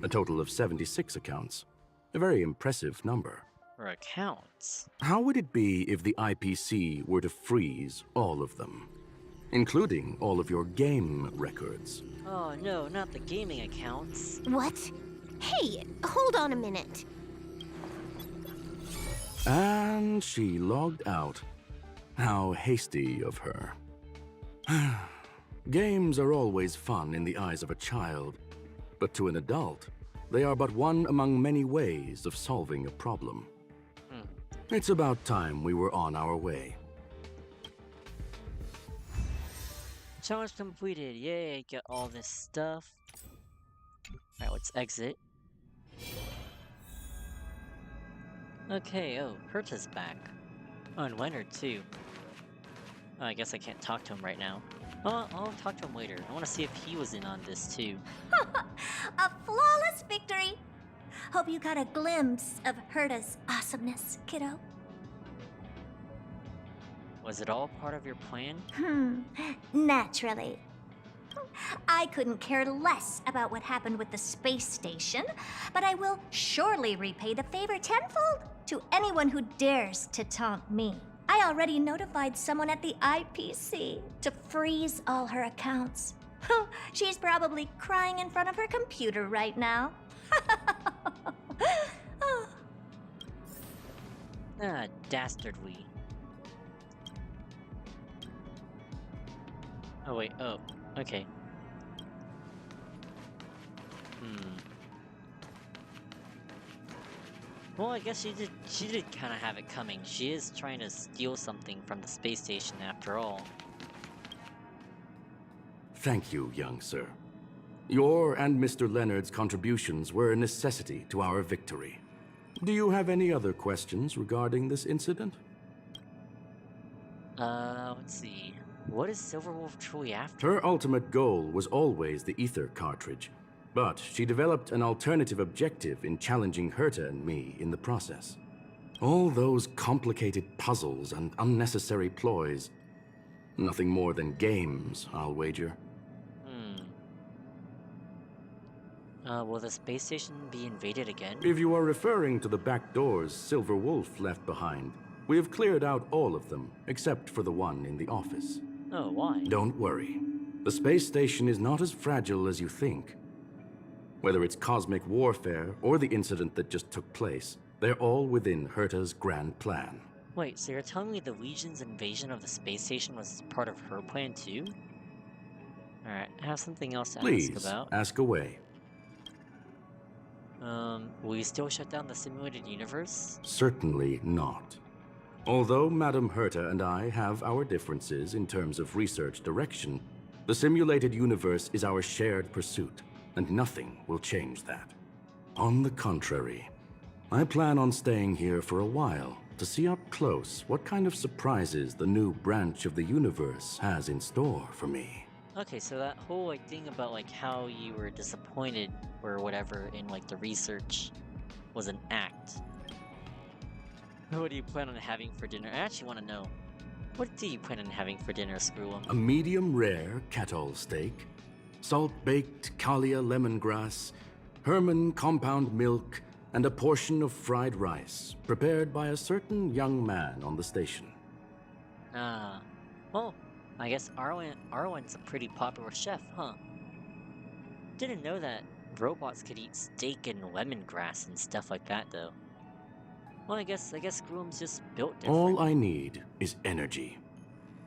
Speaker 9: A total of 76 accounts. A very impressive number.
Speaker 1: Her accounts?
Speaker 9: How would it be if the IPC were to freeze all of them? Including all of your game records.
Speaker 1: Oh no, not the gaming accounts.
Speaker 14: What? Hey, hold on a minute.
Speaker 9: And she logged out. How hasty of her. Games are always fun in the eyes of a child, but to an adult, they are but one among many ways of solving a problem. It's about time we were on our way.
Speaker 1: Challenge completed, yay, get all this stuff. Alright, let's exit. Okay, oh, Herta's back. Oh, and Leonard too. Oh, I guess I can't talk to him right now. I'll talk to him later. I want to see if he was in on this too.
Speaker 11: A flawless victory! Hope you got a glimpse of Herta's awesomeness, kiddo.
Speaker 1: Was it all part of your plan?
Speaker 11: Naturally. I couldn't care less about what happened with the space station, but I will surely repay the favor tenfold to anyone who dares to taunt me. I already notified someone at the IPC to freeze all her accounts. She's probably crying in front of her computer right now.
Speaker 1: Ah, dastardly. Oh wait, oh, okay. Well, I guess she did kind of have it coming. She is trying to steal something from the space station after all.
Speaker 9: Thank you, young sir. Your and Mr. Leonard's contributions were a necessity to our victory. Do you have any other questions regarding this incident?
Speaker 1: Let's see. What is Silverwolf truly after?
Speaker 9: Her ultimate goal was always the ether cartridge, but she developed an alternative objective in challenging Herta and me in the process. All those complicated puzzles and unnecessary ploys. Nothing more than games, I'll wager.
Speaker 1: Will the space station be invaded again?
Speaker 9: If you are referring to the back doors Silver Wolf left behind, we have cleared out all of them, except for the one in the office.
Speaker 1: Oh, why?
Speaker 9: Don't worry. The space station is not as fragile as you think. Whether it's cosmic warfare or the incident that just took place, they're all within Herta's grand plan.
Speaker 1: Wait, so you're telling me the Legion's invasion of the space station was part of her plan too? Alright, I have something else to
Speaker 9: Please,
Speaker 1: ask about.
Speaker 9: ask away.
Speaker 1: Will you still shut down the simulated universe?
Speaker 9: Certainly not. Although Madame Herta and I have our differences in terms of research direction, the simulated universe is our shared pursuit, and nothing will change that. On the contrary, I plan on staying here for a while to see up close what kind of surprises the new branch of the universe has in store for me.
Speaker 1: Okay, so that whole like thing about like how you were disappointed or whatever in like the research was an act. What do you plan on having for dinner? I actually want to know. What do you plan on having for dinner, Screw'em?
Speaker 9: A medium rare cattle steak, salt-baked Kalia lemongrass, Herman compound milk, and a portion of fried rice, prepared by a certain young man on the station.
Speaker 1: Ah, well, I guess Arwen's a pretty popular chef, huh? Didn't know that robots could eat steak and lemongrass and stuff like that, though. Well, I guess Screw'em's just built different.
Speaker 9: All I need is energy.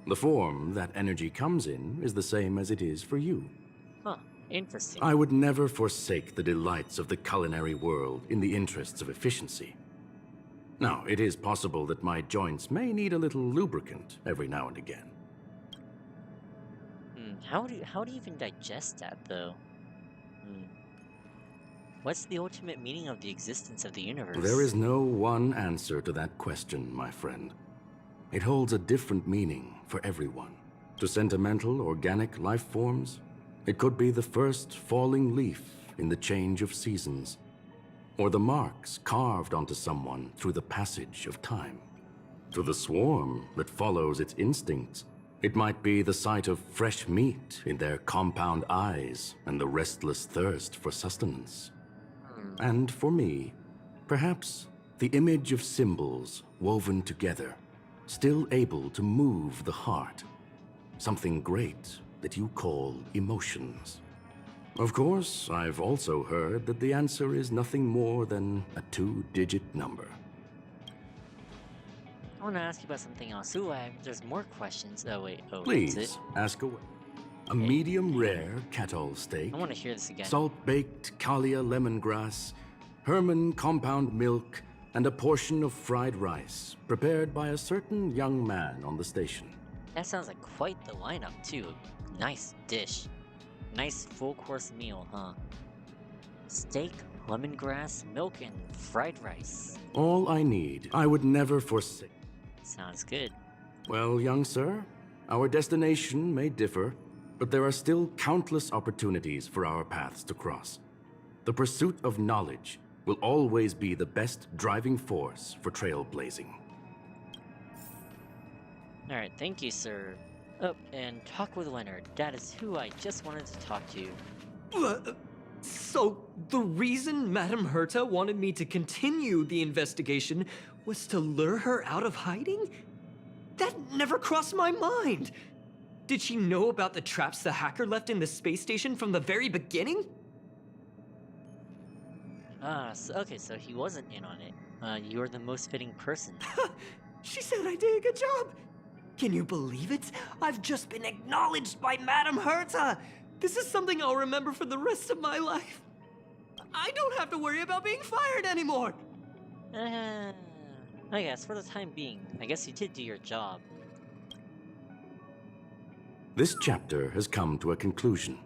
Speaker 9: The form that energy comes in is the same as it is for you.
Speaker 1: Huh, interesting.
Speaker 9: I would never forsake the delights of the culinary world in the interests of efficiency. Now, it is possible that my joints may need a little lubricant every now and again.
Speaker 1: How do you even digest that, though? What's the ultimate meaning of the existence of the universe?
Speaker 9: There is no one answer to that question, my friend. It holds a different meaning for everyone. To sentimental, organic life forms, it could be the first falling leaf in the change of seasons, or the marks carved onto someone through the passage of time. To the swarm that follows its instincts, it might be the sight of fresh meat in their compound eyes and the restless thirst for sustenance. And for me, perhaps the image of symbols woven together, still able to move the heart. Something great that you call emotions. Of course, I've also heard that the answer is nothing more than a 2-digit number.
Speaker 1: I want to ask you about something else. Ooh, there's more questions. Oh, wait. Oh,
Speaker 9: Please,
Speaker 1: that's it?
Speaker 9: ask away. A medium rare cattle steak.
Speaker 1: I want to hear this again.
Speaker 9: Salt-baked Kalia lemongrass, Herman compound milk, and a portion of fried rice, prepared by a certain young man on the station.
Speaker 1: That sounds like quite the lineup, too. Nice dish. Nice full-course meal, huh? Steak, lemongrass, milk, and fried rice.
Speaker 9: All I need, I would never forsake.
Speaker 1: Sounds good.
Speaker 9: Well, young sir, our destination may differ, but there are still countless opportunities for our paths to cross. The pursuit of knowledge will always be the best driving force for trailblazing.
Speaker 1: Alright, thank you, sir. Oh, and talk with Leonard. That is who I just wanted to talk to.
Speaker 3: So, the reason Madame Herta wanted me to continue the investigation was to lure her out of hiding? That never crossed my mind! Did she know about the traps the hacker left in the space station from the very beginning?
Speaker 1: Okay, so he wasn't in on it. You're the most fitting person.
Speaker 3: She said I did a good job! Can you believe it? I've just been acknowledged by Madame Herta! This is something I'll remember for the rest of my life. I don't have to worry about being fired anymore!
Speaker 1: I guess for the time being, I guess you did do your job.
Speaker 9: This chapter has come to a conclusion.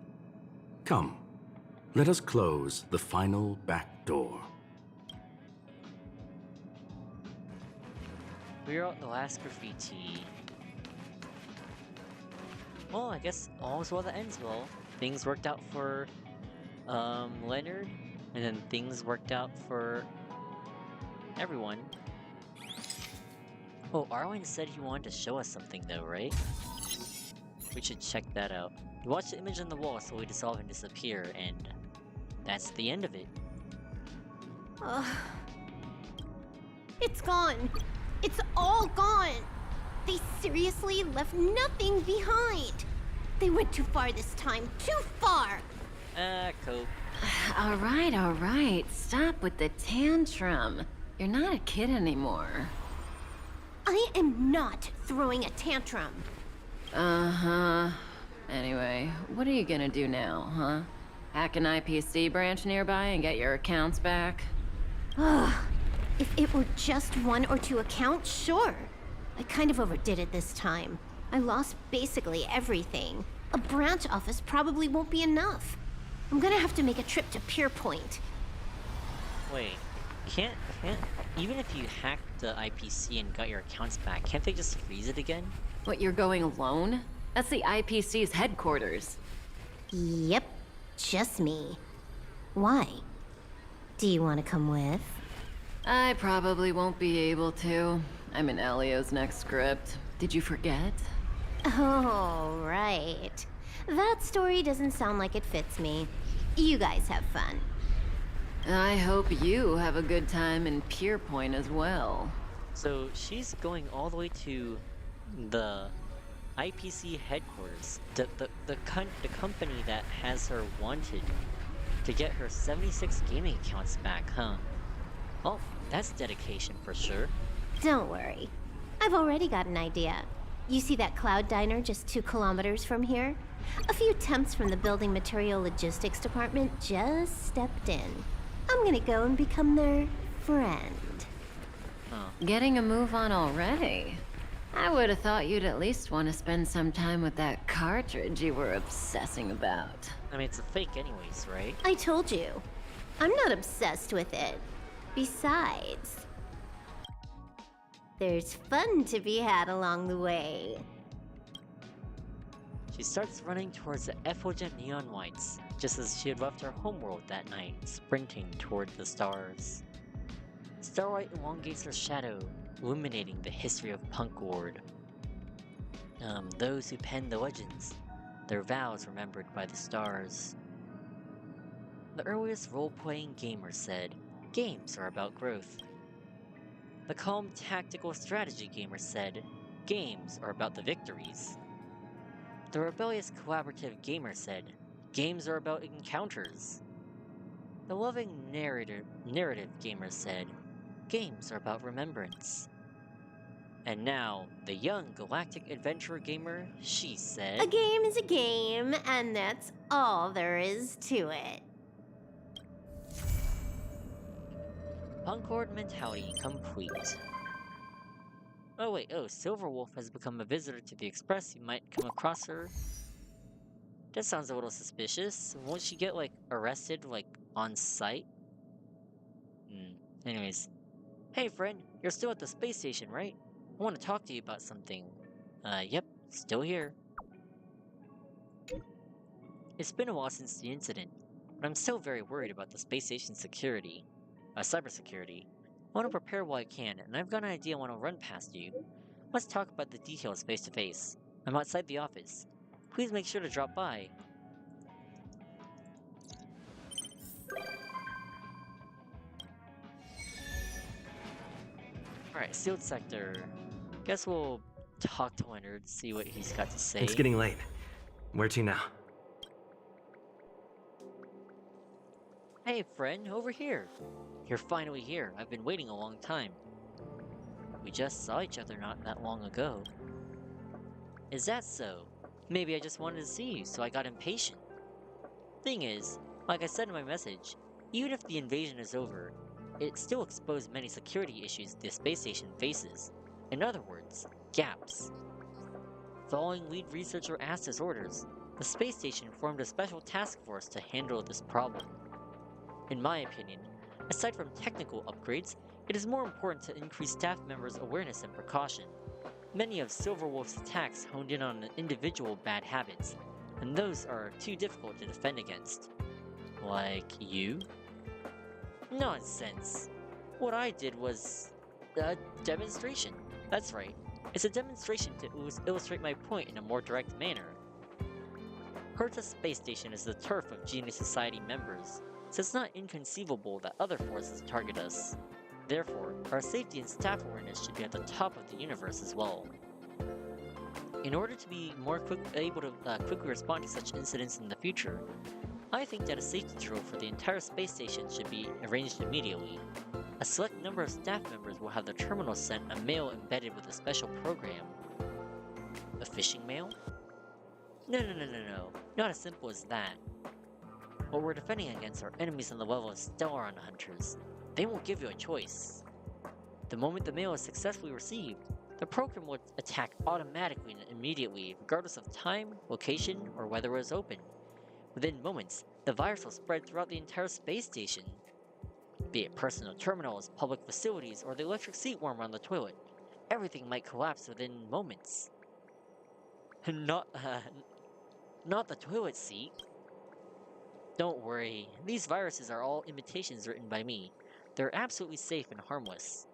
Speaker 9: Come, let us close the final back door.
Speaker 1: We wrote the last graffiti. Well, I guess all's well that ends well. Things worked out for Leonard, and then things worked out for everyone. Oh, Arwen said he wanted to show us something though, right? We should check that out. We watched the image on the wall slowly dissolve and disappear, and that's the end of it.
Speaker 14: It's gone. It's all gone. They seriously left nothing behind. They went too far this time. Too far.
Speaker 1: Cope.
Speaker 15: All right. Stop with the tantrum. You're not a kid anymore.
Speaker 14: I am not throwing a tantrum.
Speaker 15: Uh-huh. Anyway, what are you gonna do now, huh? Hack an IPC branch nearby and get your accounts back?
Speaker 14: Ugh. If it were just 1 or 2 accounts, sure. I kind of overdid it this time. I lost basically everything. A branch office probably won't be enough. I'm gonna have to make a trip to Pierpoint.
Speaker 1: Wait, can't even if you hacked the IPC and got your accounts back, can't they just freeze it again?
Speaker 15: What, you're going alone? That's the IPC's headquarters.
Speaker 14: Yep, just me. Why? Do you want to come with?
Speaker 15: I probably won't be able to. I'm in Elio's next script. Did you forget?
Speaker 14: Oh, right. That story doesn't sound like it fits me. You guys have fun.
Speaker 15: I hope you have a good time in Pierpoint as well.
Speaker 1: So she's going all the way to the IPC headquarters, the company that has her wanted, to get her 76 gaming accounts back, huh? Well, that's dedication for sure.
Speaker 14: Don't worry. I've already got an idea. You see that cloud diner just 2 kilometers from here? A few temps from the building material logistics department just stepped in. I'm gonna go and become their friend.
Speaker 1: Huh.
Speaker 15: Getting a move on already? I would have thought you'd at least want to spend some time with that cartridge you were obsessing about.
Speaker 1: I mean, it's a fake anyways, right?
Speaker 14: I told you. I'm not obsessed with it. Besides, there's fun to be had along the way.
Speaker 1: She starts running towards the effulgent neon lights, just as she had left her homeworld that night, sprinting toward the stars. Starlight elongates her shadow, illuminating the history of Punk Ward. Those who penned the legends, their vows remembered by the stars. The earliest role-playing gamer said, games are about growth. The calm tactical strategy gamer said, games are about the victories. The rebellious collaborative gamer said, games are about encounters. The loving narrative gamer said, games are about remembrance. And now, the young galactic adventurer gamer, she said,
Speaker 14: A game is a game, and that's all there is to it.
Speaker 1: Concord mentality complete. Oh wait, Silverwolf has become a visitor to the Express. You might come across her. That sounds a little suspicious. Won't she get, like, arrested, like, on site? Anyways. Hey friend, you're still at the space station, right? I want to talk to you about something. Yep, still here. It's been a while since the incident, but I'm still very worried about the space station's security. Cybersecurity. I want to prepare while I can, and I've got an idea I want to run past you. Let's talk about the details face to face. I'm outside the office. Please make sure to drop by. Alright, sealed sector. Guess we'll talk to Leonard, see what he's got to say.
Speaker 2: It's getting late. Where to now?
Speaker 1: Hey friend, over here. You're finally here. I've been waiting a long time. We just saw each other not that long ago. Is that so? Maybe I just wanted to see you, so I got impatient. Thing is, like I said in my message, even if the invasion is over, it still exposed many security issues the space station faces. In other words, gaps. Following lead researcher Asta's orders, the space station formed a special task force to handle this problem. In my opinion, aside from technical upgrades, it is more important to increase staff members' awareness and precaution. Many of Silverwolf's attacks honed in on individual bad habits, and those are too difficult to defend against. Like you? Nonsense. What I did was a demonstration. That's right. It's a demonstration to illustrate my point in a more direct manner. Herta Space Station is the turf of Genius Society members, so it's not inconceivable that other forces target us. Therefore, our safety and staff awareness should be at the top of the universe as well. In order to be more able to quickly respond to such incidents in the future, I think that a safety drill for the entire space station should be arranged immediately. A select number of staff members will have the terminal sent a mail embedded with a special program. A phishing mail? No, not as simple as that. What we're defending against are enemies on the level of Stellaron hunters. They won't give you a choice. The moment the mail is successfully received, the program will attack automatically and immediately, regardless of time, location, or whether it is open. Within moments, the virus will spread throughout the entire space station. Be it personal terminals, public facilities, or the electric seat warmer on the toilet, everything might collapse within moments. Not the toilet seat. Don't worry, these viruses are all imitations written by me. They're absolutely safe and harmless.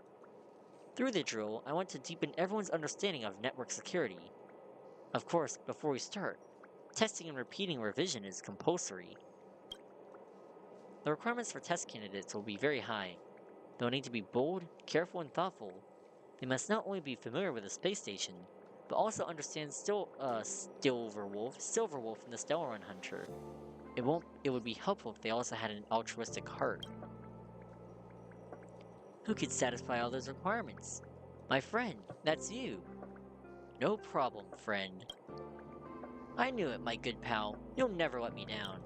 Speaker 1: Through the drill, I want to deepen everyone's understanding of network security. Of course, before we start, testing and repeating revision is compulsory. The requirements for test candidates will be very high. They'll need to be bold, careful, and thoughtful. They must not only be familiar with the space station, but also understand Silverwolf and the Stellaron Hunter. It would be helpful if they also had an altruistic heart. Who could satisfy all those requirements? My friend, that's you. No problem, friend. I knew it, my good pal. You'll never let me down.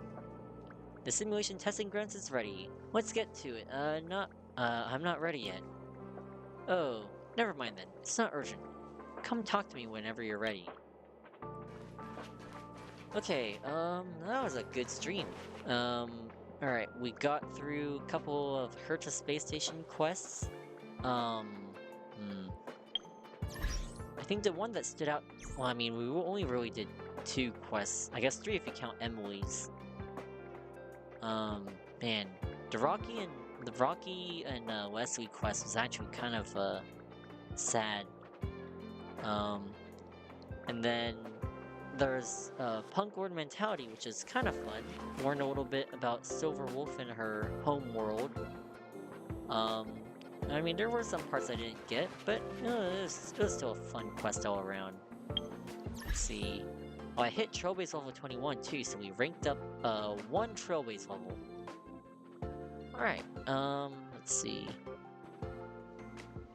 Speaker 1: The simulation testing grounds is ready. Let's get to it. I'm not ready yet. Oh, never mind then. It's not urgent. Come talk to me whenever you're ready. Okay, that was a good stream. Alright, we got through a couple of Herta Space Station quests. I think the one that stood out, well, I mean, we only really did 2 quests. I guess 3 if you count Emily's. Man, the Rocky and Wesley quest was actually kind of, sad. And then there's Punk Lord Mentality, which is kind of fun. Learn a little bit about Silverwolf and her home world. I mean, there were some parts I didn't get, but it was still a fun quest all around. Let's see. Oh, I hit Trailblaze level 21 too, so we ranked up 1 Trailblaze level. Alright, let's see.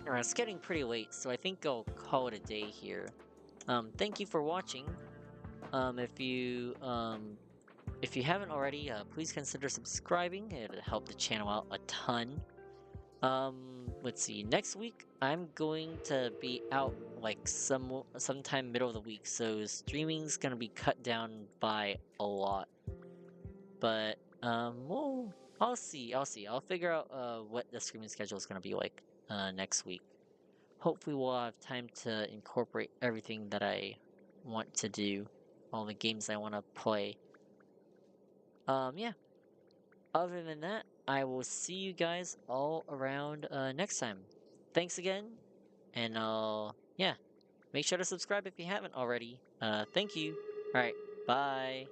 Speaker 1: Alright, it's getting pretty late, so I think I'll call it a day here. Thank you for watching. If you haven't already, please consider subscribing. It'll help the channel out a ton. Let's see. Next week, I'm going to be out like sometime middle of the week, so streaming's gonna be cut down by a lot. But well, I'll see. I'll figure out what the streaming schedule is gonna be like next week. Hopefully, we'll have time to incorporate everything that I want to do, all the games I want to play. Yeah. Other than that, I will see you guys all around next time. Thanks again, and yeah, make sure to subscribe if you haven't already. Thank you. Alright, bye.